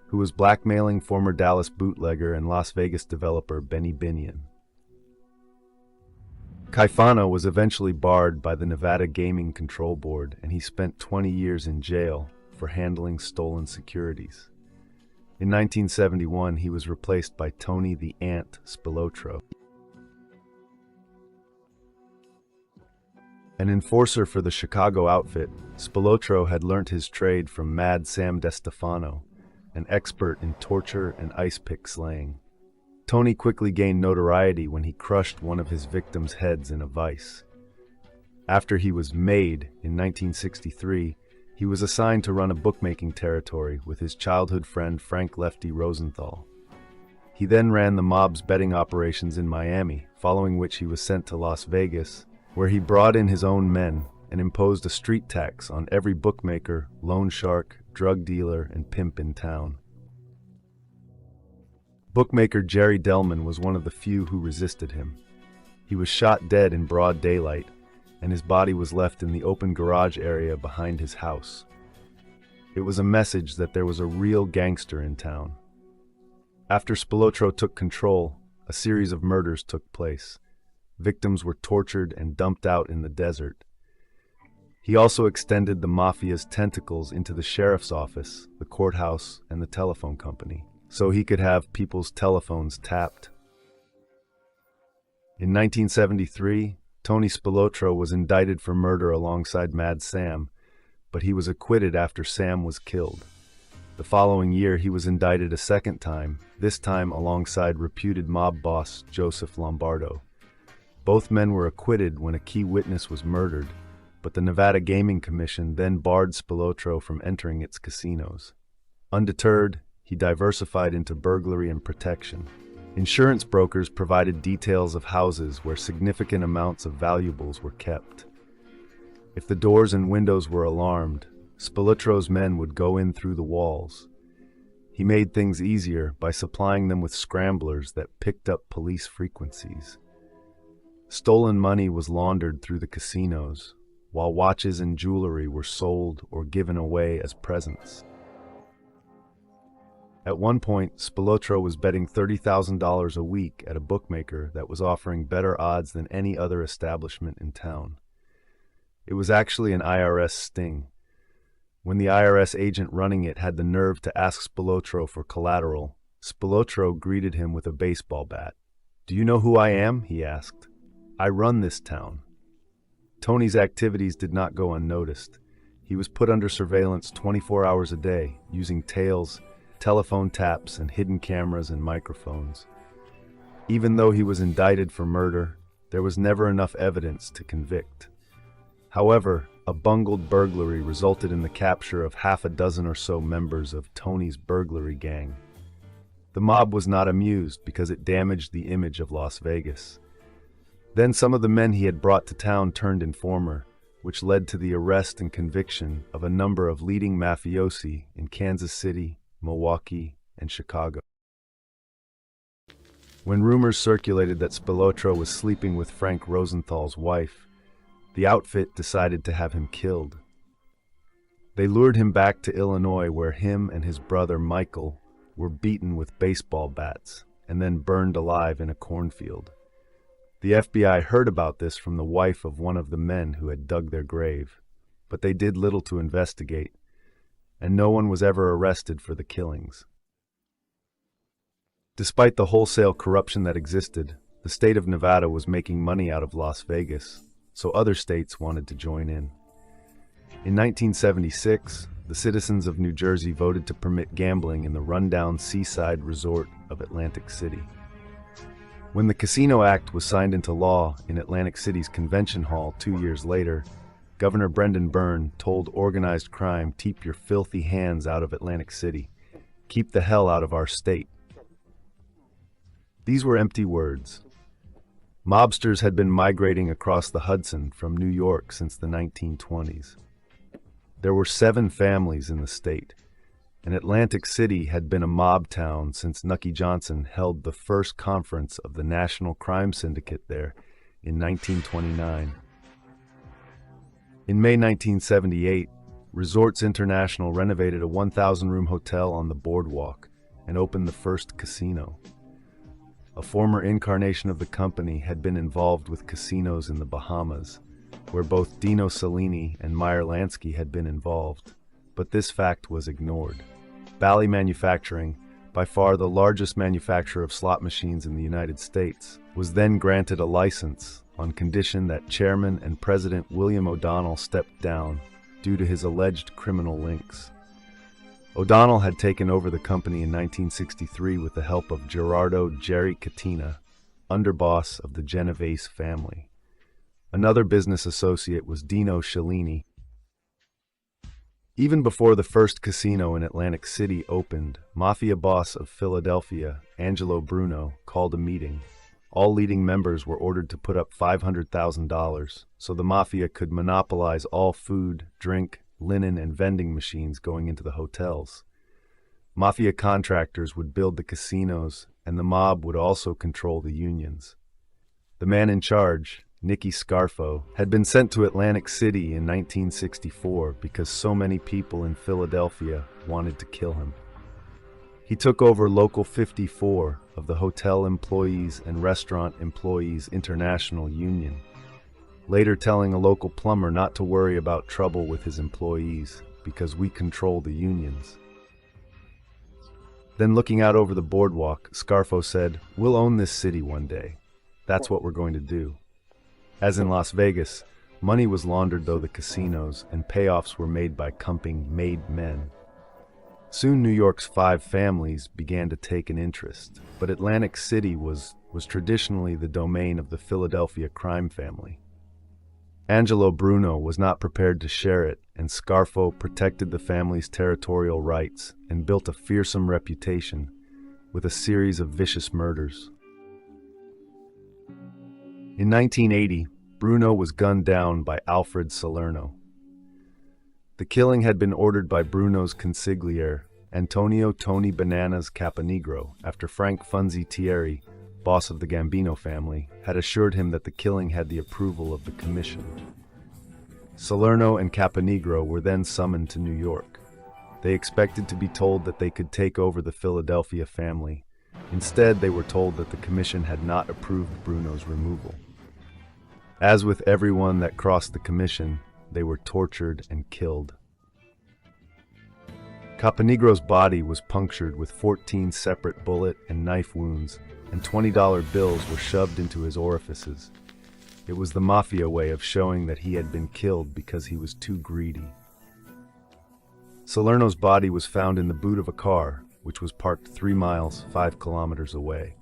S1: who was blackmailing former Dallas bootlegger and Las Vegas developer Benny Binion. Caifano was eventually barred by the Nevada Gaming Control Board, and he spent 20 years in jail for handling stolen securities. In 1971, he was replaced by Tony the Ant Spilotro. An enforcer for the Chicago outfit, Spilotro had learnt his trade from Mad Sam DeStefano, an expert in torture and ice pick slaying. Tony quickly gained notoriety when he crushed one of his victims' heads in a vise. After he was made in 1963, he was assigned to run a bookmaking territory with his childhood friend Frank Lefty Rosenthal. He then ran the mob's betting operations in Miami, following which he was sent to Las Vegas, where he brought in his own men and imposed a street tax on every bookmaker, loan shark, drug dealer, and pimp in town. Bookmaker Jerry Delman was one of the few who resisted him. He was shot dead in broad daylight, and his body was left in the open garage area behind his house. It was a message that there was a real gangster in town. After Spilotro took control, a series of murders took place. Victims were tortured and dumped out in the desert. He also extended the mafia's tentacles into the sheriff's office, the courthouse, and the telephone company, so he could have people's telephones tapped. In 1973, Tony Spilotro was indicted for murder alongside Mad Sam, but he was acquitted after Sam was killed. The following year, he was indicted a second time, this time alongside reputed mob boss Joseph Lombardo. Both men were acquitted when a key witness was murdered, but the Nevada Gaming Commission then barred Spilotro from entering its casinos. Undeterred, he diversified into burglary and protection. Insurance brokers provided details of houses where significant amounts of valuables were kept. If the doors and windows were alarmed, Spilotro's men would go in through the walls. He made things easier by supplying them with scramblers that picked up police frequencies. Stolen money was laundered through the casinos, while watches and jewelry were sold or given away as presents. At one point, Spilotro was betting $30,000 a week at a bookmaker that was offering better odds than any other establishment in town. It was actually an IRS sting. When the IRS agent running it had the nerve to ask Spilotro for collateral, Spilotro greeted him with a baseball bat. "Do you know who I am?" he asked. "I run this town." Tony's activities did not go unnoticed. He was put under surveillance 24 hours a day, using tails, telephone taps, and hidden cameras and microphones. Even though he was indicted for murder, there was never enough evidence to convict. However, a bungled burglary resulted in the capture of half a dozen or so members of Tony's burglary gang. The mob was not amused because it damaged the image of Las Vegas. Then some of the men he had brought to town turned informer, which led to the arrest and conviction of a number of leading mafiosi in Kansas City, Milwaukee, and Chicago. When rumors circulated that Spilotro was sleeping with Frank Rosenthal's wife, the outfit decided to have him killed. They lured him back to Illinois, where him and his brother Michael were beaten with baseball bats and then burned alive in a cornfield. The FBI heard about this from the wife of one of the men who had dug their grave, but they did little to investigate. and no one was ever arrested for the killings. Despite the wholesale corruption that existed, the state of Nevada was making money out of Las Vegas, so other states wanted to join in. In 1976, the citizens of New Jersey voted to permit gambling in the rundown seaside resort of Atlantic City. When the Casino Act was signed into law in Atlantic City's Convention Hall 2 years later, Governor Brendan Byrne told organized crime, "Keep your filthy hands out of Atlantic City. Keep the hell out of our state." These were empty words. Mobsters had been migrating across the Hudson from New York since the 1920s. There were 7 families in the state, and Atlantic City had been a mob town since Nucky Johnson held the first conference of the National Crime Syndicate there in 1929. In May 1978, Resorts International renovated a 1,000-room hotel on the boardwalk and opened the first casino. A former incarnation of the company had been involved with casinos in the Bahamas, where both Dino Cellini and Meyer Lansky had been involved, but this fact was ignored. Bally Manufacturing, by far the largest manufacturer of slot machines in the United States, was then granted a license on condition that Chairman and President William O'Donnell stepped down due to his alleged criminal links. O'Donnell had taken over the company in 1963 with the help of Gerardo "Jerry" Cattina, underboss of the Genovese family. Another business associate was Dino Cellini. Even before the first casino in Atlantic City opened, mafia boss of Philadelphia, Angelo Bruno, called a meeting. All leading members were ordered to put up $500,000 so the mafia could monopolize all food, drink, linen, and vending machines going into the hotels. Mafia contractors would build the casinos, and the mob would also control the unions. The man in charge, Mikey Scars, had been sent to Atlantic City in 1964 because so many people in Philadelphia wanted to kill him. He took over Local 54 of the Hotel Employees and Restaurant Employees International Union, later telling a local plumber not to worry about trouble with his employees because we control the unions. Then looking out over the boardwalk, Scarfo said, "We'll own this city one day. That's what we're going to do." As in Las Vegas, money was laundered through the casinos and payoffs were made by comping made men. Soon New York's 5 families began to take an interest, but Atlantic City was traditionally the domain of the Philadelphia crime family. Angelo Bruno was not prepared to share it, and Scarfo protected the family's territorial rights and built a fearsome reputation with a series of vicious murders. In 1980, Bruno was gunned down by Alfred Salerno. The killing had been ordered by Bruno's consigliere, Antonio "Tony Bananas" Caponegro, after Frank "Funzy" Thierry, boss of the Gambino family, had assured him that the killing had the approval of the commission. Salerno and Caponegro were then summoned to New York. They expected to be told that they could take over the Philadelphia family. Instead, they were told that the commission had not approved Bruno's removal. As with everyone that crossed the commission, they were tortured and killed. Caponegro's body was punctured with 14 separate bullet and knife wounds, and $20 bills were shoved into his orifices. It was the mafia way of showing that he had been killed because he was too greedy. Salerno's body was found in the boot of a car, which was parked 3 miles, 5 kilometers away.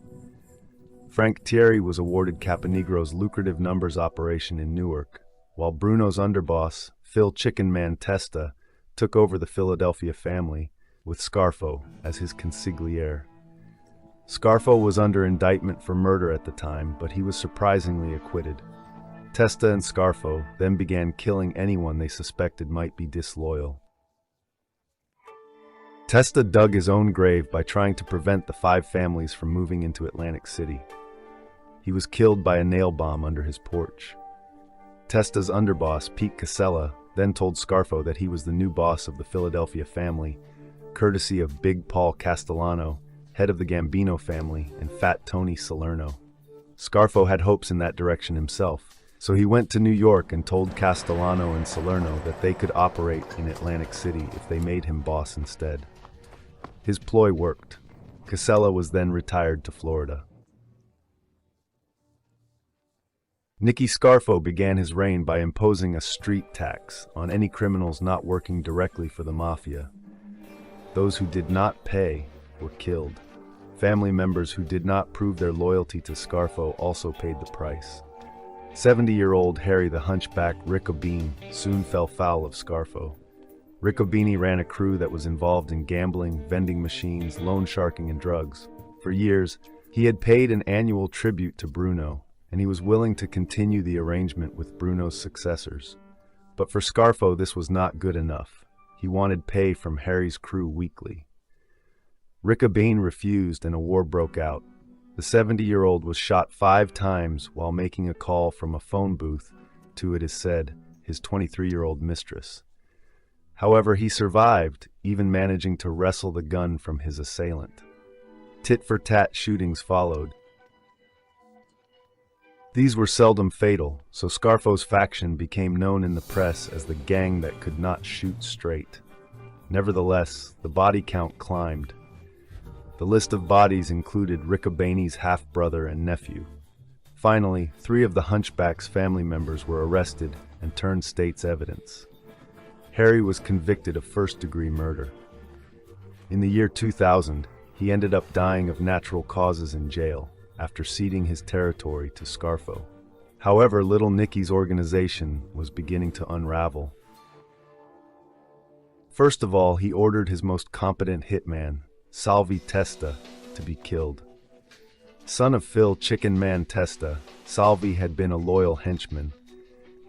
S1: Frank Thierry was awarded Caponegro's lucrative numbers operation in Newark, while Bruno's underboss, Phil "Chicken Man" Testa, took over the Philadelphia family, with Scarfo as his consigliere. Scarfo was under indictment for murder at the time, but he was surprisingly acquitted. Testa and Scarfo then began killing anyone they suspected might be disloyal. Testa dug his own grave by trying to prevent the 5 families from moving into Atlantic City. He was killed by a nail bomb under his porch. Testa's underboss, Pete Casella, then told Scarfo that he was the new boss of the Philadelphia family, courtesy of Big Paul Castellano, head of the Gambino family, and Fat Tony Salerno. Scarfo had hopes in that direction himself, So he went to New York and told Castellano and Salerno that they could operate in Atlantic City if they made him boss instead. His ploy worked. Casella was then retired to Florida. Mikey Scarfo began his reign by imposing a street tax on any criminals not working directly for the mafia. Those who did not pay were killed. Family members who did not prove their loyalty to Scarfo also paid the price. 70-year-old Harry the Hunchback Riccobene soon fell foul of Scarfo. Riccobene ran a crew that was involved in gambling, vending machines, loan sharking, and drugs. For years, he had paid an annual tribute to Bruno, and he was willing to continue the arrangement with Bruno's successors. But for Scarfo, this was not good enough. He wanted pay from Harry's crew weekly. Riccobene refused and a war broke out. The 70-year-old was shot 5 times while making a call from a phone booth to, it is said, his 23-year-old mistress. However, he survived, even managing to wrestle the gun from his assailant. Tit-for-tat shootings followed. These were seldom fatal, so Scarfo's faction became known in the press as the gang that could not shoot straight. Nevertheless, the body count climbed. The list of bodies included Riccobene's half-brother and nephew. Finally, 3 of the Hunchback's family members were arrested and turned state's evidence. Harry was convicted of first-degree murder. In the year 2000, he ended up dying of natural causes in jail after ceding his territory to Scarfo. However, Little Nicky's organization was beginning to unravel. First of all, he ordered his most competent hitman, Salvi Testa, to be killed. Son of Phil Chicken Man Testa, Salvi had been a loyal henchman.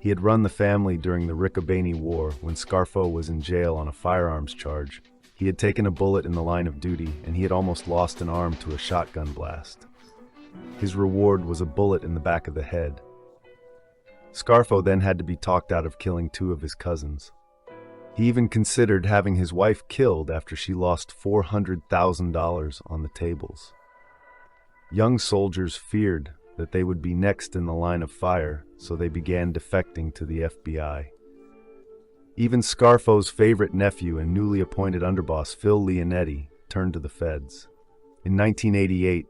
S1: He had run the family during the Riccobene War when Scarfo was in jail on a firearms charge. He had taken a bullet in the line of duty, and he had almost lost an arm to a shotgun blast. His reward was a bullet in the back of the head. Scarfo then had to be talked out of killing 2 of his cousins. He even considered having his wife killed after she lost $400,000 on the tables. Young soldiers feared that they would be next in the line of fire, so they began defecting to the FBI. Even Scarfo's favorite nephew and newly appointed underboss Phil Leonetti turned to the feds. In 1988,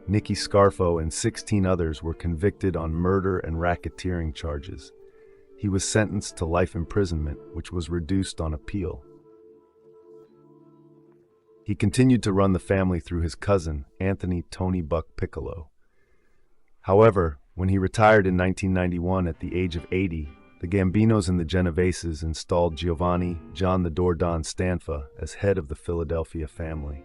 S1: Mikey Scarfo and 16 others were convicted on murder and racketeering charges. He was sentenced to life imprisonment, which was reduced on appeal. He continued to run the family through his cousin, Anthony Tony Buck Piccolo. However, when he retired in 1991 at the age of 80, the Gambinos and the Genoveses installed Giovanni John the Dordon Stanfa as head of the Philadelphia family.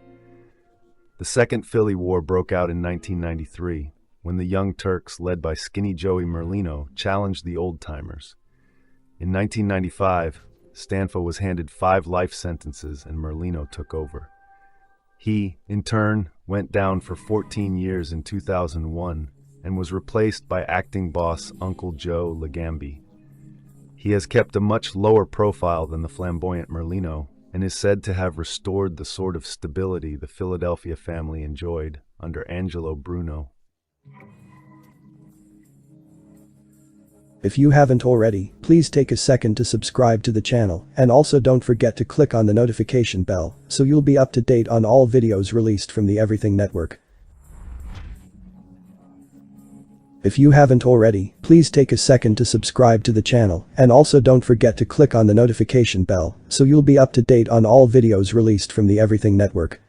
S1: The Second Philly War broke out in 1993, when the Young Turks, led by Skinny Joey Merlino, challenged the old-timers. In 1995, Stanfa was handed 5 life sentences and Merlino took over. He, in turn, went down for 14 years in 2001 and was replaced by acting boss Uncle Joe Legambi. He has kept a much lower profile than the flamboyant Merlino and is said to have restored the sort of stability the Philadelphia family enjoyed under Angelo Bruno.
S4: If you haven't already, please take a second to subscribe to the channel, and also don't forget to click on the notification bell so you'll be up to date on all videos released from the Everything Network. If you haven't already, please take a second to subscribe to the channel, and also don't forget to click on the notification bell so you'll be up to date on all videos released from the Everything Network.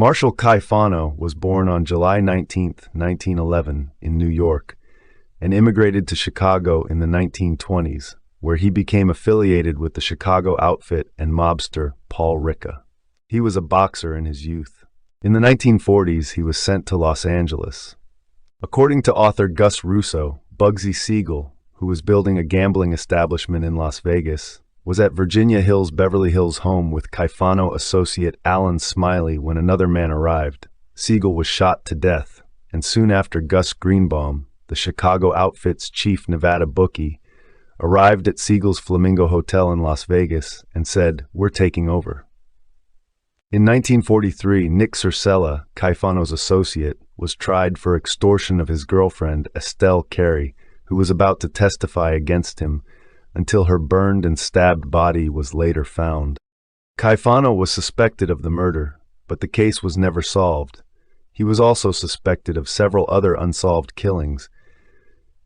S1: Marshal Caifano was born on July 19, 1911, in New York, and immigrated to Chicago in the 1920s, where he became affiliated with the Chicago outfit and mobster Paul Ricca. He was a boxer in his youth. In the 1940s, he was sent to Los Angeles. According to author Gus Russo, Bugsy Siegel, who was building a gambling establishment in Las Vegas, was at Virginia Hill's Beverly Hills home with Caifano associate Alan Smiley when another man arrived. Siegel was shot to death, and soon after Gus Greenbaum, the Chicago outfit's chief Nevada bookie, arrived at Siegel's Flamingo Hotel in Las Vegas and said, "We're taking over." In 1943, Nick Cercella, Caifano's associate, was tried for extortion of his girlfriend, Estelle Carey, who was about to testify against him, until her burned and stabbed body was later found. Caifano was suspected of the murder, but the case was never solved. He was also suspected of several other unsolved killings,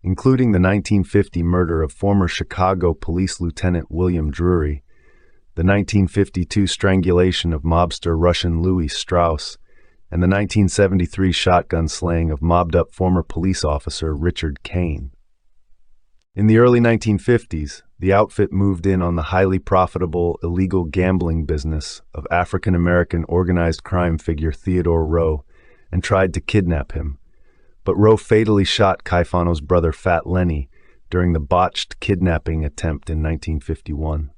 S1: including the 1950 murder of former Chicago Police Lieutenant William Drury, the 1952 strangulation of mobster Russian Louis Strauss, and the 1973 shotgun slaying of mobbed-up former police officer Richard Kane. In the early 1950s, the outfit moved in on the highly profitable illegal gambling business of African-American organized crime figure Theodore Rowe and tried to kidnap him, but Rowe fatally shot Caifano's brother Fat Lenny during the botched kidnapping attempt in 1951.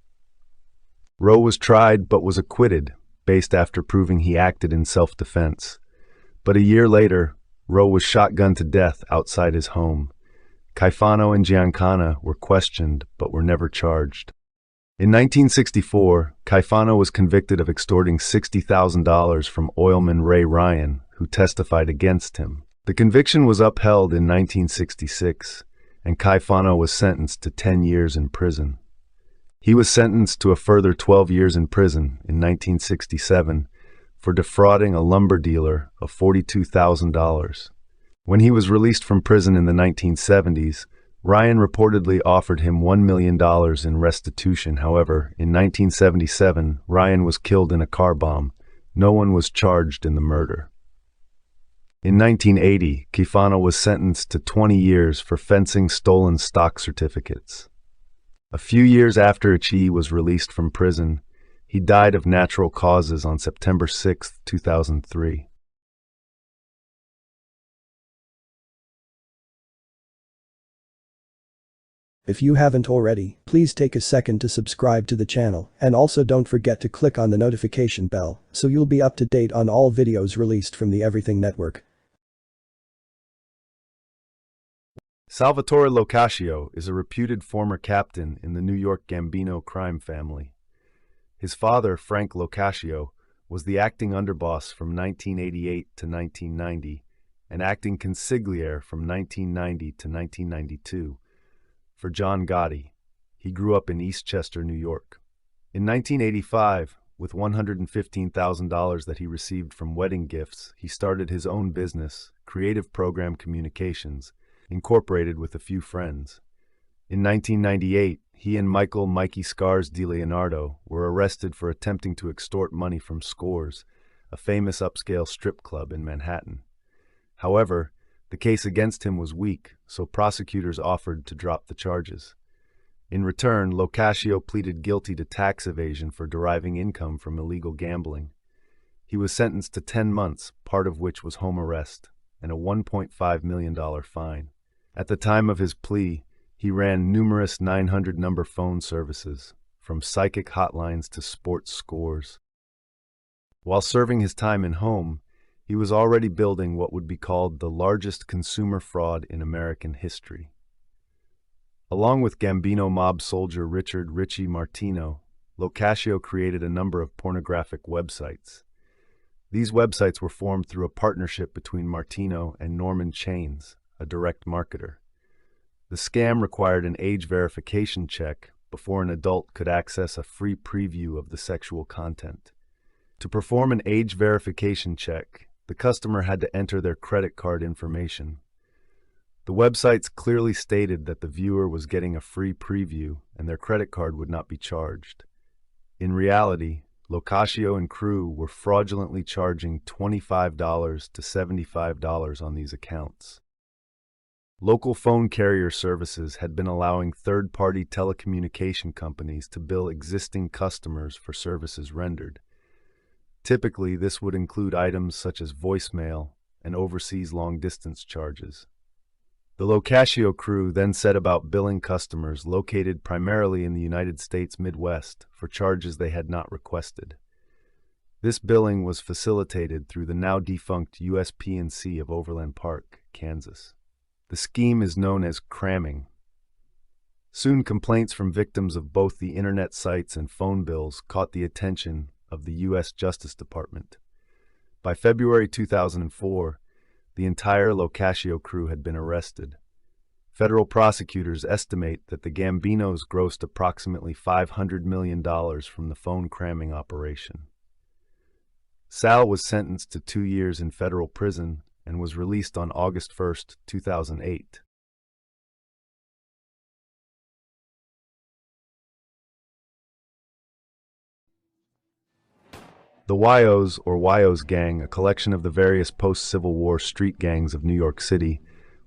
S1: Rowe was tried but was acquitted, based after proving he acted in self-defense. But a year later, Rowe was shotgunned to death outside his home. Caifano and Giancana were questioned but were never charged. In 1964, Caifano was convicted of extorting $60,000 from oilman Ray Ryan, who testified against him. The conviction was upheld in 1966, and Caifano was sentenced to 10 years in prison. He was sentenced to a further 12 years in prison in 1967 for defrauding a lumber dealer of $42,000. When he was released from prison in the 1970s, Ryan reportedly offered him $1 million in restitution. However, in 1977, Ryan was killed in a car bomb. No one was charged in the murder. In 1980, Caifano was sentenced to 20 years for fencing stolen stock certificates. A few years after he was released from prison, he died of natural causes on September 6, 2003.
S4: If you haven't already, please take a second to subscribe to the channel, and also don't forget to click on the notification bell, so you'll be up to date on all videos released from the Everything Network.
S1: Salvatore Locascio is a reputed former captain in the New York Gambino crime family. His father, Frank Locascio, was the acting underboss from 1988 to 1990 and acting consigliere from 1990 to 1992. For John Gotti, he grew up in Eastchester, New York. In 1985, with $115,000 that he received from wedding gifts, he started his own business, Creative Program Communications, incorporated with a few friends. In 1998, he and Mikey Scars de Leonardo were arrested for attempting to extort money from Scores, a famous upscale strip club in Manhattan. However, the case against him was weak, so prosecutors offered to drop the charges. In return, Locascio pleaded guilty to tax evasion for deriving income from illegal gambling. He was sentenced to 10 months, part of which was home arrest, and a $1.5 million fine. At the time of his plea, he ran numerous 900-number phone services, from psychic hotlines to sports scores. While serving his time in home, he was already building what would be called the largest consumer fraud in American history. Along with Gambino mob soldier Richard "Richie" Martino, Locascio created a number of pornographic websites. These websites were formed through a partnership between Martino and Norman Chains, a direct marketer. The scam required an age verification check before an adult could access a free preview of the sexual content. To perform an age verification check, the customer had to enter their credit card information. The websites clearly stated that the viewer was getting a free preview and their credit card would not be charged. In reality, Locascio and crew were fraudulently charging $25 to $75 on these accounts. Local phone carrier services had been allowing third-party telecommunication companies to bill existing customers for services rendered. Typically, this would include items such as voicemail and overseas long-distance charges. The Locascio crew then set about billing customers located primarily in the United States Midwest for charges they had not requested. This billing was facilitated through the now-defunct USP&C of Overland Park, Kansas. The scheme is known as cramming. Soon, complaints from victims of both the internet sites and phone bills caught the attention of the U.S. Justice Department. By February 2004, the entire Locascio crew had been arrested. Federal prosecutors estimate that the Gambinos grossed approximately $500 million from the phone cramming operation. Sal was sentenced to 2 years in federal prison and was released on August 1, 2008. The Wyos, or Whyos Gang, a collection of the various post-Civil War street gangs of New York City,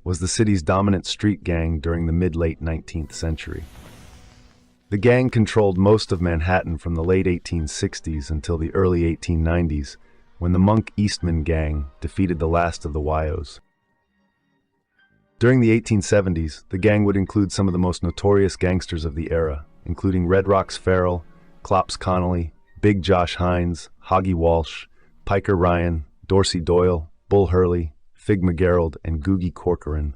S1: was the city's dominant street gang during the mid-late 19th century. The gang controlled most of Manhattan from the late 1860s until the early 1890s, when the Monk Eastman Gang defeated the last of the Wyos. During the 1870s, the gang would include some of the most notorious gangsters of the era, including Red Rocks Farrell, Clops Connolly, Big Josh Hines, Hoggy Walsh, Piker Ryan, Dorsey Doyle, Bull Hurley, Fig McGarrald, and Googie Corcoran.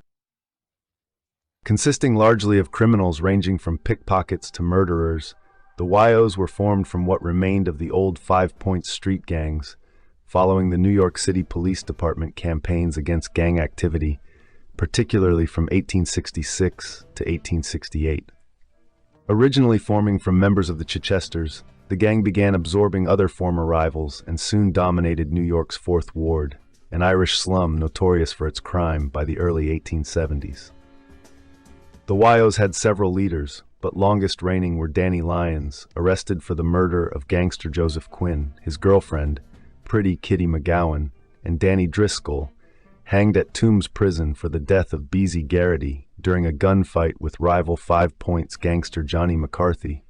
S1: Consisting largely of criminals ranging from pickpockets to murderers, the Wyos were formed from what remained of the old Five Points street gangs, following the New York City Police Department campaigns against gang activity, particularly from 1866 to 1868. Originally forming from members of the Chichesters, the gang began absorbing other former rivals and soon dominated New York's Fourth Ward, an Irish slum notorious for its crime by the early 1870s. The Wyos had several leaders, but longest reigning were Danny Lyons, arrested for the murder of gangster Joseph Quinn, his girlfriend, Pretty Kitty McGowan, and Danny Driscoll, hanged at Tombs Prison for the death of Beezy Garrity during a gunfight with rival Five Points gangster Johnny McCarthy.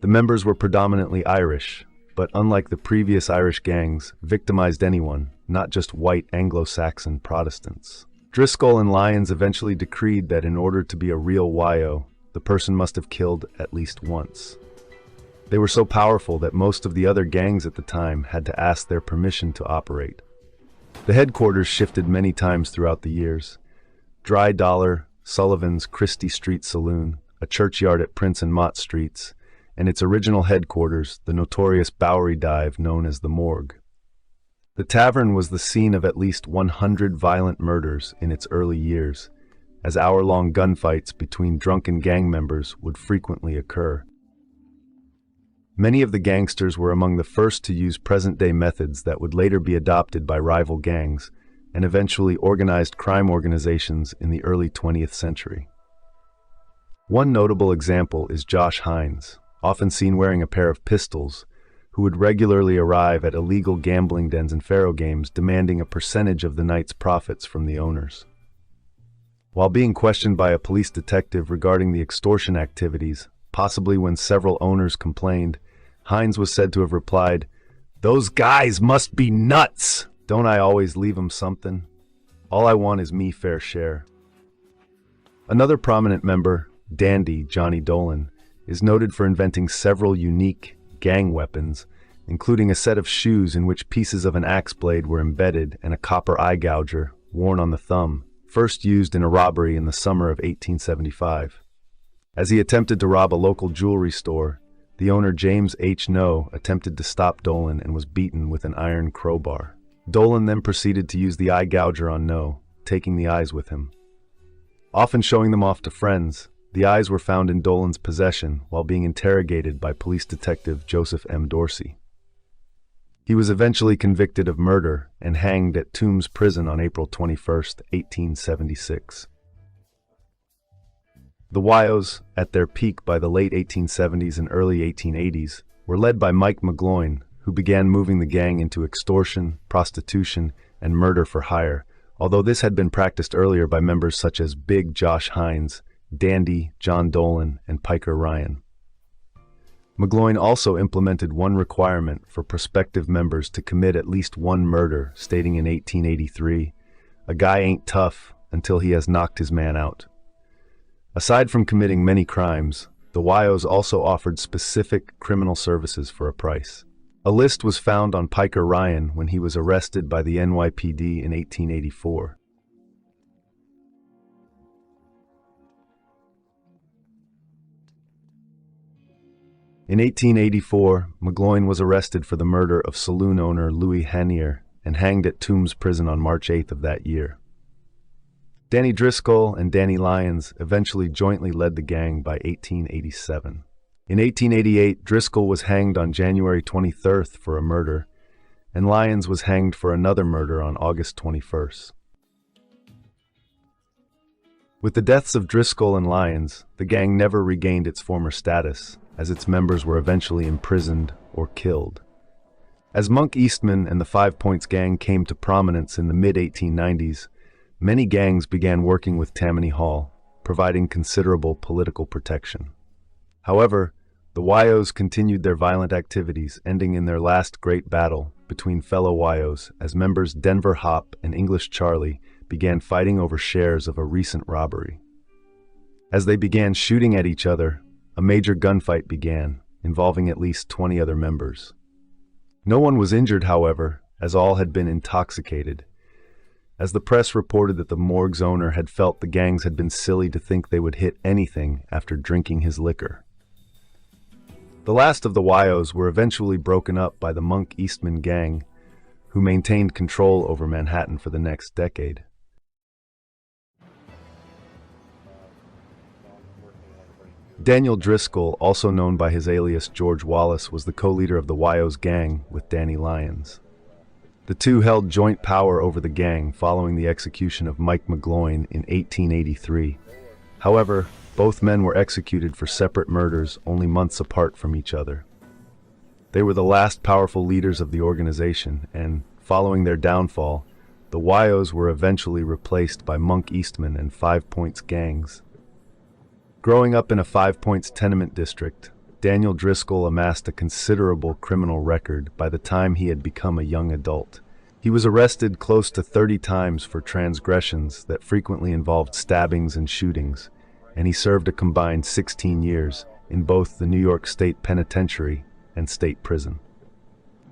S1: The members were predominantly Irish, but unlike the previous Irish gangs, victimized anyone, not just white Anglo-Saxon Protestants. Driscoll and Lyons eventually decreed that in order to be a real Wyo, the person must have killed at least once. They were so powerful that most of the other gangs at the time had to ask their permission to operate. The headquarters shifted many times throughout the years. Dry Dollar, Sullivan's Christie Street Saloon, a churchyard at Prince and Mott Streets, and its original headquarters, the notorious Bowery Dive known as the Morgue. The tavern was the scene of at least 100 violent murders in its early years, as hour-long gunfights between drunken gang members would frequently occur. Many of the gangsters were among the first to use present-day methods that would later be adopted by rival gangs and eventually organized crime organizations in the early 20th century. One notable example is Josh Hines, often seen wearing a pair of pistols, who would regularly arrive at illegal gambling dens and faro games demanding a percentage of the night's profits from the owners. While being questioned by a police detective regarding the extortion activities, possibly when several owners complained, Hines was said to have replied, "Those guys must be nuts! Don't I always leave 'em something? All I want is me fair share." Another prominent member, Dandy Johnny Dolan, is noted for inventing several unique gang weapons, including a set of shoes in which pieces of an axe blade were embedded and a copper eye gouger, worn on the thumb, first used in a robbery in the summer of 1875. As he attempted to rob a local jewelry store, the owner James H. No attempted to stop Dolan and was beaten with an iron crowbar. Dolan then proceeded to use the eye gouger on No, taking the eyes with him. Often showing them off to friends, the eyes were found in Dolan's possession while being interrogated by police detective Joseph M. Dorsey. He was eventually convicted of murder and hanged at Tombs Prison on April 21, 1876. The Wyos, at their peak by the late 1870s and early 1880s, were led by Mike McGloin, who began moving the gang into extortion, prostitution, and murder for hire, although this had been practiced earlier by members such as Big Josh Hines, Dandy John Dolan, and Piker Ryan. McGloin also implemented one requirement for prospective members to commit at least one murder, stating in 1883, "A guy ain't tough until he has knocked his man out." Aside from committing many crimes, the Wyos also offered specific criminal services for a price. A list was found on Piker Ryan when he was arrested by the NYPD in 1884. In 1884, McGloin was arrested for the murder of saloon owner Louis Hanier and hanged at Tombs Prison on March 8th of that year. Danny Driscoll and Danny Lyons eventually jointly led the gang by 1887. In 1888, Driscoll was hanged on January 23rd for a murder, and Lyons was hanged for another murder on August 21st. With the deaths of Driscoll and Lyons, the gang never regained its former status, as its members were eventually imprisoned or killed. As Monk Eastman and the 5 Points Gang came to prominence in the mid-1890s, many gangs began working with Tammany Hall, providing considerable political protection. However, the Wyos continued their violent activities, ending in their last great battle between fellow Wyos as members Denver Hop and English Charlie began fighting over shares of a recent robbery. As they began shooting at each other, a major gunfight began, involving at least 20 other members. No one was injured, however, as all had been intoxicated, as the press reported that the morgue's owner had felt the gangs had been silly to think they would hit anything after drinking his liquor. The last of the Wyos were eventually broken up by the Monk Eastman Gang, who maintained control over Manhattan for the next decade. Daniel Driscoll, also known by his alias George Wallace, was the co-leader of the Wyos Gang with Danny Lyons. The two held joint power over the gang following the execution of Mike McGloin in 1883. However, both men were executed for separate murders only months apart from each other. They were the last powerful leaders of the organization, and, following their downfall, the Wyos were eventually replaced by Monk Eastman and 5 Points gangs. Growing up in a 5 Points tenement district, Daniel Driscoll amassed a considerable criminal record by the time he had become a young adult. He was arrested close to 30 times for transgressions that frequently involved stabbings and shootings, and he served a combined 16 years in both the New York State Penitentiary and state prison.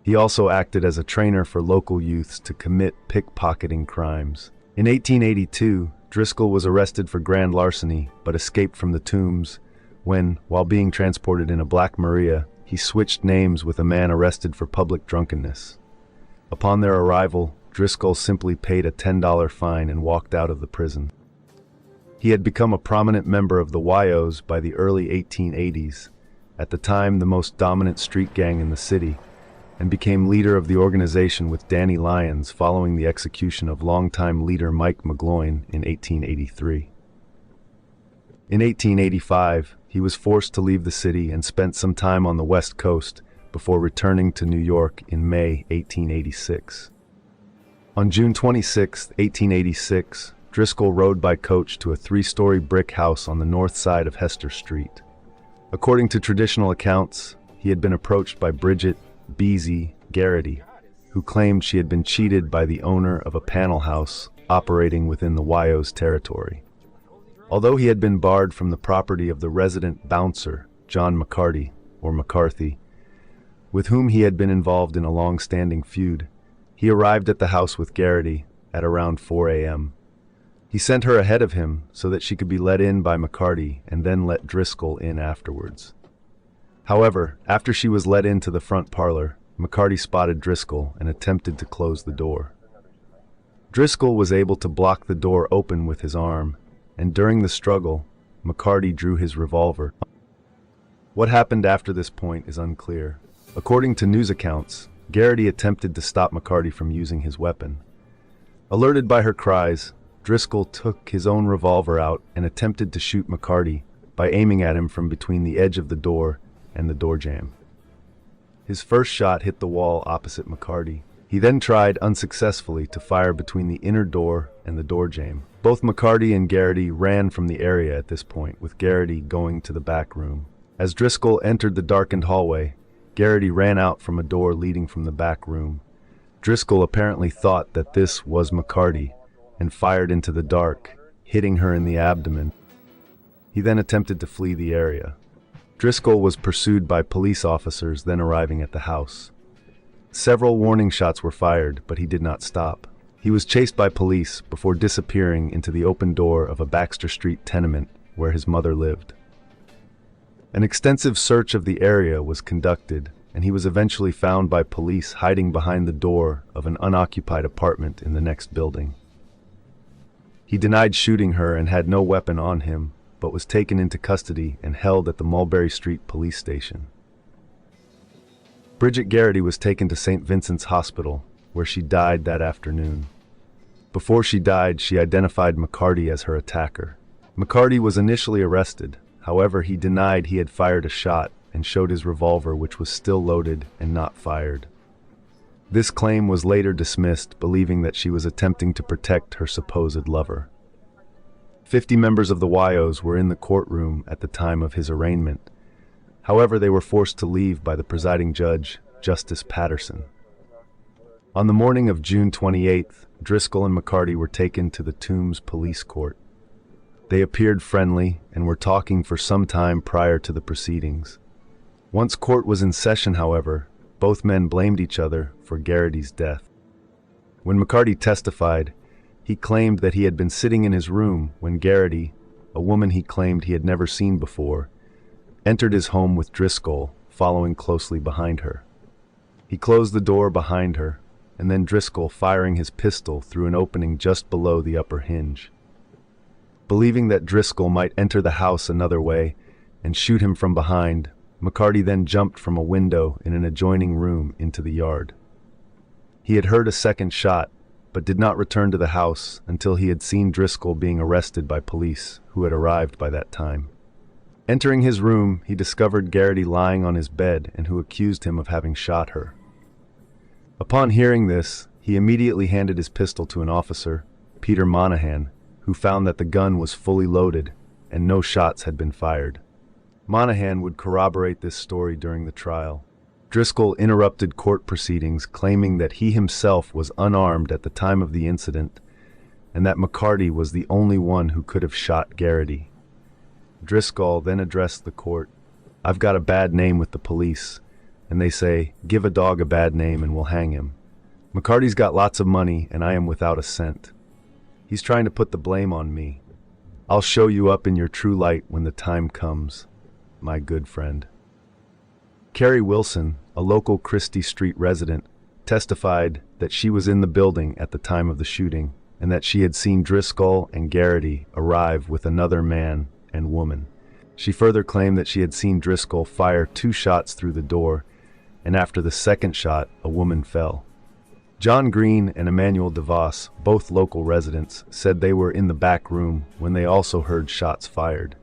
S1: He also acted as a trainer for local youths to commit pickpocketing crimes. In 1882, Driscoll was arrested for grand larceny but escaped from the Tombs when, while being transported in a Black Maria, he switched names with a man arrested for public drunkenness. Upon their arrival, Driscoll simply paid a $10 fine and walked out of the prison. He had become a prominent member of the Wyos by the early 1880s, at the time the most dominant street gang in the city, and became leader of the organization with Danny Lyons following the execution of longtime leader Mike McGloin in 1883. In 1885, he was forced to leave the city and spent some time on the West Coast before returning to New York in May 1886. On June 26, 1886, Driscoll rode by coach to a 3-story brick house on the north side of Hester Street. According to traditional accounts, he had been approached by Bridget Beezy Garrity, who claimed she had been cheated by the owner of a panel house operating within the Wyos territory. Although he had been barred from the property of the resident bouncer, John McCarty, or McCarthy, with whom he had been involved in a long-standing feud, he arrived at the house with Garrity at around 4 a.m. He sent her ahead of him so that she could be let in by McCarty and then let Driscoll in afterwards. However, after she was let into the front parlor, McCarty spotted Driscoll and attempted to close the door. Driscoll was able to block the door open with his arm, and during the struggle, McCarty drew his revolver. What happened after this point is unclear. According to news accounts, Garrity attempted to stop McCarty from using his weapon. Alerted by her cries, Driscoll took his own revolver out and attempted to shoot McCarty, by aiming at him from between the edge of the door and the door jamb. His first shot hit the wall opposite McCarty. He then tried unsuccessfully to fire between the inner door and the door jamb. Both McCarty and Garrity ran from the area at this point, with Garrity going to the back room. As Driscoll entered the darkened hallway, Garrity ran out from a door leading from the back room. Driscoll apparently thought that this was McCarty and fired into the dark, hitting her in the abdomen. He then attempted to flee the area. Driscoll was pursued by police officers then arriving at the house. Several warning shots were fired, but he did not stop. He was chased by police before disappearing into the open door of a Baxter Street tenement where his mother lived. An extensive search of the area was conducted, and he was eventually found by police hiding behind the door of an unoccupied apartment in the next building. He denied shooting her and had no weapon on him, but was taken into custody and held at the Mulberry Street police station. Bridget Garrity was taken to St. Vincent's Hospital, where she died that afternoon. Before she died, she identified McCarty as her attacker. McCarty was initially arrested. However, he denied he had fired a shot and showed his revolver, which was still loaded and not fired. This claim was later dismissed, believing that she was attempting to protect her supposed lover. 50 members of the Wyos were in the courtroom at the time of his arraignment. However, they were forced to leave by the presiding judge, Justice Patterson. On the morning of June 28th, Driscoll and McCarty were taken to the Tombs Police Court. They appeared friendly and were talking for some time prior to the proceedings. Once court was in session, however, both men blamed each other for Garrity's death. When McCarty testified, he claimed that he had been sitting in his room when Garrity, a woman he claimed he had never seen before, entered his home with Driscoll, following closely behind her. He closed the door behind her, and then Driscoll firing his pistol through an opening just below the upper hinge. Believing that Driscoll might enter the house another way and shoot him from behind, McCarty then jumped from a window in an adjoining room into the yard. He had heard a second shot, but did not return to the house until he had seen Driscoll being arrested by police, who had arrived by that time. Entering his room, he discovered Garrity lying on his bed and who accused him of having shot her. Upon hearing this, he immediately handed his pistol to an officer, Peter Monahan, who found that the gun was fully loaded and no shots had been fired. Monahan would corroborate this story during the trial. Driscoll interrupted court proceedings, claiming that he himself was unarmed at the time of the incident and that McCarty was the only one who could have shot Garrity. Driscoll then addressed the court. "I've got a bad name with the police, and they say, give a dog a bad name and we'll hang him. McCarty's got lots of money and I am without a cent. He's trying to put the blame on me. I'll show you up in your true light when the time comes, my good friend." Carrie Wilson, a local Christie Street resident, testified that she was in the building at the time of the shooting and that she had seen Driscoll and Garrity arrive with another man and woman. She further claimed that she had seen Driscoll fire 2 shots through the door, and after the second shot, a woman fell. John Green and Emmanuel DeVos, both local residents, said they were in the back room when they also heard shots fired.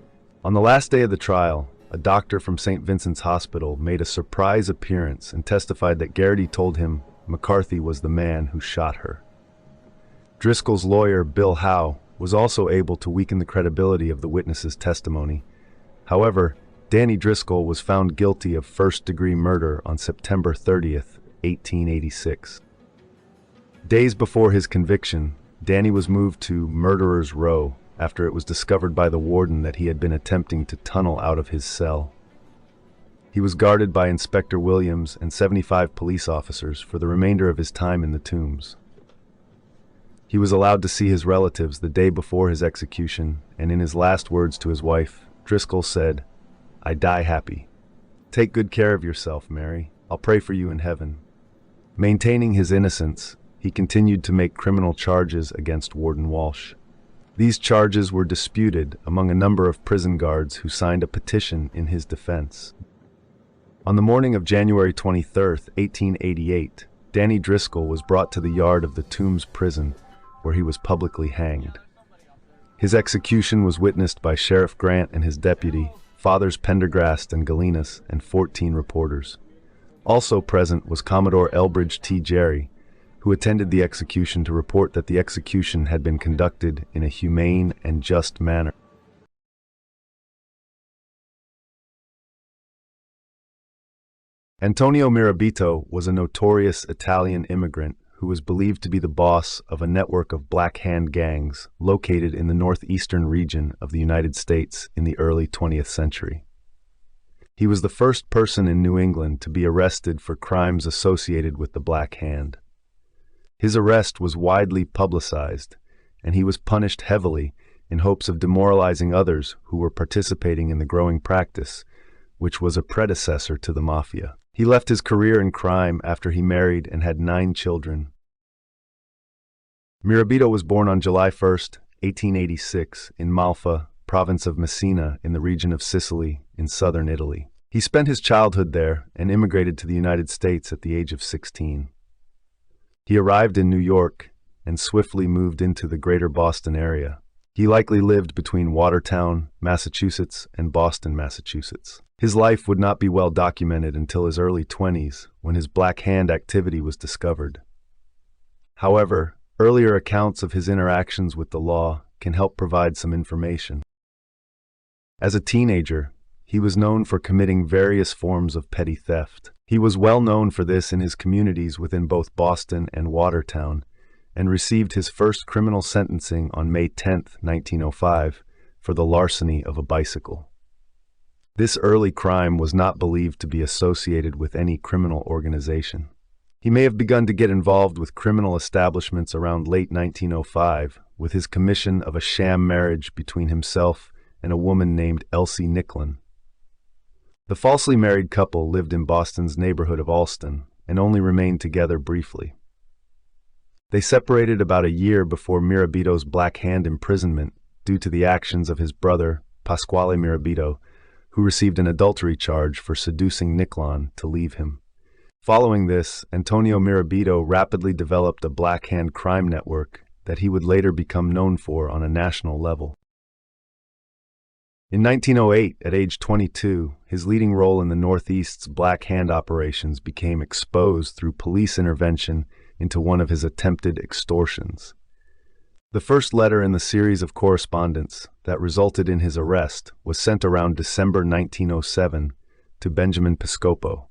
S1: On the last day of the trial, a doctor from St. Vincent's Hospital made a surprise appearance and testified that Garrity told him McCarthy was the man who shot her. Driscoll's lawyer, Bill Howe, was also able to weaken the credibility of the witness's testimony. However, Danny Driscoll was found guilty of first-degree murder on September 30th, 1886. Days before his conviction, Danny was moved to Murderer's Row after it was discovered by the warden that he had been attempting to tunnel out of his cell. He was guarded by Inspector Williams and 75 police officers for the remainder of his time in the Tombs. He was allowed to see his relatives the day before his execution, and in his last words to his wife, Driscoll said, "I die happy. Take good care of yourself, Mary. I'll pray for you in heaven." Maintaining his innocence, he continued to make criminal charges against Warden Walsh. These charges were disputed among a number of prison guards who signed a petition in his defense. On the morning of January 23, 1888, Danny Driscoll was brought to the yard of the Tombs prison, where he was publicly hanged. His execution was witnessed by Sheriff Grant and his deputy, Fathers Pendergrast and Galinas, and 14 reporters. Also present was Commodore Elbridge T. Jerry, who attended the execution to report that the execution had been conducted in a humane and just manner. Antonio Mirabito was a notorious Italian immigrant who was believed to be the boss of a network of Black Hand gangs located in the northeastern region of the United States in the early 20th century. He was the first person in New England to be arrested for crimes associated with the Black Hand. His arrest was widely publicized, and he was punished heavily in hopes of demoralizing others who were participating in the growing practice, which was a predecessor to the mafia. He left his career in crime after he married and had 9 children. Mirabito was born on July 1, 1886, in Malfa, province of Messina, in the region of Sicily, in southern Italy. He spent his childhood there and immigrated to the United States at the age of 16. He arrived in New York and swiftly moved into the greater Boston area. He likely lived between Watertown, Massachusetts, and Boston, Massachusetts. His life would not be well documented until his early 20s, when his Black Hand activity was discovered. However, earlier accounts of his interactions with the law can help provide some information. As a teenager, he was known for committing various forms of petty theft. He was well known for this in his communities within both Boston and Watertown, and received his first criminal sentencing on May 10, 1905, for the larceny of a bicycle. This early crime was not believed to be associated with any criminal organization. He may have begun to get involved with criminal establishments around late 1905 with his commission of a sham marriage between himself and a woman named Elsie Nicklin. The falsely married couple lived in Boston's neighborhood of Allston and only remained together briefly. They separated about a year before Mirabito's Black Hand imprisonment due to the actions of his brother, Pasquale Mirabito, who received an adultery charge for seducing Nicklin to leave him. Following this, Antonio Mirabito rapidly developed a Black Hand crime network that he would later become known for on a national level. In 1908, at age 22, his leading role in the Northeast's Black Hand operations became exposed through police intervention into one of his attempted extortions. The first letter in the series of correspondence that resulted in his arrest was sent around December 1907 to Benjamin Piscopo,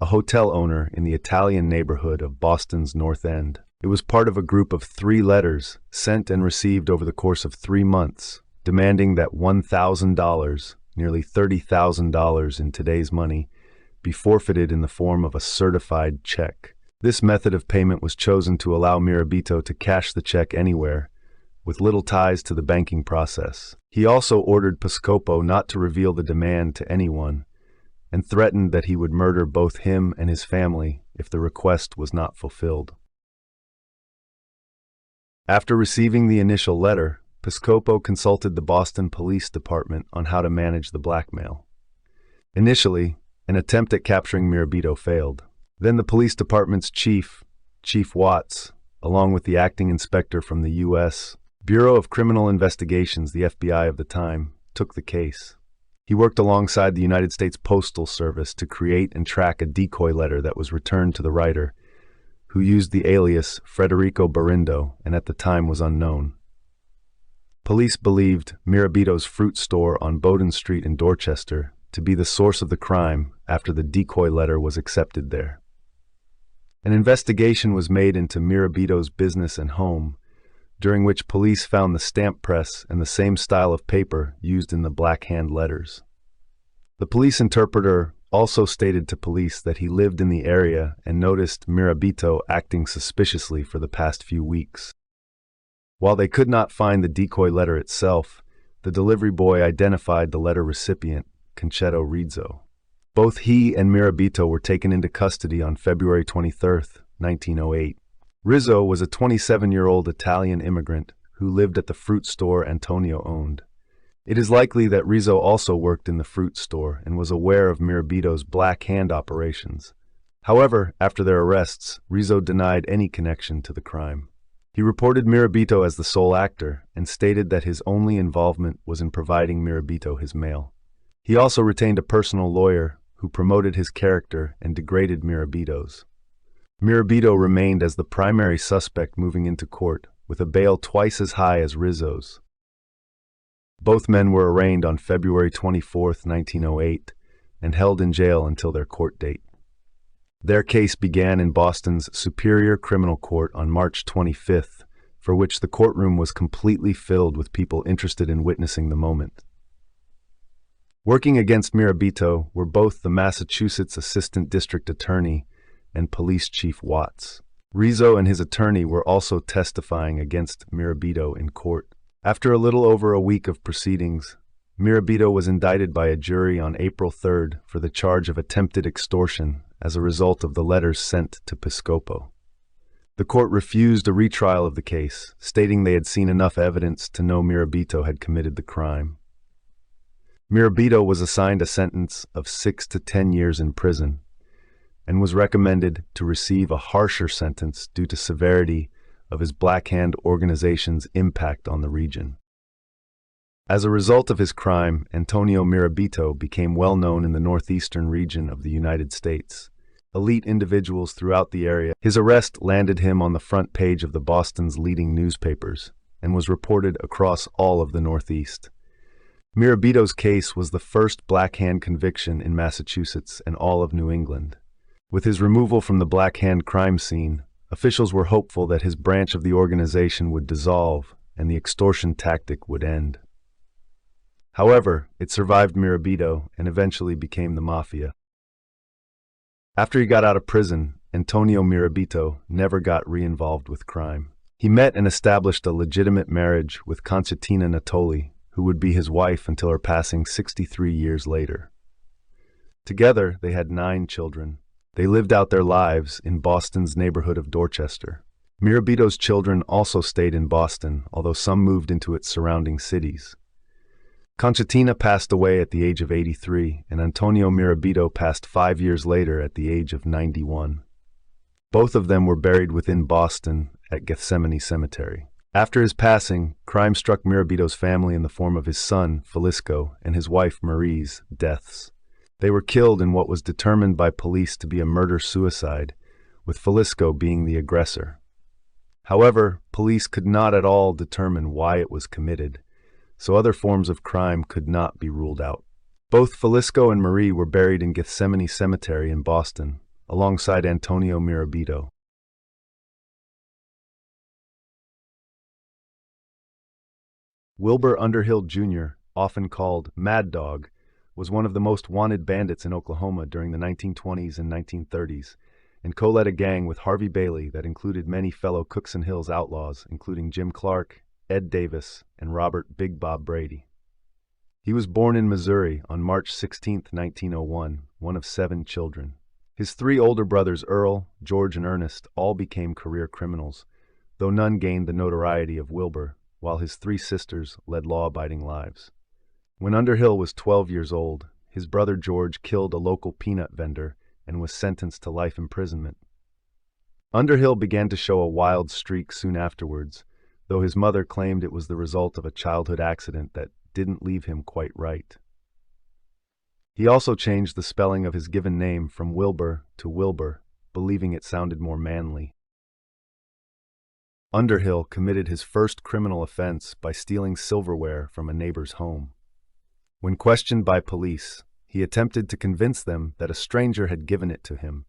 S1: a hotel owner in the Italian neighborhood of Boston's North End. It was part of a group of 3 letters sent and received over the course of 3 months, demanding that $1,000, nearly $30,000 in today's money, be forfeited in the form of a certified check. This method of payment was chosen to allow Mirabito to cash the check anywhere, with little ties to the banking process. He also ordered Piscopo not to reveal the demand to anyone, and threatened that he would murder both him and his family if the request was not fulfilled. After receiving the initial letter, Piscopo consulted the Boston Police Department on how to manage the blackmail. Initially, an attempt at capturing Mirabito failed. Then the police department's chief, Chief Watts, along with the acting inspector from the U.S. Bureau of Criminal Investigations, the FBI of the time, took the case. He worked alongside the United States Postal Service to create and track a decoy letter that was returned to the writer, who used the alias Federico Barindo and at the time was unknown. Police believed Mirabito's fruit store on Bowdoin Street in Dorchester to be the source of the crime after the decoy letter was accepted there. An investigation was made into Mirabito's business and home, during which police found the stamp press and the same style of paper used in the Black Hand letters. The police interpreter also stated to police that he lived in the area and noticed Mirabito acting suspiciously for the past few weeks. While they could not find the decoy letter itself, the delivery boy identified the letter recipient, Concetto Rizzo. Both he and Mirabito were taken into custody on February 23, 1908. Rizzo was a 27-year-old Italian immigrant who lived at the fruit store Antonio owned. It is likely that Rizzo also worked in the fruit store and was aware of Mirabito's Black Hand operations. However, after their arrests, Rizzo denied any connection to the crime. He reported Mirabito as the sole actor and stated that his only involvement was in providing Mirabito his mail. He also retained a personal lawyer who promoted his character and degraded Mirabito's. Mirabito remained as the primary suspect moving into court, with a bail twice as high as Rizzo's. Both men were arraigned on February 24, 1908, and held in jail until their court date. Their case began in Boston's Superior Criminal Court on March 25th, for which the courtroom was completely filled with people interested in witnessing the moment. Working against Mirabito were both the Massachusetts Assistant District Attorney and Police Chief Watts. Rizzo and his attorney were also testifying against Mirabito in court. After a little over a week of proceedings, Mirabito was indicted by a jury on April 3rd for the charge of attempted extortion as a result of the letters sent to Piscopo. The court refused a retrial of the case, stating they had seen enough evidence to know Mirabito had committed the crime. Mirabito was assigned a sentence of 6 to 10 years in prison and was recommended to receive a harsher sentence due to severity of his Black Hand organization's impact on the region. As a result of his crime, Antonio Mirabito became well known in the northeastern region of the United States. Elite individuals throughout the area. His arrest landed him on the front page of the Boston's leading newspapers and was reported across all of the Northeast. Mirabito's case was the first Black Hand conviction in Massachusetts and all of New England. With his removal from the Black Hand crime scene, officials were hopeful that his branch of the organization would dissolve and the extortion tactic would end. However, it survived Mirabito and eventually became the mafia. After he got out of prison, Antonio Mirabito never got re-involved with crime. He met and established a legitimate marriage with Concertina Natoli, who would be his wife until her passing 63 years later. Together, they had 9 children. They lived out their lives in Boston's neighborhood of Dorchester. Mirabito's children also stayed in Boston, although some moved into its surrounding cities. Concertina passed away at the age of 83, and Antonio Mirabito passed 5 years later at the age of 91. Both of them were buried within Boston at Gethsemane Cemetery. After his passing, crime struck Mirabito's family in the form of his son, Felisko, and his wife, Marie's, deaths. They were killed in what was determined by police to be a murder-suicide, with Felisko being the aggressor. However, police could not at all determine why it was committed, so other forms of crime could not be ruled out. Both Felisko and Marie were buried in Gethsemane Cemetery in Boston, alongside Antonio Mirabito. Wilbur Underhill Jr., often called Mad Dog, was one of the most wanted bandits in Oklahoma during the 1920s and 1930s, and co-led a gang with Harvey Bailey that included many fellow Cookson Hills outlaws, including Jim Clark, Ed Davis, and Robert Big Bob Brady. He was born in Missouri on March 16, 1901, one of 7 children. His 3 older brothers, Earl, George, and Ernest, all became career criminals, though none gained the notoriety of Wilbur, while his 3 sisters led law-abiding lives. When Underhill was 12 years old, his brother George killed a local peanut vendor and was sentenced to life imprisonment. Underhill began to show a wild streak soon afterwards, though his mother claimed it was the result of a childhood accident that didn't leave him quite right. He also changed the spelling of his given name from Wilbur to Wilbur, believing it sounded more manly. Underhill committed his first criminal offense by stealing silverware from a neighbor's home. When questioned by police, he attempted to convince them that a stranger had given it to him.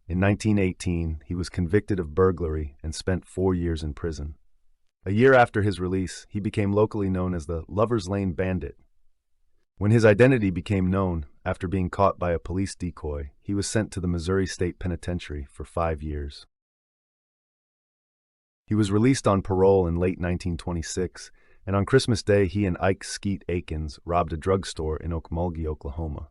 S1: In 1918, he was convicted of burglary and spent 4 years in prison. A year after his release, he became locally known as the Lover's Lane Bandit. When his identity became known, after being caught by a police decoy, he was sent to the Missouri State Penitentiary for 5 years. He was released on parole in late 1926, and on Christmas Day he and Ike Skeet Akins robbed a drugstore in Okmulgee, Oklahoma.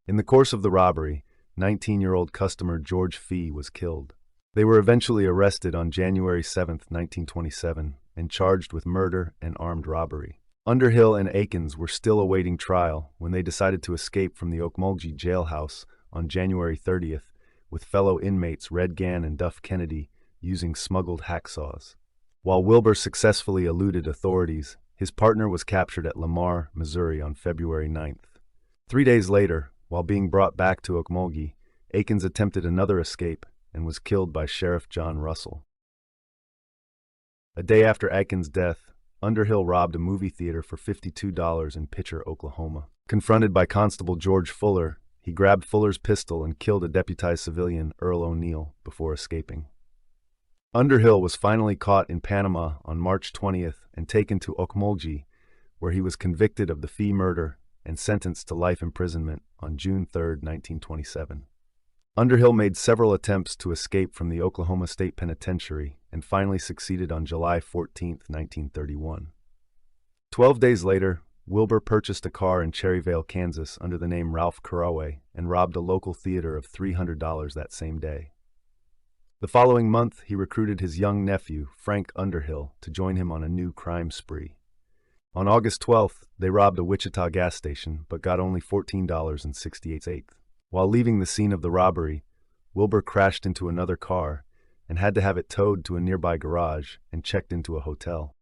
S1: In the course of the robbery, 19-year-old customer George Fee was killed. They were eventually arrested on January 7, 1927, and charged with murder and armed robbery. Underhill and Akins were still awaiting trial when they decided to escape from the Okmulgee jailhouse on January 30th with fellow inmates Red Gann and Duff Kennedy using smuggled hacksaws. While Wilbur successfully eluded authorities, his partner was captured at Lamar, Missouri on February 9th. 3 days later, while being brought back to Okmulgee, Akins attempted another escape and was killed by Sheriff John Russell. A day after Akins' death, Underhill robbed a movie theater for $52 in Pitcher, Oklahoma. Confronted by Constable George Fuller, he grabbed Fuller's pistol and killed a deputized civilian, Earl O'Neill, before escaping. Underhill was finally caught in Panama on March 20th and taken to Okmulgee, where he was convicted of the Fee murder and sentenced to life imprisonment on June 3, 1927. Underhill made several attempts to escape from the Oklahoma State Penitentiary and finally succeeded on July 14, 1931. 12 days later, Wilbur purchased a car in Cherryvale, Kansas under the name Ralph Caraway and robbed a local theater of $300 that same day. The following month, he recruited his young nephew, Frank Underhill, to join him on a new crime spree. On August 12th, they robbed a Wichita gas station but got only $14.68. While leaving the scene of the robbery, Wilbur crashed into another car and had to have it towed to a nearby garage and checked into a hotel.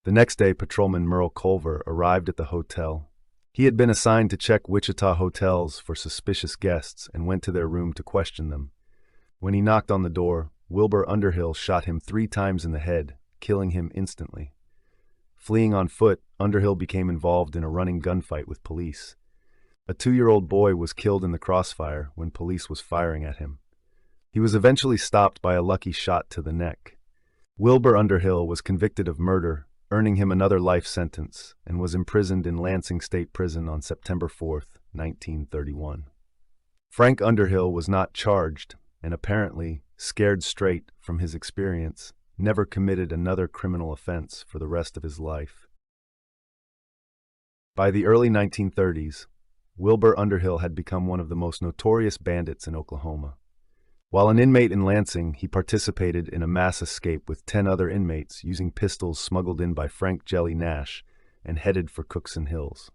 S1: The next day, patrolman Merle Culver arrived at the hotel. He had been assigned to check Wichita hotels for suspicious guests and went to their room to question them. When he knocked on the door, Wilbur Underhill shot him 3 times in the head, killing him instantly. Fleeing on foot, Underhill became involved in a running gunfight with police. A 2-year-old boy was killed in the crossfire when police was firing at him. He was eventually stopped by a lucky shot to the neck. Wilbur Underhill was convicted of murder, earning him another life sentence, and was imprisoned in Lansing State Prison on September 4, 1931. Frank Underhill was not charged, and apparently, scared straight from his experience, never committed another criminal offense for the rest of his life. By the early 1930s, Wilbur Underhill had become one of the most notorious bandits in Oklahoma. While an inmate in Lansing, he participated in a mass escape with 10 other inmates using pistols smuggled in by Frank Jelly Nash and headed for Cookson Hills.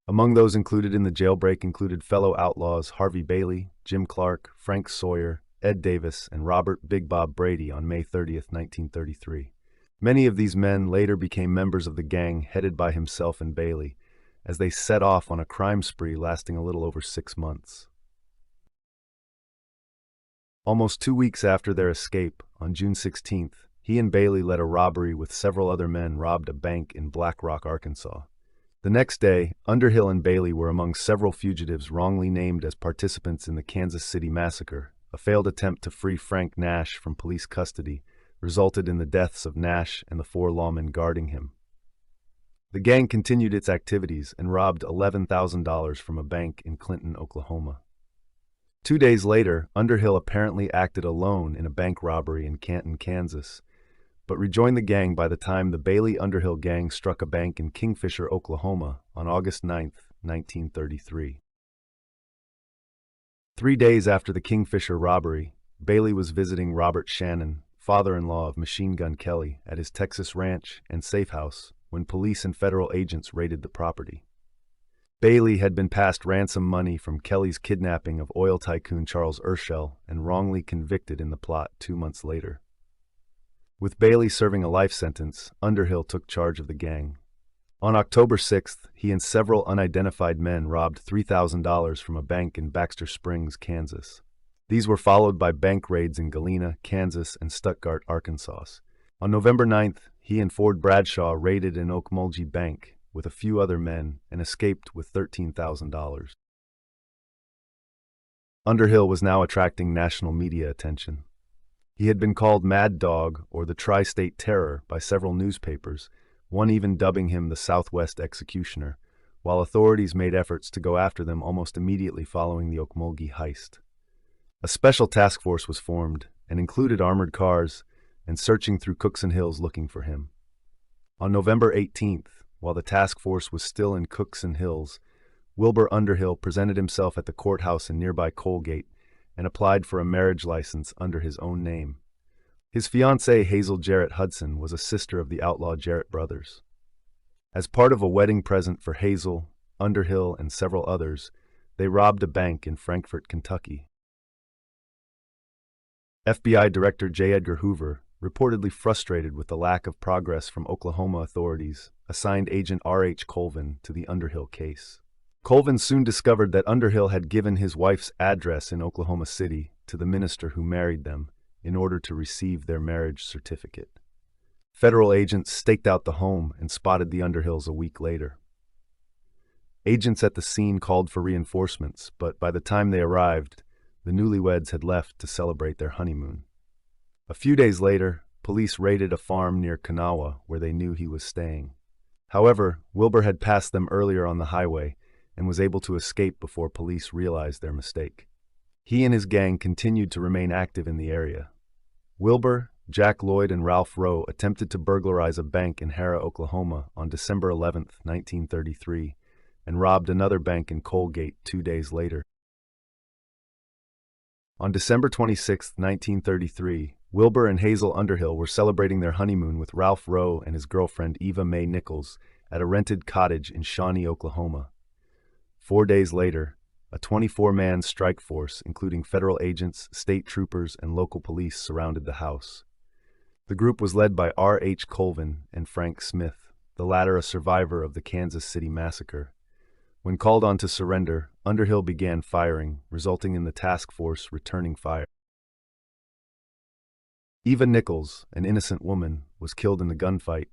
S1: Among those included in the jailbreak included fellow outlaws Harvey Bailey, Jim Clark, Frank Sawyer, Ed Davis, and Robert Big Bob Brady on May 30, 1933. Many of these men later became members of the gang headed by himself and Bailey, as they set off on a crime spree lasting a little over 6 months. Almost 2 weeks after their escape, on June 16th, he and Bailey led a robbery with several other men robbed a bank in Black Rock, Arkansas. The next day, Underhill and Bailey were among several fugitives wrongly named as participants in the Kansas City Massacre. A failed attempt to free Frank Nash from police custody resulted in the deaths of Nash and the 4 lawmen guarding him. The gang continued its activities and robbed $11,000 from a bank in Clinton, Oklahoma. 2 days later, Underhill apparently acted alone in a bank robbery in Canton, Kansas, but rejoined the gang by the time the Bailey-Underhill gang struck a bank in Kingfisher, Oklahoma on August 9, 1933. 3 days after the Kingfisher robbery, Bailey was visiting Robert Shannon, father-in-law of Machine Gun Kelly, at his Texas ranch and safe house when police and federal agents raided the property. Bailey had been passed ransom money from Kelly's kidnapping of oil tycoon Charles Urschel and wrongly convicted in the plot 2 months later. With Bailey serving a life sentence, Underhill took charge of the gang. On October 6th, he and several unidentified men robbed $3,000 from a bank in Baxter Springs, Kansas. These were followed by bank raids in Galena, Kansas, and Stuttgart, Arkansas. On November 9th, he and Ford Bradshaw raided an Okmulgee bank with a few other men and escaped with $13,000. Underhill was now attracting national media attention. He had been called Mad Dog or the Tri-State Terror by several newspapers, one even dubbing him the Southwest Executioner, while authorities made efforts to go after them almost immediately following the Okmulgee heist. A special task force was formed and included armored cars and searching through Cookson Hills looking for him. On November 18th, while the task force was still in Cookson Hills, Wilbur Underhill presented himself at the courthouse in nearby Colgate and applied for a marriage license under his own name. His fiancée, Hazel Jarrett Hudson, was a sister of the outlaw Jarrett brothers. As part of a wedding present for Hazel, Underhill, and several others, they robbed a bank in Frankfort, Kentucky. FBI Director J. Edgar Hoover, reportedly frustrated with the lack of progress from Oklahoma authorities, assigned Agent R.H. Colvin to the Underhill case. Colvin soon discovered that Underhill had given his wife's address in Oklahoma City to the minister who married them in order to receive their marriage certificate. Federal agents staked out the home and spotted the Underhills a week later. Agents at the scene called for reinforcements, but by the time they arrived, the newlyweds had left to celebrate their honeymoon. A few days later, police raided a farm near Kanawha where they knew he was staying. However, Wilbur had passed them earlier on the highway and was able to escape before police realized their mistake. He and his gang continued to remain active in the area. Wilbur, Jack Lloyd, and Ralph Rowe attempted to burglarize a bank in Hara, Oklahoma on December 11, 1933, and robbed another bank in Colgate 2 days later. On December 26, 1933, Wilbur and Hazel Underhill were celebrating their honeymoon with Ralph Rowe and his girlfriend Eva Mae Nichols at a rented cottage in Shawnee, Oklahoma. 4 days later, a 24-man strike force, including federal agents, state troopers, and local police, surrounded the house. The group was led by R.H. Colvin and Frank Smith, the latter a survivor of the Kansas City Massacre. When called on to surrender, Underhill began firing, resulting in the task force returning fire. Eva Nichols, an innocent woman, was killed in the gunfight,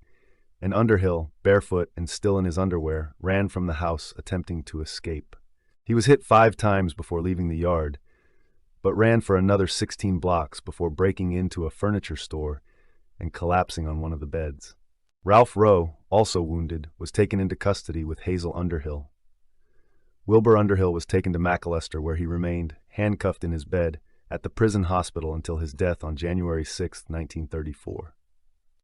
S1: and Underhill, barefoot and still in his underwear, ran from the house attempting to escape. He was hit 5 times before leaving the yard, but ran for another 16 blocks before breaking into a furniture store and collapsing on one of the beds. Ralph Rowe, also wounded, was taken into custody with Hazel Underhill. Wilbur Underhill was taken to McAlester, where he remained, handcuffed in his bed, at the prison hospital until his death on January 6, 1934.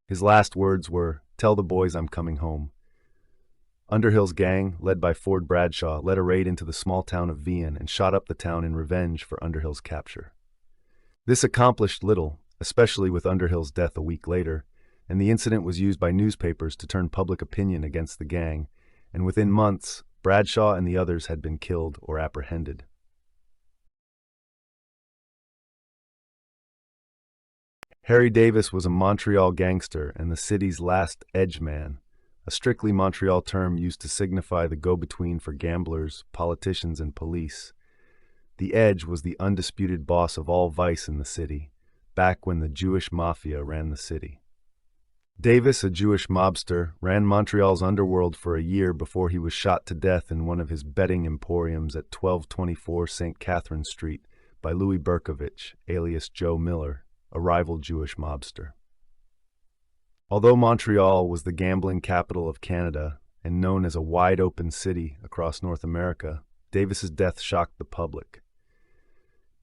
S1: His last words were, "Tell the boys I'm coming home." Underhill's gang, led by Ford Bradshaw, led a raid into the small town of Vian and shot up the town in revenge for Underhill's capture. This accomplished little, especially with Underhill's death a week later, and the incident was used by newspapers to turn public opinion against the gang, and within months, Bradshaw and the others had been killed or apprehended. Harry Davis was a Montreal gangster and the city's last edge man, a strictly Montreal term used to signify the go-between for gamblers, politicians, and police. The Edge was the undisputed boss of all vice in the city, back when the Jewish mafia ran the city. Davis, a Jewish mobster, ran Montreal's underworld for a year before he was shot to death in one of his betting emporiums at 1224 St. Catherine Street by Louis Berkovich, alias Joe Miller, a rival Jewish mobster. Although Montreal was the gambling capital of Canada and known as a wide-open city across North America, Davis's death shocked the public.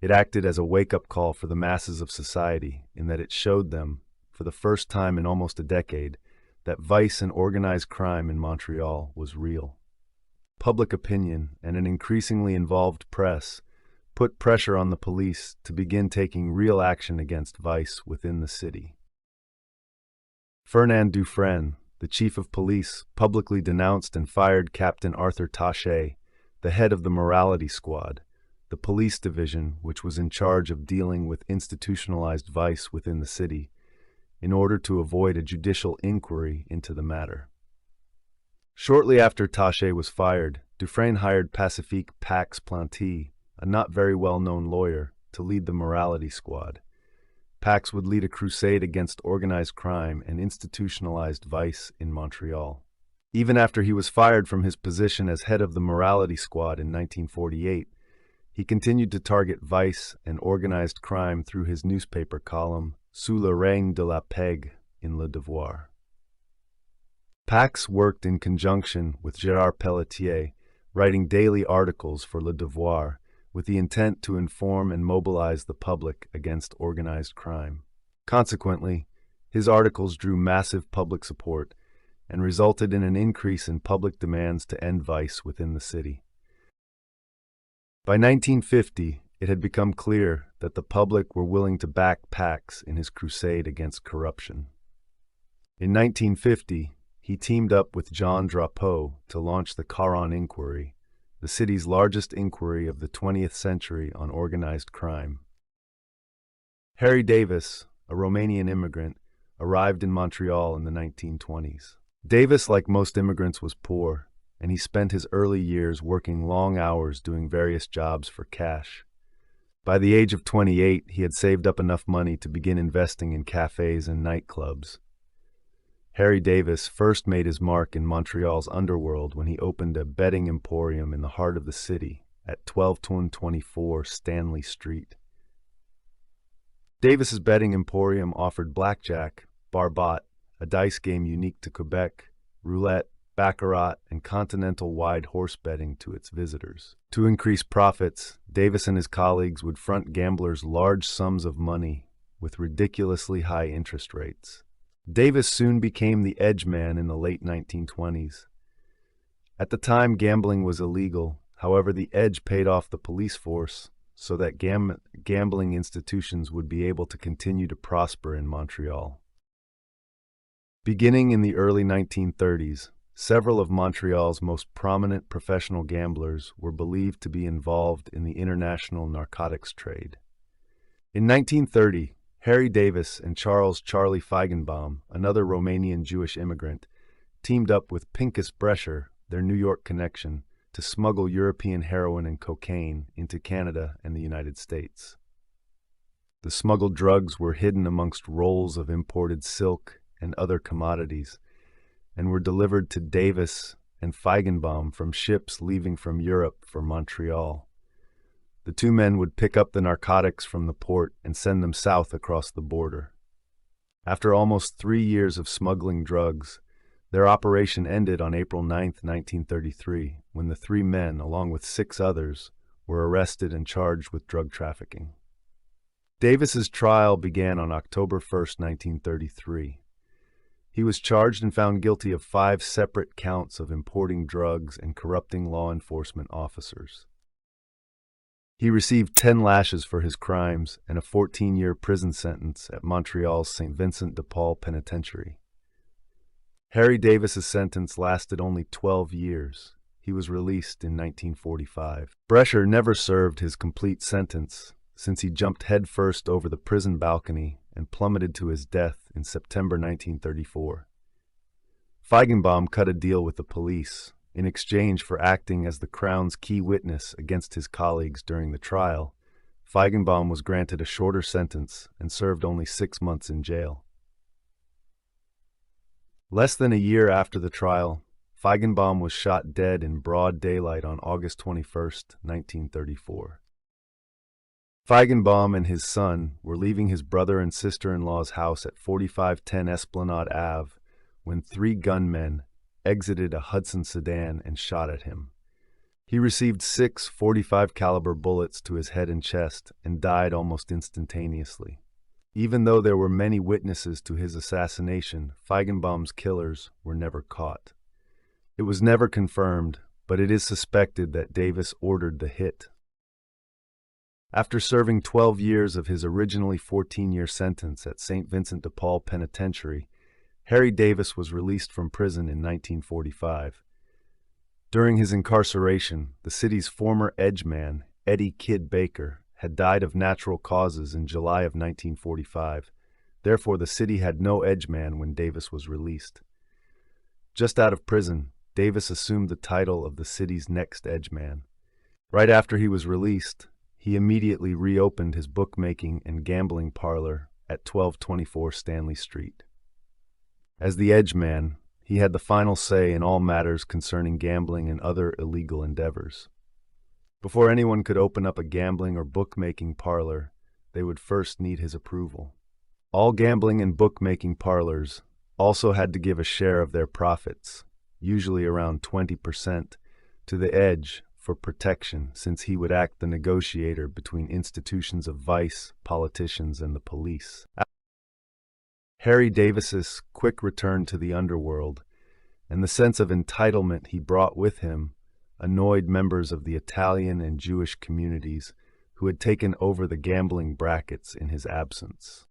S1: It acted as a wake-up call for the masses of society in that it showed them, for the first time in almost a decade, that vice and organized crime in Montreal was real. Public opinion and an increasingly involved press put pressure on the police to begin taking real action against vice within the city. Fernand Dufresne, the chief of police, publicly denounced and fired Captain Arthur Taché, the head of the Morality Squad, the police division which was in charge of dealing with institutionalized vice within the city, in order to avoid a judicial inquiry into the matter. Shortly after Taché was fired, Dufresne hired Pacifique Pax Planty, a not very well-known lawyer, to lead the Morality Squad. Pax would lead a crusade against organized crime and institutionalized vice in Montreal. Even after he was fired from his position as head of the Morality Squad in 1948, he continued to target vice and organized crime through his newspaper column, Sous le règne de la Pègre, in Le Devoir. Pax worked in conjunction with Gérard Pelletier, writing daily articles for Le Devoir, with the intent to inform and mobilize the public against organized crime. Consequently, his articles drew massive public support and resulted in an increase in public demands to end vice within the city. By 1950, it had become clear that the public were willing to back Pax in his crusade against corruption. In 1950, he teamed up with John Drapeau to launch the Caron Inquiry, the city's largest inquiry of the 20th century on organized crime. Harry Davis, a Romanian immigrant, arrived in Montreal in the 1920s. Davis, like most immigrants, was poor, and he spent his early years working long hours doing various jobs for cash. By the age of 28, he had saved up enough money to begin investing in cafes and nightclubs. Harry Davis first made his mark in Montreal's underworld when he opened a betting emporium in the heart of the city at 12224 Stanley Street. Davis's betting emporium offered blackjack, barbot, a dice game unique to Quebec, roulette, baccarat, and continental-wide horse betting to its visitors. To increase profits, Davis and his colleagues would front gamblers large sums of money with ridiculously high interest rates. Davis soon became the edge man in the late 1920s. At the time, gambling was illegal. However, the edge paid off the police force so that gambling institutions would be able to continue to prosper in Montreal. Beginning in the early 1930s, several of Montreal's most prominent professional gamblers were believed to be involved in the international narcotics trade. In 1930, Harry Davis and Charlie Feigenbaum, another Romanian Jewish immigrant, teamed up with Pinkus Brecher, their New York connection, to smuggle European heroin and cocaine into Canada and the United States. The smuggled drugs were hidden amongst rolls of imported silk and other commodities, and were delivered to Davis and Feigenbaum from ships leaving from Europe for Montreal. The two men would pick up the narcotics from the port and send them south across the border. After almost 3 years of smuggling drugs, their operation ended on April 9, 1933, when the 3 men, along with 6 others, were arrested and charged with drug trafficking. Davis's trial began on October 1, 1933. He was charged and found guilty of 5 separate counts of importing drugs and corrupting law enforcement officers. He received 10 lashes for his crimes and a 14-year prison sentence at Montreal's St. Vincent de Paul Penitentiary. Harry Davis's sentence lasted only 12 years. He was released in 1945. Brecher never served his complete sentence, since he jumped headfirst over the prison balcony and plummeted to his death in September 1934. Feigenbaum cut a deal with the police in exchange for acting as the Crown's key witness against his colleagues during the trial. Feigenbaum was granted a shorter sentence and served only 6 months in jail. Less than a year after the trial, Feigenbaum was shot dead in broad daylight on August 21, 1934. Feigenbaum and his son were leaving his brother and sister-in-law's house at 4510 Esplanade Ave when 3 gunmen exited a Hudson sedan and shot at him. He received 6 .45 caliber bullets to his head and chest and died almost instantaneously. Even though there were many witnesses to his assassination, Feigenbaum's killers were never caught. It was never confirmed, but it is suspected that Davis ordered the hit. After serving 12 years of his originally 14-year sentence at St. Vincent de Paul Penitentiary, Harry Davis was released from prison in 1945. During his incarceration, the city's former edgeman, Eddie "Kid" Baker, had died of natural causes in July of 1945. Therefore, the city had no edgeman when Davis was released. Just out of prison, Davis assumed the title of the city's next edgeman. Right after he was released, he immediately reopened his bookmaking and gambling parlor at 1224 Stanley Street. As the edgeman, he had the final say in all matters concerning gambling and other illegal endeavors. Before anyone could open up a gambling or bookmaking parlor, they would first need his approval. All gambling and bookmaking parlors also had to give a share of their profits, usually around 20%, to the edge for protection, since he would act the negotiator between institutions of vice, politicians, and the police. Harry Davis's quick return to the underworld and the sense of entitlement he brought with him annoyed members of the Italian and Jewish communities who had taken over the gambling brackets in his absence.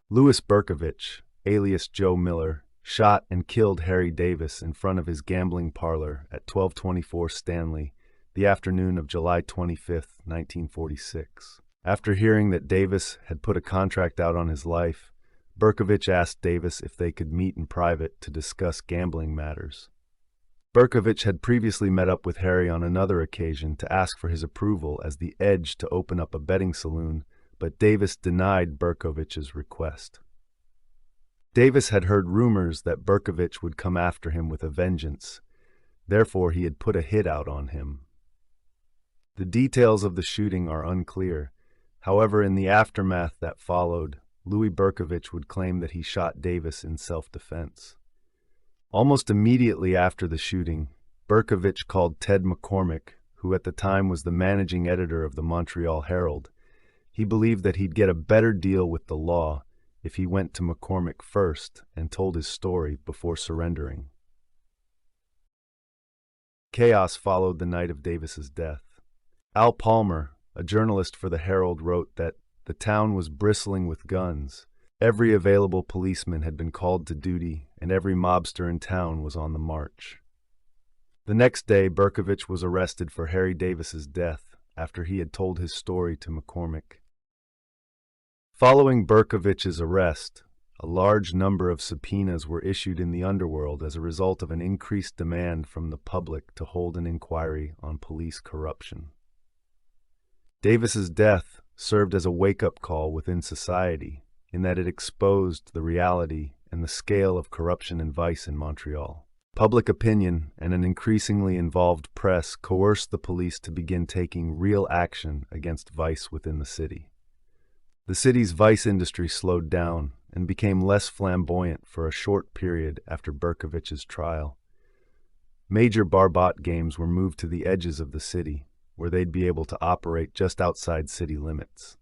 S1: Louis Berkovich, alias Joe Miller, shot and killed Harry Davis in front of his gambling parlor at 1224 Stanley the afternoon of July 25, 1946. After hearing that Davis had put a contract out on his life, Berkovich asked Davis if they could meet in private to discuss gambling matters. Berkovich had previously met up with Harry on another occasion to ask for his approval as the edge to open up a betting saloon, but Davis denied Berkovich's request. Davis had heard rumors that Berkovich would come after him with a vengeance. Therefore, he had put a hit out on him. The details of the shooting are unclear. However, in the aftermath that followed, Louis Berkovich would claim that he shot Davis in self-defense. Almost immediately after the shooting, Berkovich called Ted McCormick, who at the time was the managing editor of the Montreal Herald. He believed that he'd get a better deal with the law if he went to McCormick first and told his story before surrendering. Chaos followed the night of Davis's death. Al Palmer, a journalist for the Herald, wrote that the town was bristling with guns. Every available policeman had been called to duty, and every mobster in town was on the march. The next day, Berkovich was arrested for Harry Davis's death after he had told his story to McCormick. Following Berkovich's arrest, a large number of subpoenas were issued in the underworld as a result of an increased demand from the public to hold an inquiry on police corruption. Davis's death served as a wake-up call within society, in that it exposed the reality and the scale of corruption and vice in Montreal. Public opinion and an increasingly involved press coerced the police to begin taking real action against vice within the city. The city's vice industry slowed down and became less flamboyant for a short period after Berkovich's trial. Major Barbot games were moved to the edges of the city, where they'd be able to operate just outside city limits.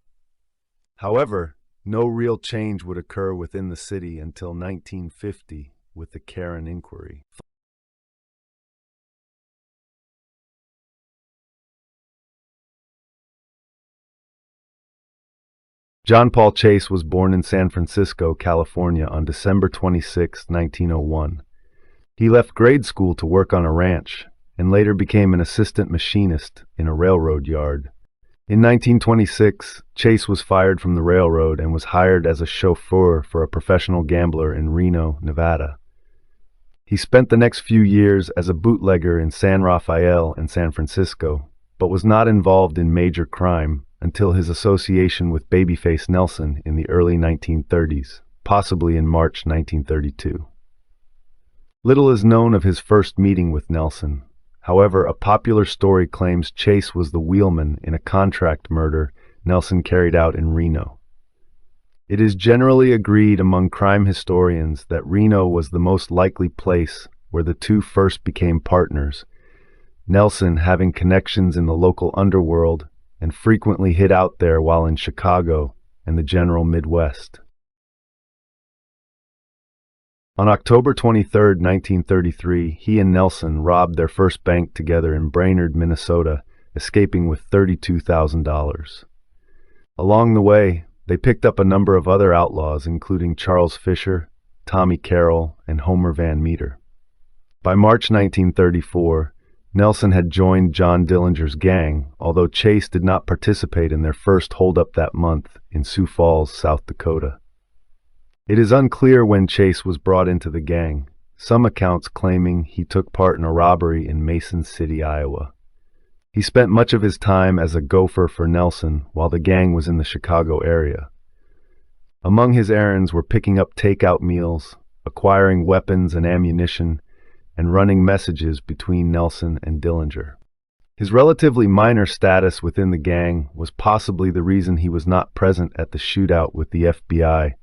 S1: However, no real change would occur within the city until 1950 with the Karen Inquiry. John Paul Chase was born in San Francisco, California on December 26, 1901. He left grade school to work on a ranch and later became an assistant machinist in a railroad yard. In 1926, Chase was fired from the railroad and was hired as a chauffeur for a professional gambler in Reno, Nevada. He spent the next few years as a bootlegger in San Rafael and San Francisco, but was not involved in major crime until his association with Babyface Nelson in the early 1930s, possibly in March 1932. Little is known of his first meeting with Nelson. However, a popular story claims Chase was the wheelman in a contract murder Nelson carried out in Reno. It is generally agreed among crime historians that Reno was the most likely place where the two first became partners, Nelson having connections in the local underworld and frequently hid out there while in Chicago and the general Midwest. On October 23, 1933, he and Nelson robbed their first bank together in Brainerd, Minnesota, escaping with $32,000. Along the way, they picked up a number of other outlaws, including Charles Fisher, Tommy Carroll, and Homer Van Meter. By March 1934, Nelson had joined John Dillinger's gang, although Chase did not participate in their first holdup that month in Sioux Falls, South Dakota. It is unclear when Chase was brought into the gang, some accounts claiming he took part in a robbery in Mason City, Iowa. He spent much of his time as a gopher for Nelson while the gang was in the Chicago area. Among his errands were picking up takeout meals, acquiring weapons and ammunition, and running messages between Nelson and Dillinger. His relatively minor status within the gang was possibly the reason he was not present at the shootout with the FBI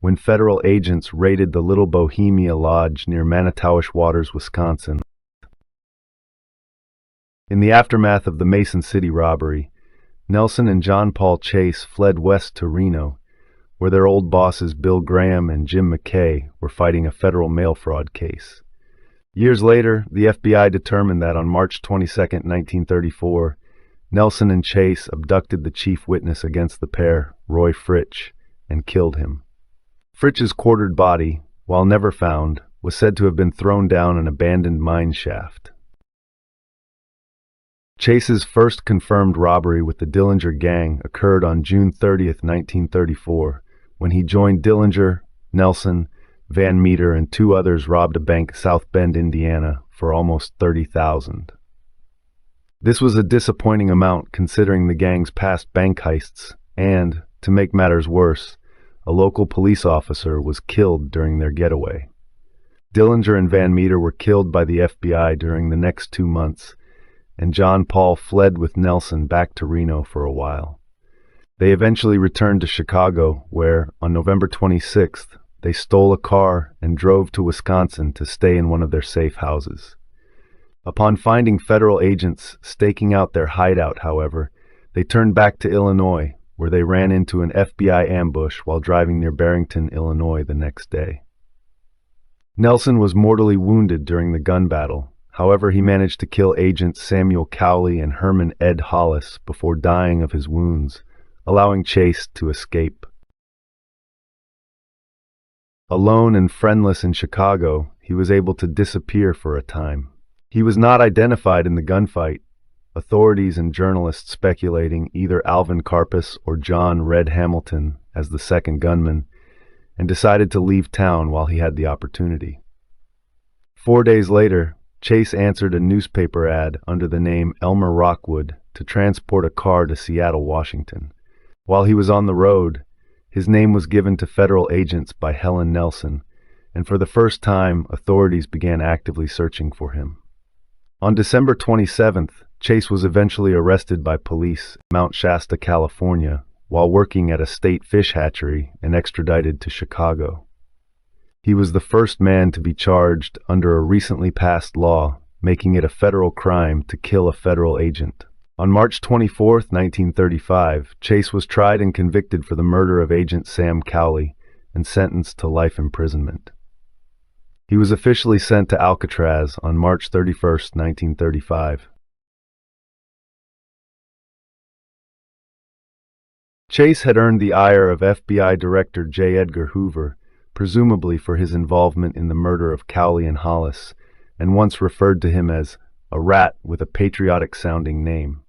S1: when federal agents raided the Little Bohemia Lodge near Manitowish Waters, Wisconsin. In the aftermath of the Mason City robbery, Nelson and John Paul Chase fled west to Reno, where their old bosses Bill Graham and Jim McKay were fighting a federal mail fraud case. Years later, the FBI determined that on March 22, 1934, Nelson and Chase abducted the chief witness against the pair, Roy Fritsch, and killed him. Fritsch's quartered body, while never found, was said to have been thrown down an abandoned mine shaft. Chase's first confirmed robbery with the Dillinger Gang occurred on June 30th, 1934, when he joined Dillinger, Nelson, Van Meter, and two others robbed a bank in South Bend, Indiana, for almost $30,000. This was a disappointing amount considering the gang's past bank heists, and, to make matters worse, a local police officer was killed during their getaway. Dillinger and Van Meter were killed by the FBI during the next 2 months, and John Paul fled with Nelson back to Reno for a while. They eventually returned to Chicago, where, on November 26th, they stole a car and drove to Wisconsin to stay in one of their safe houses. Upon finding federal agents staking out their hideout, however, they turned back to Illinois, where they ran into an FBI ambush while driving near Barrington, Illinois the next day. Nelson was mortally wounded during the gun battle. However, he managed to kill agents Samuel Cowley and Herman Ed Hollis before dying of his wounds, allowing Chase to escape. Alone and friendless in Chicago, he was able to disappear for a time. He was not identified in the gunfight, authorities and journalists speculating either Alvin Karpus or John Red Hamilton as the second gunman, and decided to leave town while he had the opportunity. 4 days later, Chase answered a newspaper ad under the name Elmer Rockwood to transport a car to Seattle, Washington. While he was on the road, his name was given to federal agents by Helen Nelson, and for the first time, authorities began actively searching for him. On December 27th, Chase was eventually arrested by police in Mount Shasta, California, while working at a state fish hatchery and extradited to Chicago. He was the first man to be charged under a recently passed law, making it a federal crime to kill a federal agent. On March 24, 1935, Chase was tried and convicted for the murder of Agent Sam Cowley and sentenced to life imprisonment. He was officially sent to Alcatraz on March 31, 1935. Chase had earned the ire of FBI Director J. Edgar Hoover, presumably for his involvement in the murder of Cowley and Hollis, and once referred to him as a rat with a patriotic-sounding name.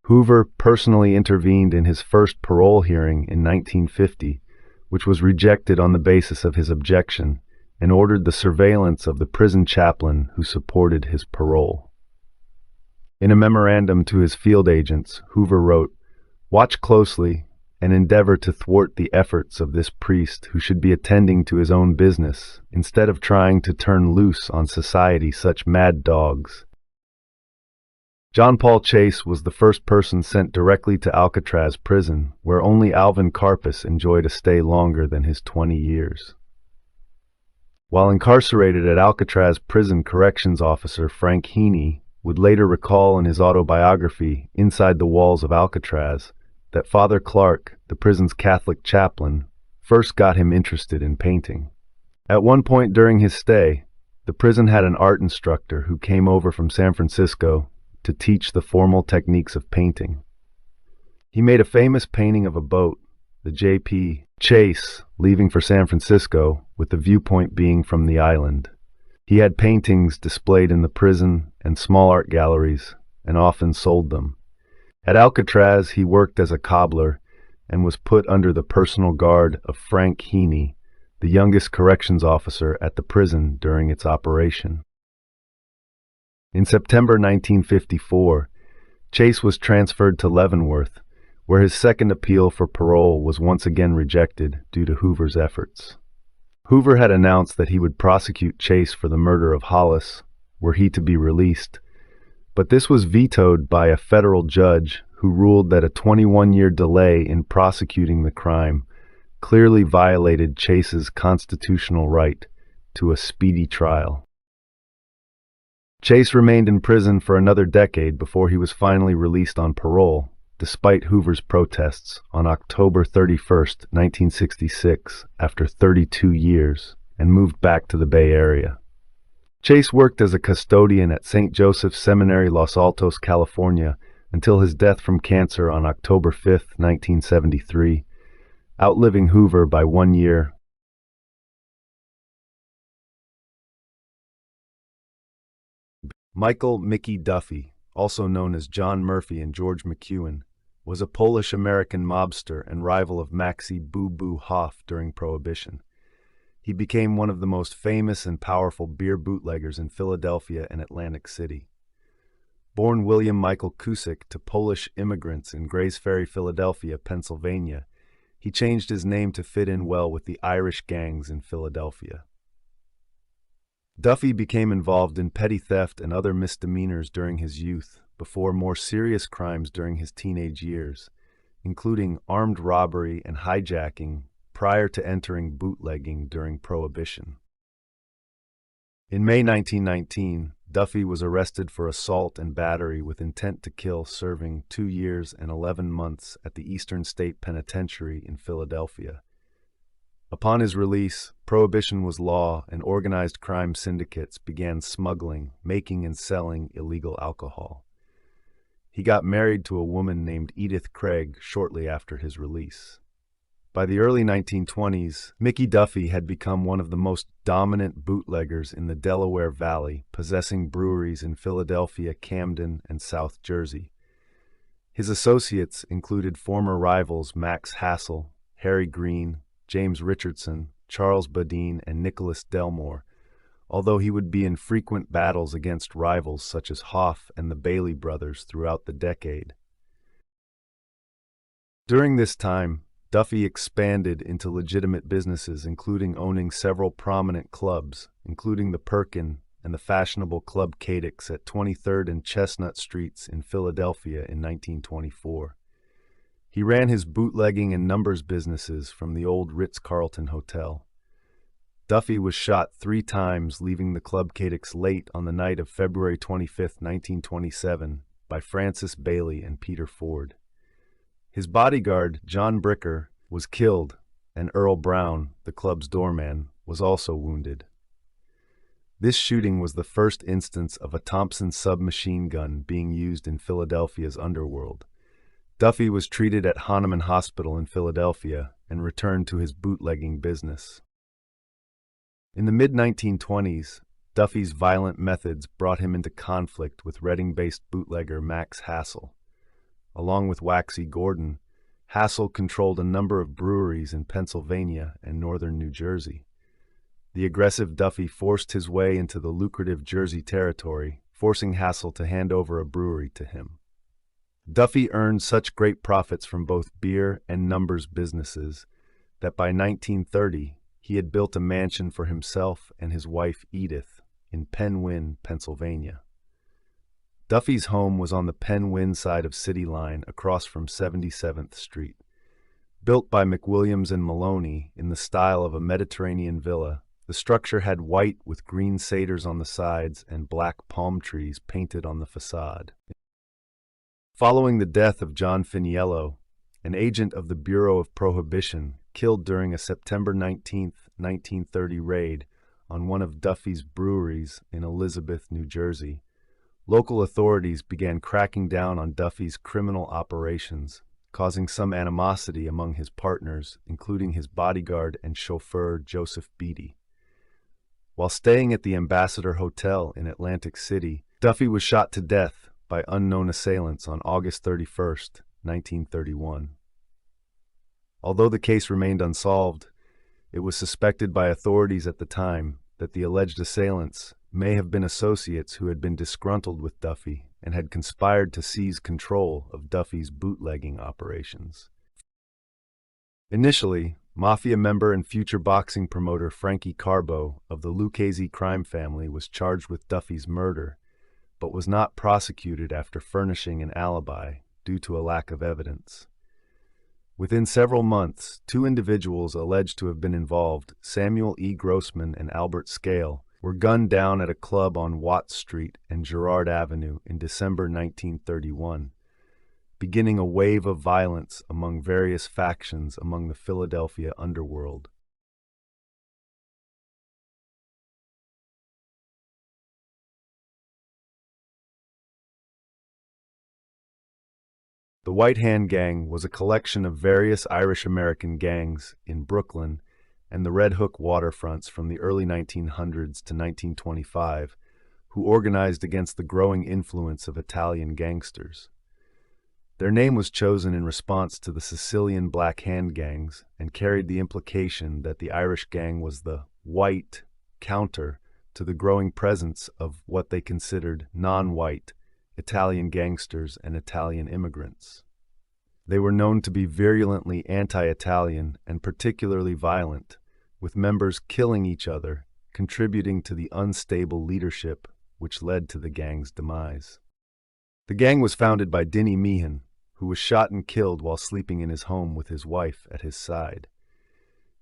S1: Hoover personally intervened in his first parole hearing in 1950, which was rejected on the basis of his objection, and ordered the surveillance of the prison chaplain who supported his parole. In a memorandum to his field agents, Hoover wrote, "Watch closely and endeavor to thwart the efforts of this priest who should be attending to his own business, instead of trying to turn loose on society such mad dogs." John Paul Chase was the first person sent directly to Alcatraz prison, where only Alvin Karpus enjoyed a stay longer than his 20 years. While incarcerated at Alcatraz prison, corrections officer Frank Heaney would later recall in his autobiography, Inside the Walls of Alcatraz, that Father Clark, the prison's Catholic chaplain, first got him interested in painting. At one point during his stay, the prison had an art instructor who came over from San Francisco to teach the formal techniques of painting. He made a famous painting of a boat, the J.P. Chase, leaving for San Francisco, with the viewpoint being from the island. He had paintings displayed in the prison and small art galleries, and often sold them. At Alcatraz, he worked as a cobbler and was put under the personal guard of Frank Heaney, the youngest corrections officer at the prison during its operation. In September 1954, Chase was transferred to Leavenworth, where his second appeal for parole was once again rejected due to Hoover's efforts. Hoover had announced that he would prosecute Chase for the murder of Hollis, were he to be released, but this was vetoed by a federal judge who ruled that a 21-year delay in prosecuting the crime clearly violated Chase's constitutional right to a speedy trial. Chase remained in prison for another decade before he was finally released on parole, despite Hoover's protests, on October 31, 1966, after 32 years, and moved back to the Bay Area. Chase worked as a custodian at St. Joseph's Seminary, Los Altos, California, until his death from cancer on October 5, 1973, outliving Hoover by 1 year. Michael Mickey Duffy, also known as John Murphy and George McEwen, was a Polish-American mobster and rival of Maxie Boo Boo Hoff during Prohibition. He became one of the most famous and powerful beer bootleggers in Philadelphia and Atlantic City. Born William Michael Cusick to Polish immigrants in Grays Ferry, Philadelphia, Pennsylvania, he changed his name to fit in well with the Irish gangs in Philadelphia. Duffy became involved in petty theft and other misdemeanors during his youth, before more serious crimes during his teenage years, including armed robbery and hijacking prior to entering bootlegging during Prohibition. In May 1919, Duffy was arrested for assault and battery with intent to kill, serving 2 years and 11 months at the Eastern State Penitentiary in Philadelphia. Upon his release, Prohibition was law and organized crime syndicates began smuggling, making, and selling illegal alcohol. He got married to a woman named Edith Craig shortly after his release. By the early 1920s, Mickey Duffy had become one of the most dominant bootleggers in the Delaware Valley, possessing breweries in Philadelphia, Camden, and South Jersey. His associates included former rivals Max Hassel, Harry Green, James Richardson, Charles Badine, and Nicholas Delmore, although he would be in frequent battles against rivals such as Hoff and the Bailey brothers throughout the decade. During this time, Duffy expanded into legitimate businesses, including owning several prominent clubs, including the Perkin and the fashionable Club Cadix at 23rd and Chestnut Streets in Philadelphia in 1924. He ran his bootlegging and numbers businesses from the old Ritz-Carlton Hotel. Duffy was shot 3 times, leaving the Club Cadix late on the night of February 25, 1927, by Francis Bailey and Peter Ford. His bodyguard, John Bricker, was killed, and Earl Brown, the club's doorman, was also wounded. This shooting was the first instance of a Thompson submachine gun being used in Philadelphia's underworld. Duffy was treated at Hahnemann Hospital in Philadelphia and returned to his bootlegging business. In the mid-1920s, Duffy's violent methods brought him into conflict with Reading-based bootlegger Max Hassel. Along with Waxy Gordon, Hassel controlled a number of breweries in Pennsylvania and northern New Jersey. The aggressive Duffy forced his way into the lucrative Jersey territory, forcing Hassel to hand over a brewery to him. Duffy earned such great profits from both beer and numbers businesses that by 1930 he had built a mansion for himself and his wife Edith in Penn Wynne, Pennsylvania. Duffy's home was on the Penn Wynne side of City Line across from 77th Street. Built by McWilliams and Maloney in the style of a Mediterranean villa, the structure had white with green satyrs on the sides and black palm trees painted on the facade. Following the death of John Finiello, an agent of the Bureau of Prohibition, killed during a September 19, 1930 raid on one of Duffy's breweries in Elizabeth, New Jersey, local authorities began cracking down on Duffy's criminal operations, causing some animosity among his partners, including his bodyguard and chauffeur Joseph Beatty. While staying at the Ambassador Hotel in Atlantic City, Duffy was shot to death by unknown assailants on August 31, 1931. Although the case remained unsolved, it was suspected by authorities at the time that the alleged assailants may have been associates who had been disgruntled with Duffy and had conspired to seize control of Duffy's bootlegging operations. Initially, Mafia member and future boxing promoter Frankie Carbo of the Lucchese crime family was charged with Duffy's murder, but was not prosecuted after furnishing an alibi due to a lack of evidence. Within several months, 2 individuals alleged to have been involved, Samuel E. Grossman and Albert Scale, were gunned down at a club on Watts Street and Girard Avenue in December 1931, beginning a wave of violence among various factions among the Philadelphia underworld. The White Hand Gang was a collection of various Irish-American gangs in Brooklyn and the Red Hook waterfronts from the early 1900s to 1925, who organized against the growing influence of Italian gangsters. Their name was chosen in response to the Sicilian Black Hand gangs and carried the implication that the Irish gang was the white counter to the growing presence of what they considered non-white Italian gangsters and Italian immigrants. They were known to be virulently anti-Italian and particularly violent, with members killing each other, contributing to the unstable leadership which led to the gang's demise. The gang was founded by Dinny Meehan, who was shot and killed while sleeping in his home with his wife at his side.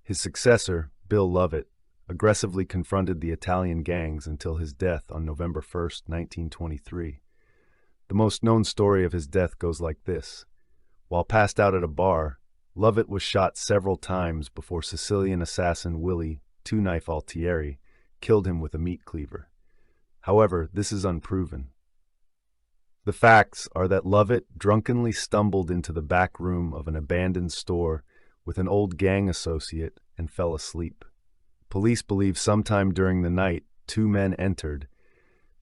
S1: His successor, Bill Lovett, aggressively confronted the Italian gangs until his death on November 1, 1923. The most known story of his death goes like this. While passed out at a bar, Lovett was shot several times before Sicilian assassin Willie Two Knife Altieri killed him with a meat cleaver. However, this is unproven. The facts are that Lovett drunkenly stumbled into the back room of an abandoned store with an old gang associate and fell asleep. Police believe sometime during the night, two men entered,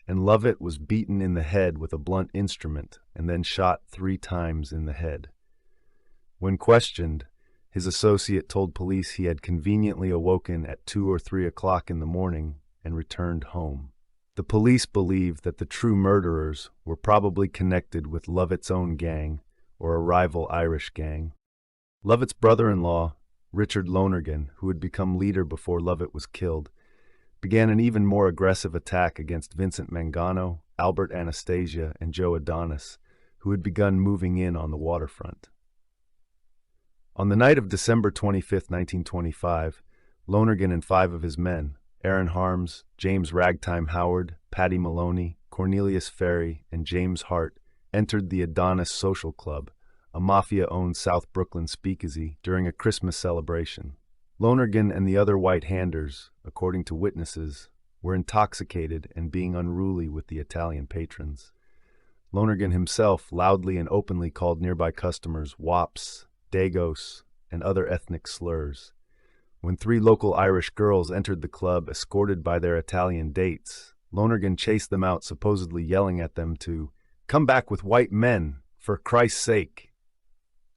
S1: and Lovett was beaten in the head with a blunt instrument and then shot 3 times in the head. When questioned, his associate told police he had conveniently awoken at 2 or 3 o'clock in the morning and returned home. The police believe that the true murderers were probably connected with Lovett's own gang or a rival Irish gang. Lovett's brother-in-law, Richard Lonergan, who had become leader before Lovett was killed, began an even more aggressive attack against Vincent Mangano, Albert Anastasia, and Joe Adonis, who had begun moving in on the waterfront. On the night of December 25, 1925, Lonergan and 5 of his men, Aaron Harms, James Ragtime Howard, Paddy Maloney, Cornelius Ferry, and James Hart, entered the Adonis Social Club, a mafia-owned South Brooklyn speakeasy, during a Christmas celebration. Lonergan and the other white handers, according to witnesses, were intoxicated and being unruly with the Italian patrons. Lonergan himself loudly and openly called nearby customers wops, dagos, and other ethnic slurs. When 3 local Irish girls entered the club escorted by their Italian dates, Lonergan chased them out, supposedly yelling at them to "Come back with white men, for Christ's sake."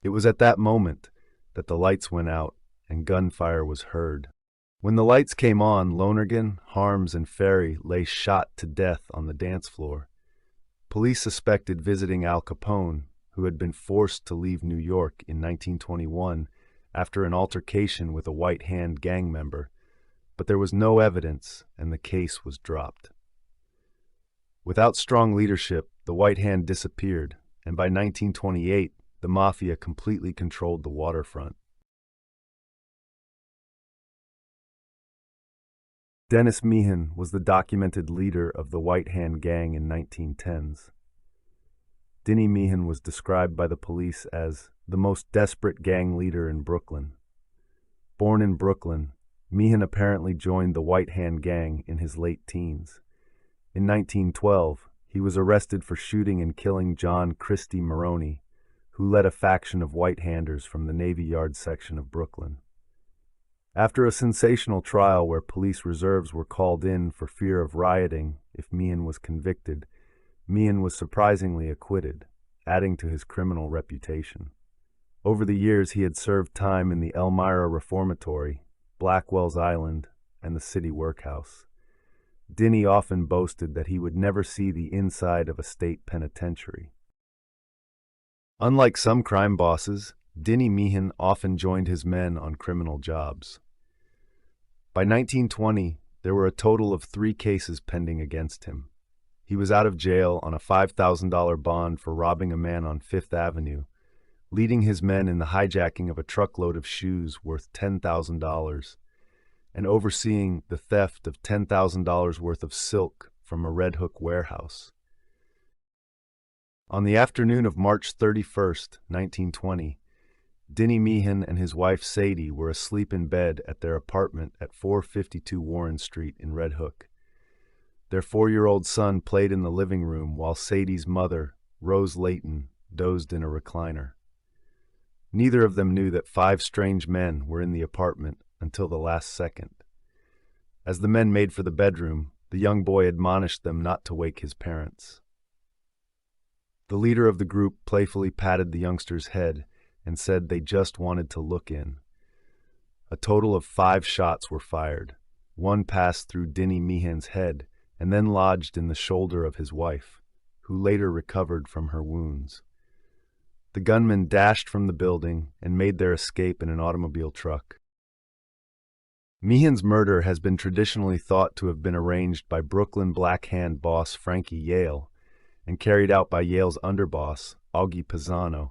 S1: It was at that moment that the lights went out and gunfire was heard. When the lights came on, Lonergan, Harms, and Ferry lay shot to death on the dance floor. Police suspected visiting Al Capone, who had been forced to leave New York in 1921 after an altercation with a White Hand gang member, but there was no evidence and the case was dropped. Without strong leadership, the White Hand disappeared, and by 1928, the mafia completely controlled the waterfront. Dennis Meehan was the documented leader of the White Hand gang in 1910s. Dinny Meehan was described by the police as the most desperate gang leader in Brooklyn. Born in Brooklyn, Meehan apparently joined the White Hand gang in his late teens. In 1912, he was arrested for shooting and killing John Christie Maroney, who led a faction of White Handers from the Navy Yard section of Brooklyn. After a sensational trial where police reserves were called in for fear of rioting if Meehan was convicted, Meehan was surprisingly acquitted, adding to his criminal reputation. Over the years, he had served time in the Elmira Reformatory, Blackwell's Island, and the city workhouse. Dinny often boasted that he would never see the inside of a state penitentiary. Unlike some crime bosses, Dinny Meehan often joined his men on criminal jobs. By 1920, there were a total of 3 cases pending against him. He was out of jail on a $5,000 bond for robbing a man on Fifth Avenue, leading his men in the hijacking of a truckload of shoes worth $10,000, and overseeing the theft of $10,000 worth of silk from a Red Hook warehouse. On the afternoon of March 31, 1920, Dinny Meehan and his wife Sadie were asleep in bed at their apartment at 452 Warren Street in Red Hook. Their 4-year-old son played in the living room while Sadie's mother, Rose Layton, dozed in a recliner. Neither of them knew that 5 strange men were in the apartment until the last second. As the men made for the bedroom, The young boy admonished them not to wake his parents. The leader of the group playfully patted the youngster's head and said they just wanted to look in. A total of 5 shots were fired. One passed through Dinny Meehan's head and then lodged in the shoulder of his wife, who later recovered from her wounds. The gunmen dashed from the building and made their escape in an automobile truck. Meehan's murder has been traditionally thought to have been arranged by Brooklyn Black Hand boss Frankie Yale and carried out by Yale's underboss, Augie Pisano,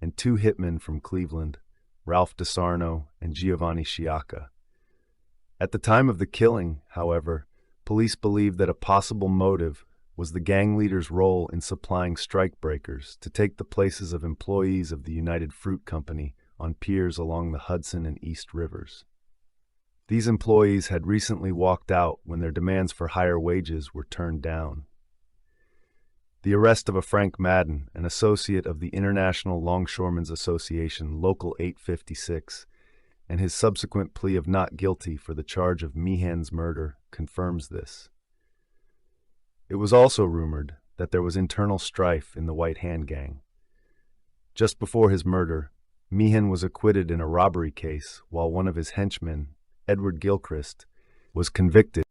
S1: and 2 hitmen from Cleveland, Ralph DeSarno and Giovanni Sciacca. At the time of the killing, however, police believed that a possible motive was the gang leader's role in supplying strikebreakers to take the places of employees of the United Fruit Company on piers along the Hudson and East Rivers. These employees had recently walked out when their demands for higher wages were turned down. The arrest of a Frank Madden, an associate of the International Longshoremen's Association Local 856, and his subsequent plea of not guilty for the charge of Meehan's murder confirms this. It was also rumored that there was internal strife in the White Hand Gang. Just before his murder, Meehan was acquitted in a robbery case while one of his henchmen, Edward Gilchrist, was convicted.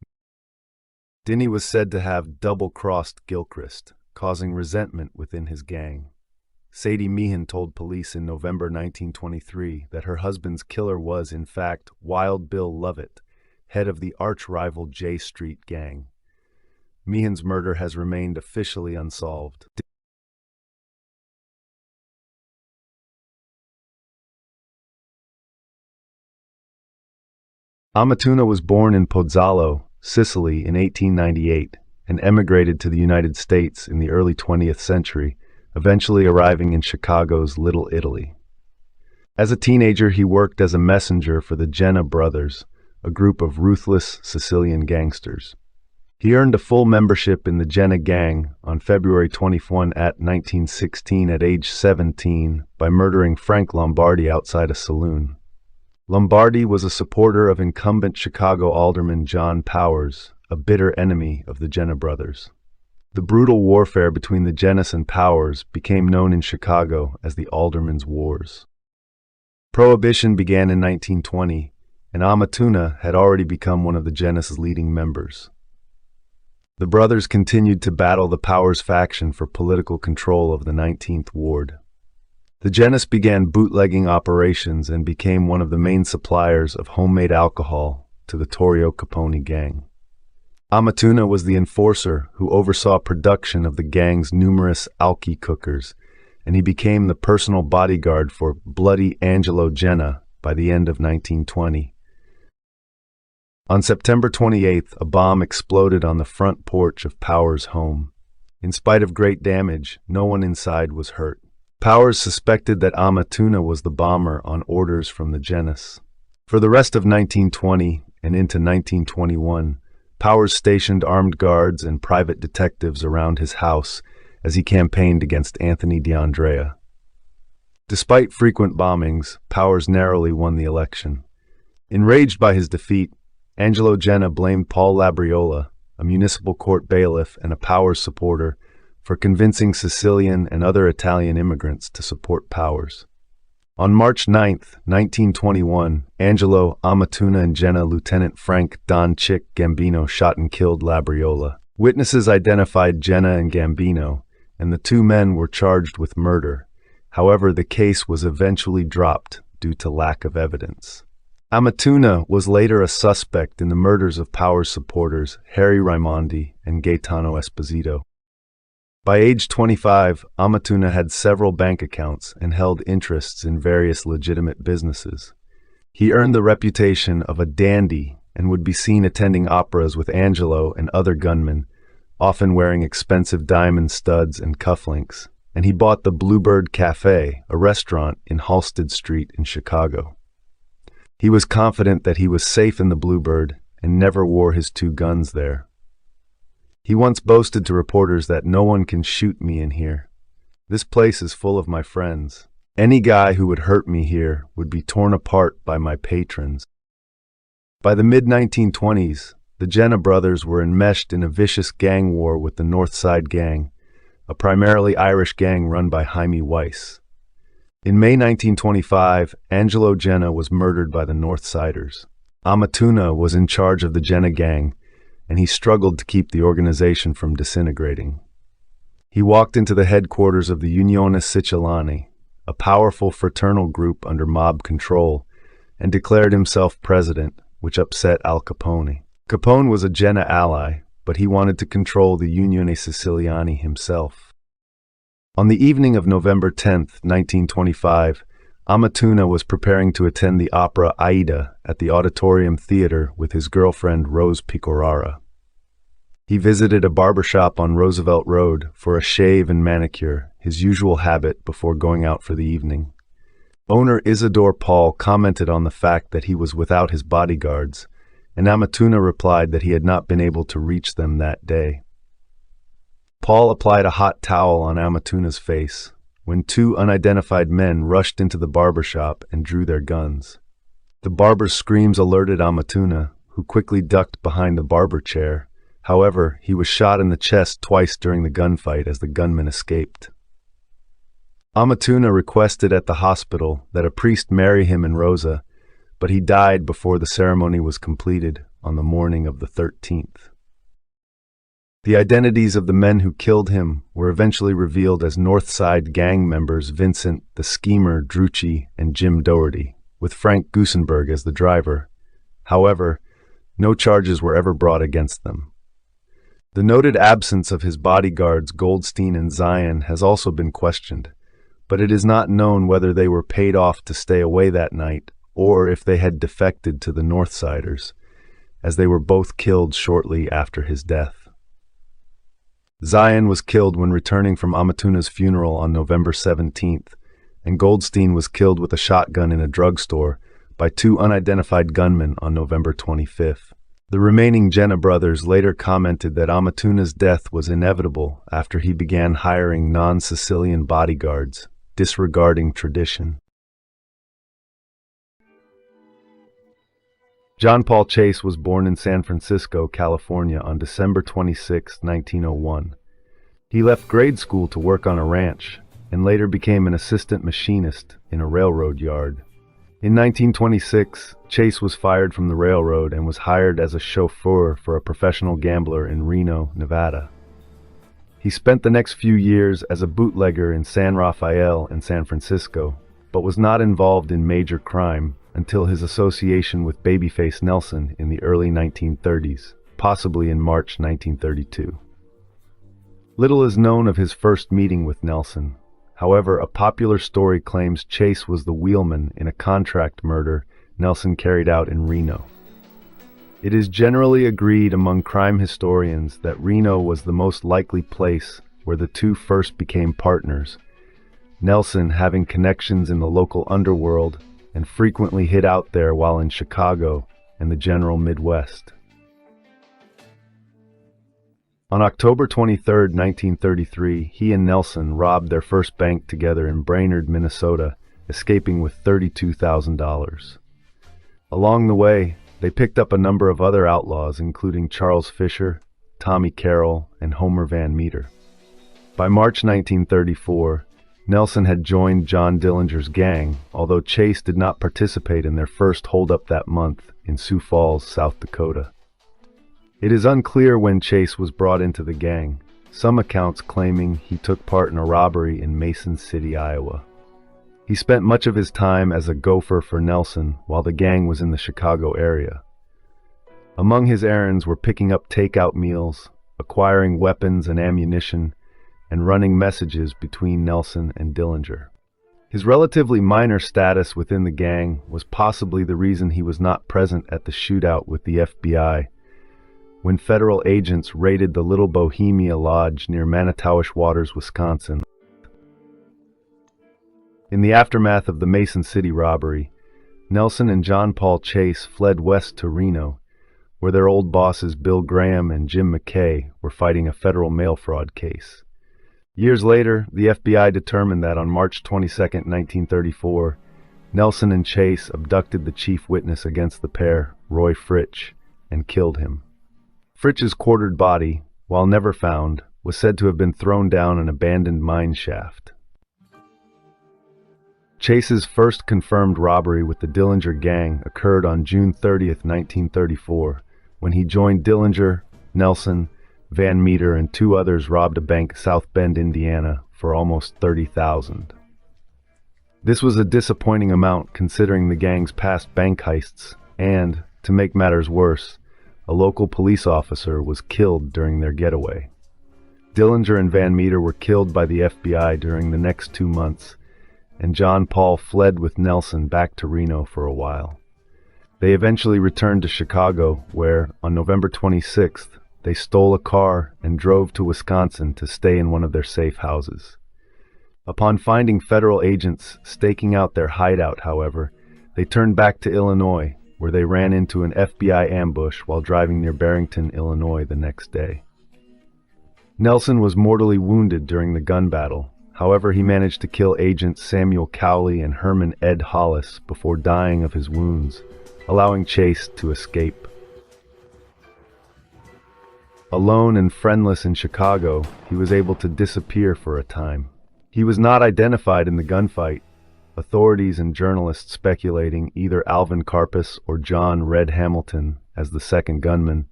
S1: Dinny was said to have double-crossed Gilchrist, causing resentment within his gang. Sadie Meehan told police in November 1923 that her husband's killer was, in fact, Wild Bill Lovett, head of the arch-rival J Street Gang. Meehan's murder has remained officially unsolved. Amatuna was born in Pozzallo, Sicily in 1898 and emigrated to the United States in the early 20th century, eventually arriving in Chicago's Little Italy. As a teenager, he worked as a messenger for the Jenna Brothers, a group of ruthless Sicilian gangsters. He earned a full membership in the Jenna Gang on February 21 at 1916 at age 17 by murdering Frank Lombardi outside a saloon. Lombardi was a supporter of incumbent Chicago alderman John Powers, a bitter enemy of the Jenna Brothers. The brutal warfare between the Jennas and Powers became known in Chicago as the Aldermen's Wars. Prohibition began in 1920, and Amatuna had already become one of the Jennas' leading members. The brothers continued to battle the Powers faction for political control of the 19th Ward. The Jennas began bootlegging operations and became one of the main suppliers of homemade alcohol to the Torrio Capone gang. Amatuna was the enforcer who oversaw production of the gang's numerous alky cookers, and he became the personal bodyguard for Bloody Angelo Jenna by the end of 1920. On September 28th, a bomb exploded on the front porch of Powers' home. In spite of great damage, no one inside was hurt. Powers suspected that Amatuna was the bomber on orders from the Jennas. For the rest of 1920 and into 1921, Powers stationed armed guards and private detectives around his house as he campaigned against Anthony DeAndrea. Despite frequent bombings, Powers narrowly won the election. Enraged by his defeat, Angelo Jenna blamed Paul Labriola, a municipal court bailiff and a Powers supporter, for convincing Sicilian and other Italian immigrants to support Powers. On March 9, 1921, Angelo, Amatuna, and Jenna Lieutenant Frank Don Chick Gambino shot and killed Labriola. Witnesses identified Jenna and Gambino, and the 2 men were charged with murder. However, the case was eventually dropped due to lack of evidence. Amatuna was later a suspect in the murders of Powers supporters Harry Raimondi and Gaetano Esposito. By age 25, Amatuna had several bank accounts and held interests in various legitimate businesses. He earned the reputation of a dandy and would be seen attending operas with Angelo and other gunmen, often wearing expensive diamond studs and cufflinks, and he bought the Bluebird Cafe, a restaurant in Halsted Street in Chicago. He was confident that he was safe in the Bluebird and never wore his 2 guns there. He once boasted to reporters that no one can shoot me in here. This place is full of my friends. Any guy who would hurt me here would be torn apart by my patrons. By the mid-1920s, The Jenna brothers were enmeshed in a vicious gang war with the North Side Gang, a primarily Irish gang run by Jaime Wyos. In May 1925, Angelo Jenna was murdered by the North Siders. Amatuna was in charge of the Jenna gang, and he struggled to keep the organization from disintegrating. He walked into the headquarters of the Unione Siciliani, a powerful fraternal group under mob control, and declared himself president, which upset Al Capone. Capone was a Jenna ally, but he wanted to control the Unione Siciliani himself. On the evening of November 10, 1925, Amatuna was preparing to attend the opera Aida at the Auditorium Theater with his girlfriend Rose Pecorara. He visited a barbershop on Roosevelt Road for a shave and manicure, his usual habit before going out for the evening. Owner Isidore Paul commented on the fact that he was without his bodyguards, and Amatuna replied that he had not been able to reach them that day. Paul applied a hot towel on Amatuna's face when two unidentified men rushed into the barbershop and drew their guns. The barber's screams alerted Amatuna, who quickly ducked behind the barber chair. However, he was shot in the chest twice during the gunfight as the gunman escaped. Amatuna requested at the hospital that a priest marry him and Rosa, but he died before the ceremony was completed on the morning of the 13th. The identities of the men who killed him were eventually revealed as North Side Gang members Vincent, the Schemer, Drucci, and Jim Doherty, with Frank Gusenberg as the driver. However, no charges were ever brought against them. The noted absence of his bodyguards Goldstein and Zion has also been questioned, but it is not known whether they were paid off to stay away that night or if they had defected to the Northsiders, as they were both killed shortly after his death. Zion was killed when returning from Amatuna's funeral on November 17th, and Goldstein was killed with a shotgun in a drugstore by two unidentified gunmen on November 25th. The remaining Jenna brothers later commented that Amatuna's death was inevitable after he began hiring non-Sicilian bodyguards, disregarding tradition. John Paul Chase was born in San Francisco, California on December 26, 1901. He left grade school to work on a ranch and later became an assistant machinist in a railroad yard. In 1926, Chase was fired from the railroad and was hired as a chauffeur for a professional gambler in Reno, Nevada. He spent the next few years as a bootlegger in San Rafael and San Francisco, but was not involved in major crime until his association with Babyface Nelson in the early 1930s, possibly in March 1932. Little is known of his first meeting with Nelson. However, a popular story claims Chase was the wheelman in a contract murder Nelson carried out in Reno. It is generally agreed among crime historians that Reno was the most likely place where the two first became partners, Nelson having connections in the local underworld and frequently hid out there while in Chicago and the general Midwest. On October 23, 1933, he and Nelson robbed their first bank together in Brainerd, Minnesota, escaping with $32,000. Along the way, they picked up a number of other outlaws, including Charles Fisher, Tommy Carroll, and Homer Van Meter. By March 1934, Nelson had joined John Dillinger's gang, although Chase did not participate in their first holdup that month in Sioux Falls, South Dakota. It is unclear when Chase was brought into the gang, some accounts claiming he took part in a robbery in Mason City, Iowa. He spent much of his time as a gopher for Nelson while the gang was in the Chicago area. Among his errands were picking up takeout meals, acquiring weapons and ammunition, and running messages between Nelson and Dillinger. His relatively minor status within the gang was possibly the reason he was not present at the shootout with the FBI when federal agents raided the Little Bohemia Lodge near Manitowish Waters, Wisconsin. In the aftermath of the Mason City robbery, Nelson and John Paul Chase fled west to Reno, where their old bosses Bill Graham and Jim McKay were fighting a federal mail fraud case. Years later, the FBI determined that on March 22, 1934, Nelson and Chase abducted the chief witness against the pair, Roy Fritsch, and killed him. Fritsch's quartered body, while never found, was said to have been thrown down an abandoned mine shaft. Chase's first confirmed robbery with the Dillinger Gang occurred on June 30, 1934, when he joined Dillinger, Nelson, Van Meter, and two others robbed a bank in South Bend, Indiana, for almost $30,000. This was a disappointing amount considering the gang's past bank heists, and, to make matters worse, a local police officer was killed during their getaway. Dillinger and Van Meter were killed by the FBI during the next 2 months, and John Paul fled with Nelson back to Reno for a while. They eventually returned to Chicago, where, on November 26th, they stole a car and drove to Wisconsin to stay in one of their safe houses. Upon finding federal agents staking out their hideout, however, they turned back to Illinois, where they ran into an FBI ambush while driving near Barrington, Illinois the next day. Nelson was mortally wounded during the gun battle. However, he managed to kill agents Samuel Cowley and Herman Ed Hollis before dying of his wounds, allowing Chase to escape. Alone and friendless in Chicago, he was able to disappear for a time. He was not identified in the gunfight, authorities and journalists speculating either Alvin Karpus or John Red Hamilton as the second gunman,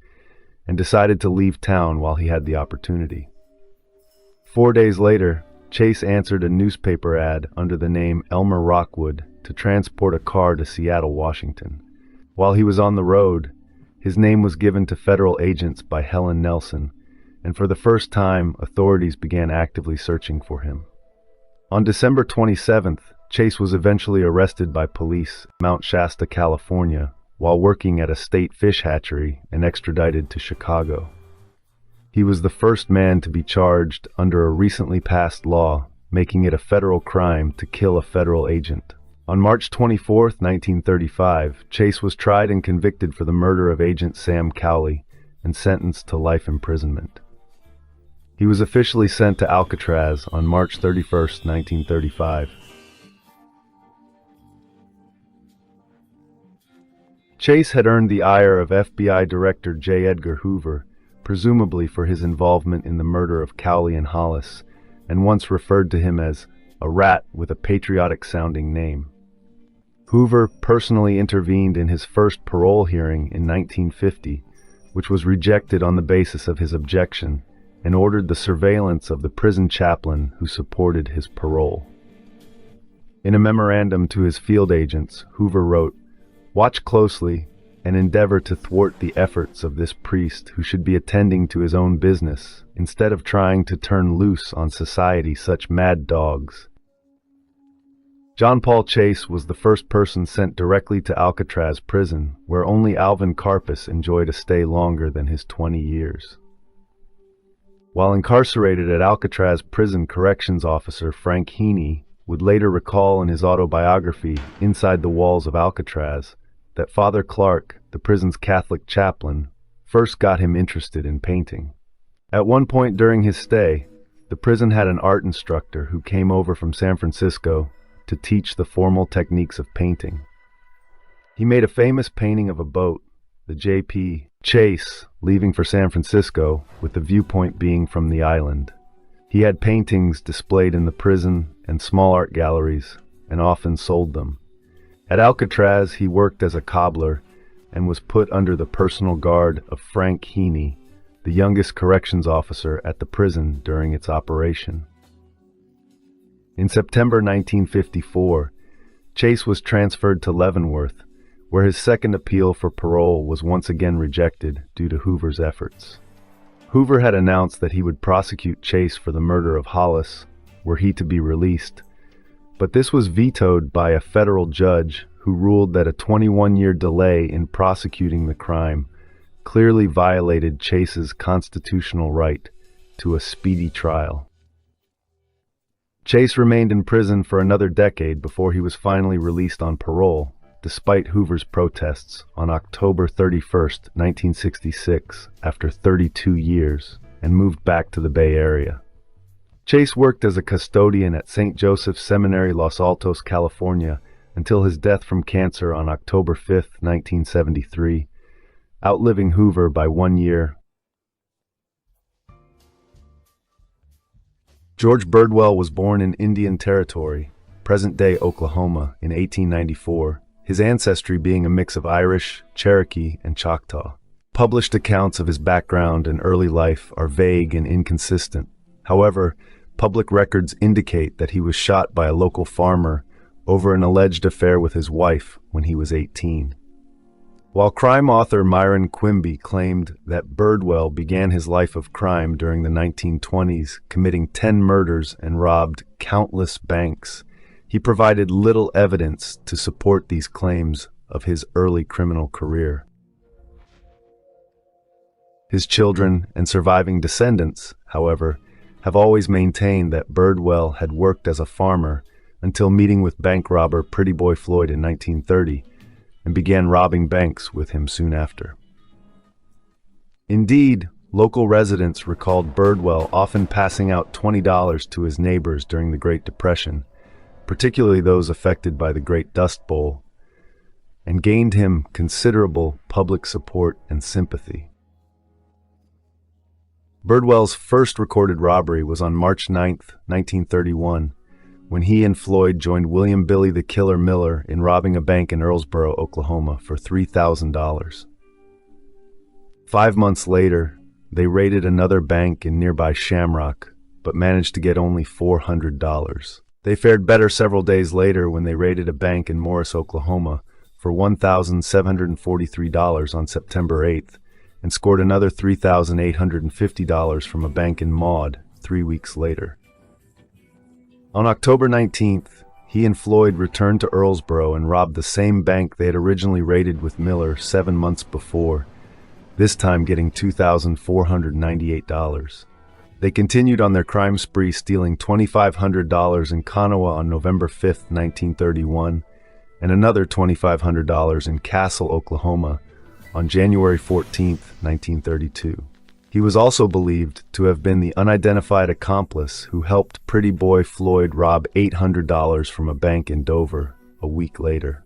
S1: and decided to leave town while he had the opportunity. 4 days later, Chase answered a newspaper ad under the name Elmer Rockwood to transport a car to Seattle, Washington. While he was on the road, his name was given to federal agents by Helen Nelson, and for the first time, authorities began actively searching for him. On December 27th, Chase was eventually arrested by police in Mount Shasta, California, while working at a state fish hatchery and extradited to Chicago. He was the first man to be charged under a recently passed law, making it a federal crime to kill a federal agent. On March 24, 1935, Chase was tried and convicted for the murder of Agent Sam Cowley and sentenced to life imprisonment. He was officially sent to Alcatraz on March 31, 1935. Chase had earned the ire of FBI Director J. Edgar Hoover, presumably for his involvement in the murder of Cowley and Hollis, and once referred to him as a rat with a patriotic-sounding name. Hoover personally intervened in his first parole hearing in 1950, which was rejected on the basis of his objection, and ordered the surveillance of the prison chaplain who supported his parole. In a memorandum to his field agents, Hoover wrote, "Watch closely and endeavor to thwart the efforts of this priest who should be attending to his own business, instead of trying to turn loose on society such mad dogs." John Paul Chase was the first person sent directly to Alcatraz prison, where only Alvin Karpus enjoyed a stay longer than his 20 years. While incarcerated at Alcatraz prison, corrections officer Frank Heaney would later recall in his autobiography, Inside the Walls of Alcatraz, that Father Clark, the prison's Catholic chaplain, first got him interested in painting. At one point during his stay, the prison had an art instructor who came over from San Francisco to teach the formal techniques of painting. He made a famous painting of a boat, the J.P. Chase, leaving for San Francisco, with the viewpoint being from the island. He had paintings displayed in the prison and small art galleries, and often sold them. At Alcatraz, he worked as a cobbler and was put under the personal guard of Frank Heaney, the youngest corrections officer at the prison during its operation. In September 1954, Chase was transferred to Leavenworth, where his second appeal for parole was once again rejected due to Hoover's efforts. Hoover had announced that he would prosecute Chase for the murder of Hollis, were he to be released, but this was vetoed by a federal judge who ruled that a 21-year delay in prosecuting the crime clearly violated Chase's constitutional right to a speedy trial. Chase remained in prison for another decade before he was finally released on parole, despite Hoover's protests, on October 31, 1966, after 32 years, and moved back to the Bay Area. Chase worked as a custodian at St. Joseph's Seminary, Los Altos, California, until his death from cancer on October 5, 1973, outliving Hoover by 1 year George Birdwell was born in Indian Territory, present-day Oklahoma, in 1894, his ancestry being a mix of Irish, Cherokee, and Choctaw. Published accounts of his background and early life are vague and inconsistent. However, public records indicate that he was shot by a local farmer over an alleged affair with his wife when he was 18. While crime author Myron Quimby claimed that Birdwell began his life of crime during the 1920s, committing 10 murders and robbed countless banks, he provided little evidence to support these claims of his early criminal career. His children and surviving descendants, however, have always maintained that Birdwell had worked as a farmer until meeting with bank robber Pretty Boy Floyd in 1930 and began robbing banks with him soon after. Indeed, local residents recalled Birdwell often passing out $20 to his neighbors during the Great Depression, particularly those affected by the Great Dust Bowl, and gained him considerable public support and sympathy. Birdwell's first recorded robbery was on March 9, 1931, when he and Floyd joined William Billy the Killer Miller in robbing a bank in Earlsboro, Oklahoma for $3,000. 5 months later, they raided another bank in nearby Shamrock, but managed to get only $400. They fared better several days later when they raided a bank in Morris, Oklahoma for $1,743 on September 8th, and scored another $3,850 from a bank in Maud 3 weeks later. On October 19th, he and Floyd returned to Earlsboro and robbed the same bank they had originally raided with Miller 7 months before, this time getting $2,498. They continued on their crime spree, stealing $2,500 in Kanawha on November 5, 1931, and another $2,500 in Castle, Oklahoma, on January 14, 1932. He was also believed to have been the unidentified accomplice who helped Pretty Boy Floyd rob $800 from a bank in Dover a week later.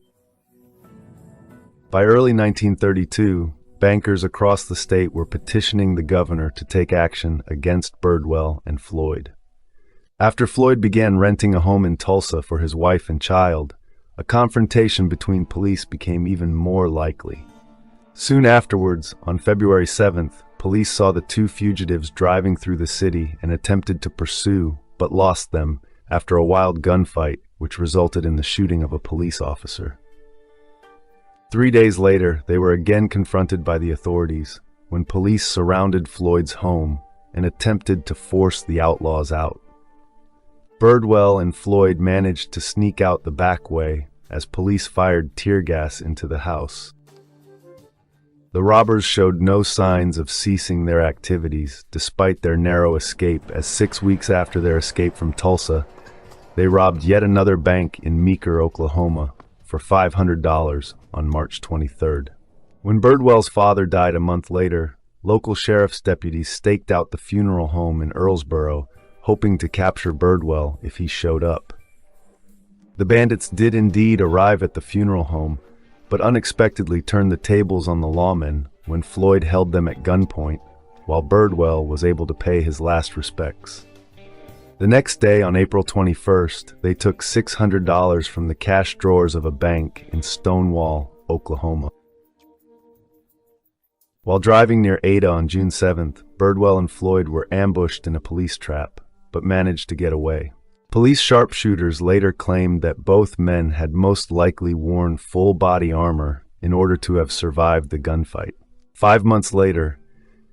S1: By early 1932, bankers across the state were petitioning the governor to take action against Birdwell and Floyd. After Floyd began renting a home in Tulsa for his wife and child, a confrontation between police became even more likely. Soon afterwards, on February 7th, police saw the two fugitives driving through the city and attempted to pursue, but lost them after a wild gunfight, which resulted in the shooting of a police officer. 3 days later, they were again confronted by the authorities when police surrounded Floyd's home and attempted to force the outlaws out. Birdwell and Floyd managed to sneak out the back way as police fired tear gas into the house. The robbers showed no signs of ceasing their activities despite their narrow escape, as 6 weeks after their escape from Tulsa, they robbed yet another bank in Meeker, Oklahoma, for $500 on March 23rd. When Birdwell's father died a month later, local sheriff's deputies staked out the funeral home in Earlsboro, hoping to capture Birdwell if he showed up. The bandits did indeed arrive at the funeral home, but unexpectedly turned the tables on the lawmen when Floyd held them at gunpoint, while Birdwell was able to pay his last respects. The next day, on April 21st, they took $600 from the cash drawers of a bank in Stonewall, Oklahoma. While driving near Ada on June 7th, Birdwell and Floyd were ambushed in a police trap, but managed to get away. Police sharpshooters later claimed that both men had most likely worn full body armor in order to have survived the gunfight. 5 months later,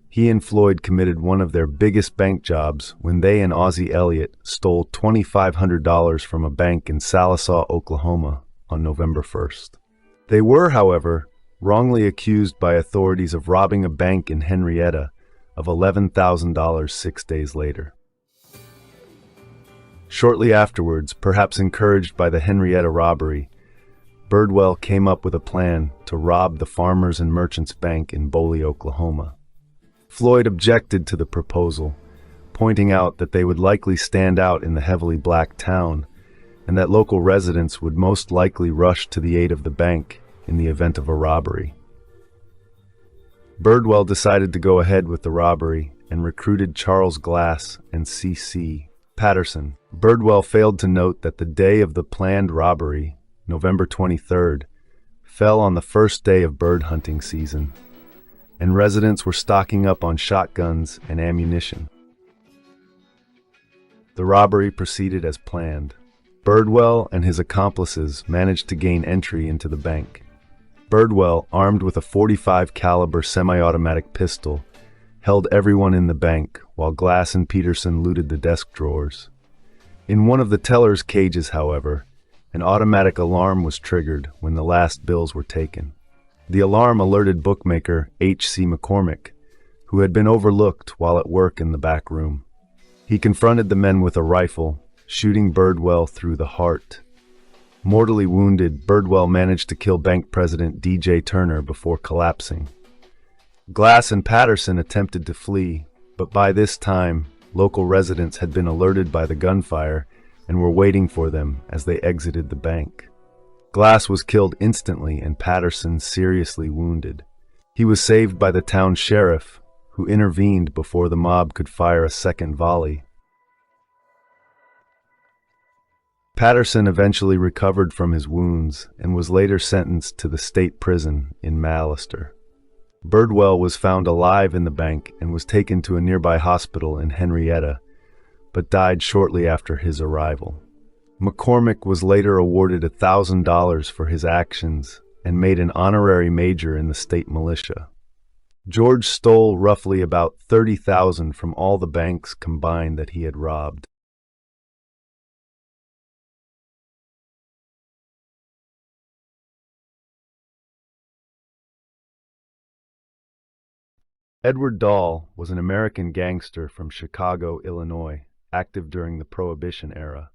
S1: he and Floyd committed one of their biggest bank jobs when they and Ozzie Elliott stole $2,500 from a bank in Sallisaw, Oklahoma on November 1st. They were, however, wrongly accused by authorities of robbing a bank in Henrietta of $11,000 6 days later. Shortly afterwards, perhaps encouraged by the Henrietta robbery, Birdwell came up with a plan to rob the Farmers and Merchants Bank in Boley, Oklahoma. Floyd objected to the proposal, pointing out that they would likely stand out in the heavily black town and that local residents would most likely rush to the aid of the bank in the event of a robbery. Birdwell decided to go ahead with the robbery and recruited Charles Glass and C.C. Patterson. Birdwell failed to note that the day of the planned robbery, November 23rd, fell on the first day of bird hunting season, and residents were stocking up on shotguns and ammunition. The robbery proceeded as planned. Birdwell and his accomplices managed to gain entry into the bank. Birdwell, armed with a .45 caliber semi-automatic pistol, held everyone in the bank while Glass and Peterson looted the desk drawers. In one of the teller's cages, however, an automatic alarm was triggered when the last bills were taken. The alarm alerted bookmaker H.C. McCormick, who had been overlooked while at work in the back room. He confronted the men with a rifle, shooting Birdwell through the heart. Mortally wounded, Birdwell managed to kill bank president D.J. Turner before collapsing. Glass and Patterson attempted to flee, but by this time, local residents had been alerted by the gunfire and were waiting for them as they exited the bank. Glass was killed instantly and Patterson seriously wounded. He was saved by the town sheriff, who intervened before the mob could fire a second volley. Patterson eventually recovered from his wounds and was later sentenced to the state prison in Mallister. Birdwell was found alive in the bank and was taken to a nearby hospital in Henrietta, but died shortly after his arrival. McCormick was later awarded $1,000 for his actions and made an honorary major in the state militia. George stole roughly about $30,000 from all the banks combined that he had robbed. Edward Dahl was an American gangster from Chicago, Illinois, active during the Prohibition era.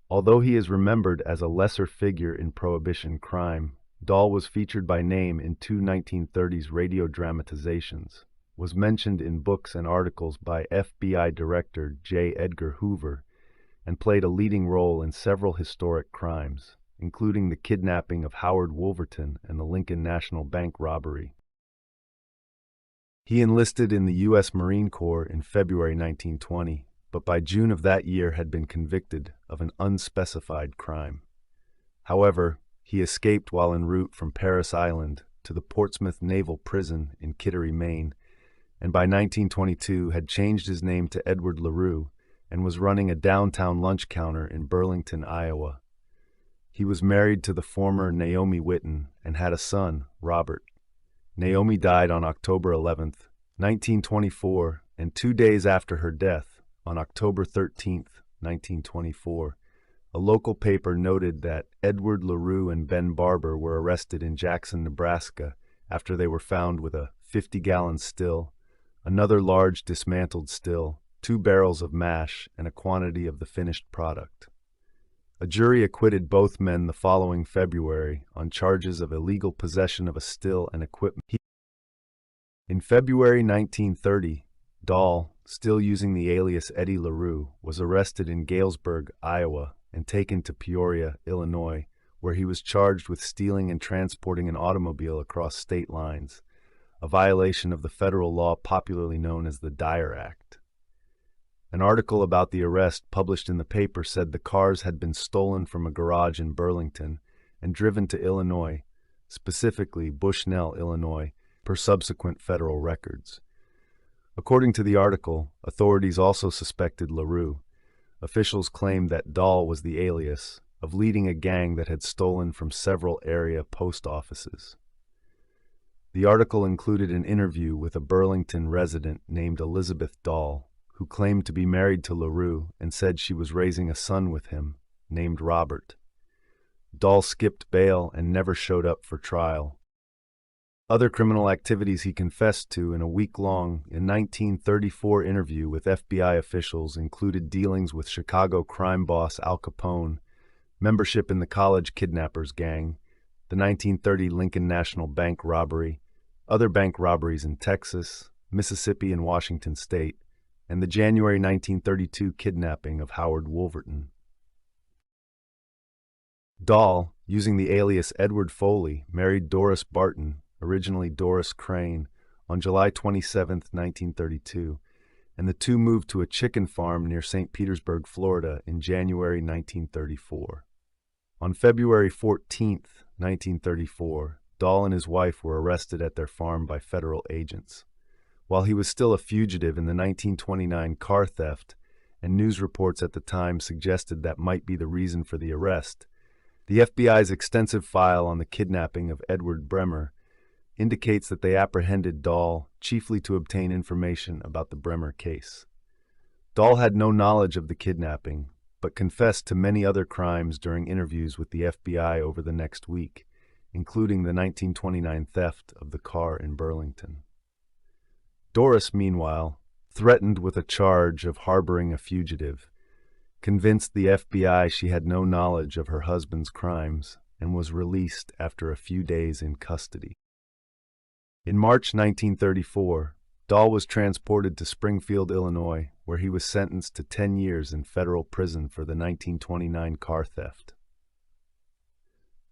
S1: Although he is remembered as a lesser figure in Prohibition crime, Dahl was featured by name in two 1930s radio dramatizations, was mentioned in books and articles by FBI Director J. Edgar Hoover, and played a leading role in several historic crimes, including the kidnapping of Howard Wolverton and the Lincoln National Bank robbery. He enlisted in the U.S. Marine Corps in February 1920, but by June of that year had been convicted of an unspecified crime. However, he escaped while en route from Parris Island to the Portsmouth Naval Prison in Kittery, Maine, and by 1922 had changed his name to Edward LaRue and was running a downtown lunch counter in Burlington, Iowa. He was married to the former Naomi Witten and had a son, Robert. Naomi died on October 11, 1924, and 2 days after her death, on October 13, 1924, a local paper noted that Edward LaRue and Ben Barber were arrested in Jackson, Nebraska, after they were found with a 50-gallon still, another large dismantled still, 2 barrels of mash, and a quantity of the finished product. A jury acquitted both men the following February on charges of illegal possession of a still and equipment. In February 1930, Dahl, still using the alias Eddie LaRue, was arrested in Galesburg, Iowa, and taken to Peoria, Illinois, where he was charged with stealing and transporting an automobile across state lines, a violation of the federal law popularly known as the Dyer Act. An article about the arrest published in the paper said the cars had been stolen from a garage in Burlington and driven to Illinois, specifically Bushnell, Illinois, per subsequent federal records. According to the article, authorities also suspected LaRue. Officials claimed that Dahl was the alias of leading a gang that had stolen from several area post offices. The article included an interview with a Burlington resident named Elizabeth Dahl, who claimed to be married to LaRue and said she was raising a son with him, named Robert. Dahl skipped bail and never showed up for trial. Other criminal activities he confessed to in a week-long 1934 interview with FBI officials included dealings with Chicago crime boss Al Capone, membership in the College Kidnappers Gang, the 1930 Lincoln National Bank robbery, other bank robberies in Texas, Mississippi, and Washington State, and the January 1932 kidnapping of Howard Wolverton. Dahl, using the alias Edward Foley, married Doris Barton, originally Doris Crane, on July 27, 1932, and the two moved to a chicken farm near St. Petersburg, Florida in January 1934. On February 14, 1934, Dahl and his wife were arrested at their farm by federal agents. While he was still a fugitive in the 1929 car theft, and news reports at the time suggested that might be the reason for the arrest, the FBI's extensive file on the kidnapping of Edward Bremer indicates that they apprehended Dahl chiefly to obtain information about the Bremer case. Dahl had no knowledge of the kidnapping, but confessed to many other crimes during interviews with the FBI over the next week, including the 1929 theft of the car in Burlington. Doris, meanwhile, threatened with a charge of harboring a fugitive, convinced the FBI she had no knowledge of her husband's crimes, and was released after a few days in custody. In March 1934, Dahl was transported to Springfield, Illinois, where he was sentenced to 10 years in federal prison for the 1929 car theft.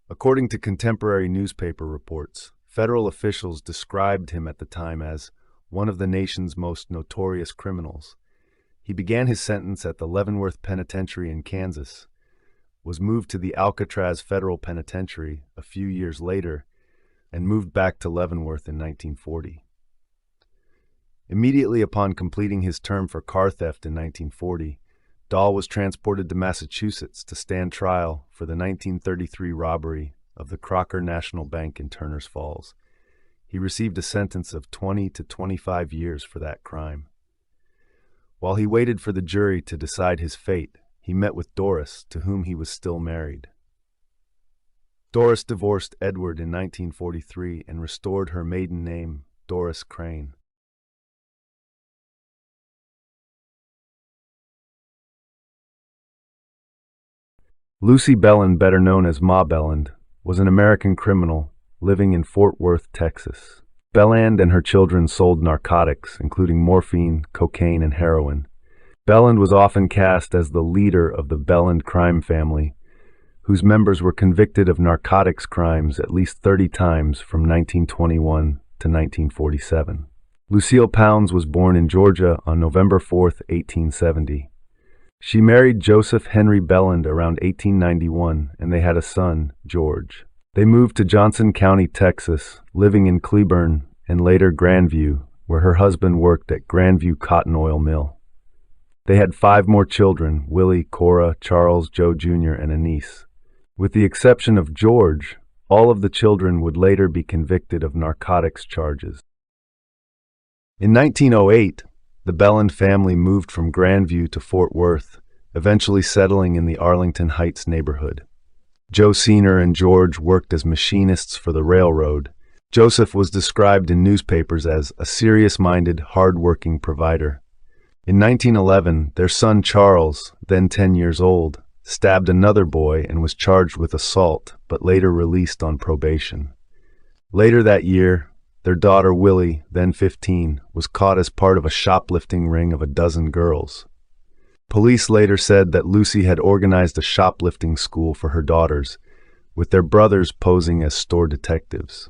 S1: According to contemporary newspaper reports, federal officials described him at the time as one of the nation's most notorious criminals. He began his sentence at the Leavenworth Penitentiary in Kansas, was moved to the Alcatraz Federal Penitentiary a few years later, and moved back to Leavenworth in 1940. Immediately upon completing his term for car theft in 1940, Dahl was transported to Massachusetts to stand trial for the 1933 robbery of the Crocker National Bank in Turners Falls. He received a sentence of 20 to 25 years for that crime. While he waited for the jury to decide his fate, he met with Doris, to whom he was still married. Doris divorced Edward in 1943 and restored her maiden name, Doris Crane. Lucy Belland, better known as Ma Belland, was an American criminal living in Fort Worth, Texas. Belland and her children sold narcotics, including morphine, cocaine, and heroin. Belland was often cast as the leader of the Belland crime family, whose members were convicted of narcotics crimes at least 30 times from 1921 to 1947. Lucille Pounds was born in Georgia on November 4, 1870. She married Joseph Henry Belland around 1891, and they had a son, George. They moved to Johnson County, Texas, living in Cleburne and later Grandview, where her husband worked at Grandview Cotton Oil Mill. They had 5 more children, Willie, Cora, Charles, Joe Jr., and a niece. With the exception of George, all of the children would later be convicted of narcotics charges. In 1908, the Belland family moved from Grandview to Fort Worth, eventually settling in the Arlington Heights neighborhood. Joe Sr. and George worked as machinists for the railroad. Joseph was described in newspapers as a serious-minded, hard-working provider. In 1911, their son Charles, then 10 years old, stabbed another boy and was charged with assault, but later released on probation. Later that year, their daughter Willie, then 15, was caught as part of a shoplifting ring of a dozen girls. Police later said that Lucy had organized a shoplifting school for her daughters, with their brothers posing as store detectives.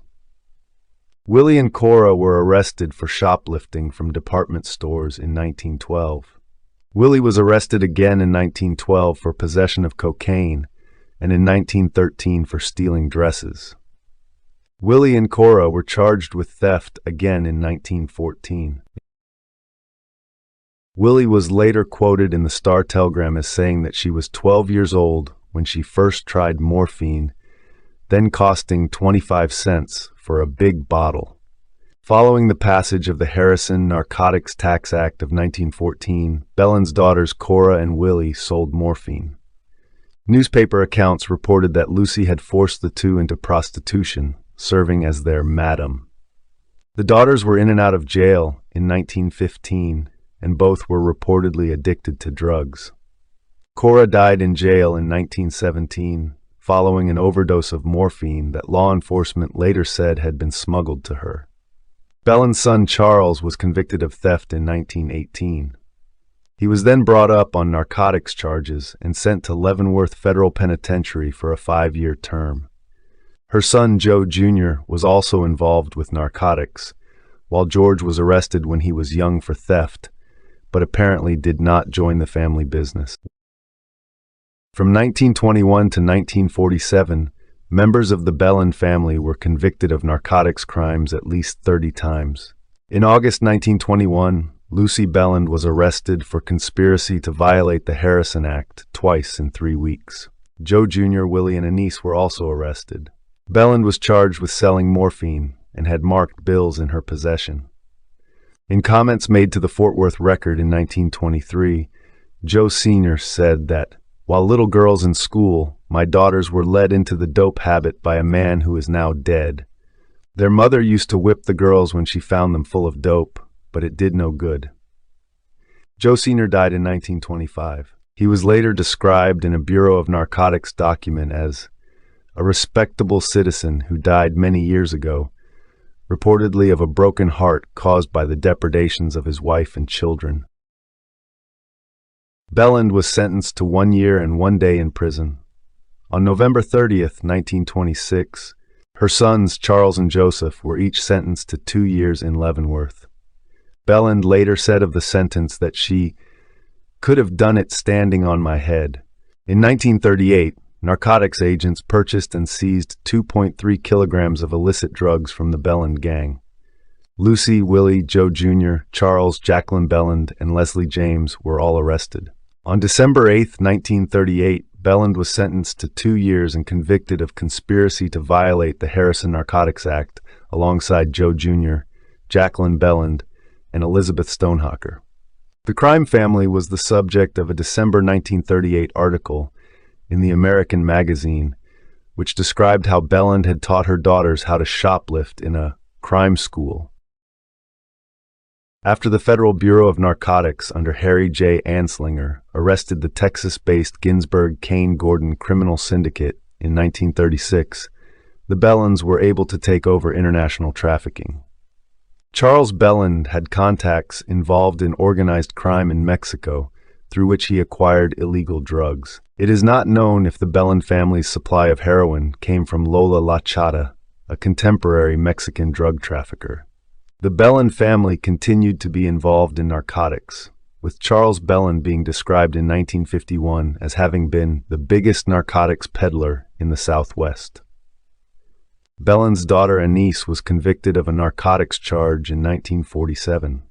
S1: Willie and Cora were arrested for shoplifting from department stores in 1912. Willie was arrested again in 1912 for possession of cocaine, and in 1913 for stealing dresses. Willie and Cora were charged with theft again in 1914. Willie was later quoted in the Star-Telegram as saying that she was 12 years old when she first tried morphine, then costing 25 cents for a big bottle. Following the passage of the Harrison Narcotics Tax Act of 1914, Belland's daughters Cora and Willie sold morphine. Newspaper accounts reported that Lucy had forced the two into prostitution, serving as their madam. The daughters were in and out of jail in 1915, and both were reportedly addicted to drugs. Cora died in jail in 1917, following an overdose of morphine that law enforcement later said had been smuggled to her. Belland's son Charles was convicted of theft in 1918. He was then brought up on narcotics charges and sent to Leavenworth Federal Penitentiary for a 5-year term. Her son Joe Jr. was also involved with narcotics, while George was arrested when he was young for theft, but apparently did not join the family business. From 1921 to 1947, members of the Belland family were convicted of narcotics crimes at least 30 times. In August 1921, Lucy Belland was arrested for conspiracy to violate the Harrison Act twice in 3 weeks. Joe Jr., Willie, and Anise were also arrested. Belland was charged with selling morphine and had marked bills in her possession. In comments made to the Fort Worth Record in 1923, Joe Sr. said that, "While little girls in school, my daughters were led into the dope habit by a man who is now dead. Their mother used to whip the girls when she found them full of dope, but it did no good." Joe Sr. died in 1925. He was later described in a Bureau of Narcotics document as a respectable citizen who died many years ago, reportedly of a broken heart caused by the depredations of his wife and children. Belland was sentenced to 1 year and 1 day in prison. On November 30th, 1926, her sons, Charles and Joseph, were each sentenced to 2 years in Leavenworth. Belland later said of the sentence that she could have done it standing on my head. In 1938, narcotics agents purchased and seized 2.3 kilograms of illicit drugs from the Belland gang. Lucy, Willie, Joe Jr., Charles, Jacqueline Belland, and Leslie James were all arrested. On December 8, 1938, Belland was sentenced to 2 years and convicted of conspiracy to violate the Harrison Narcotics Act alongside Joe Jr., Jacqueline Belland, and Elizabeth Stonehocker. The crime family was the subject of a December 1938 article in the American Magazine, which described how Belland had taught her daughters how to shoplift in a crime school. After the Federal Bureau of Narcotics under Harry J. Anslinger arrested the Texas-based Ginsburg-Kane-Gordon criminal syndicate in 1936, the Bellands were able to take over international trafficking. Charles Belland had contacts involved in organized crime in Mexico, through which he acquired illegal drugs. It is not known if the Belland family's supply of heroin came from Lola La Chata, a contemporary Mexican drug trafficker. The Belland family continued to be involved in narcotics, with Charles Belland being described in 1951 as having been the biggest narcotics peddler in the Southwest. Belland's daughter Anise was convicted of a narcotics charge in 1947.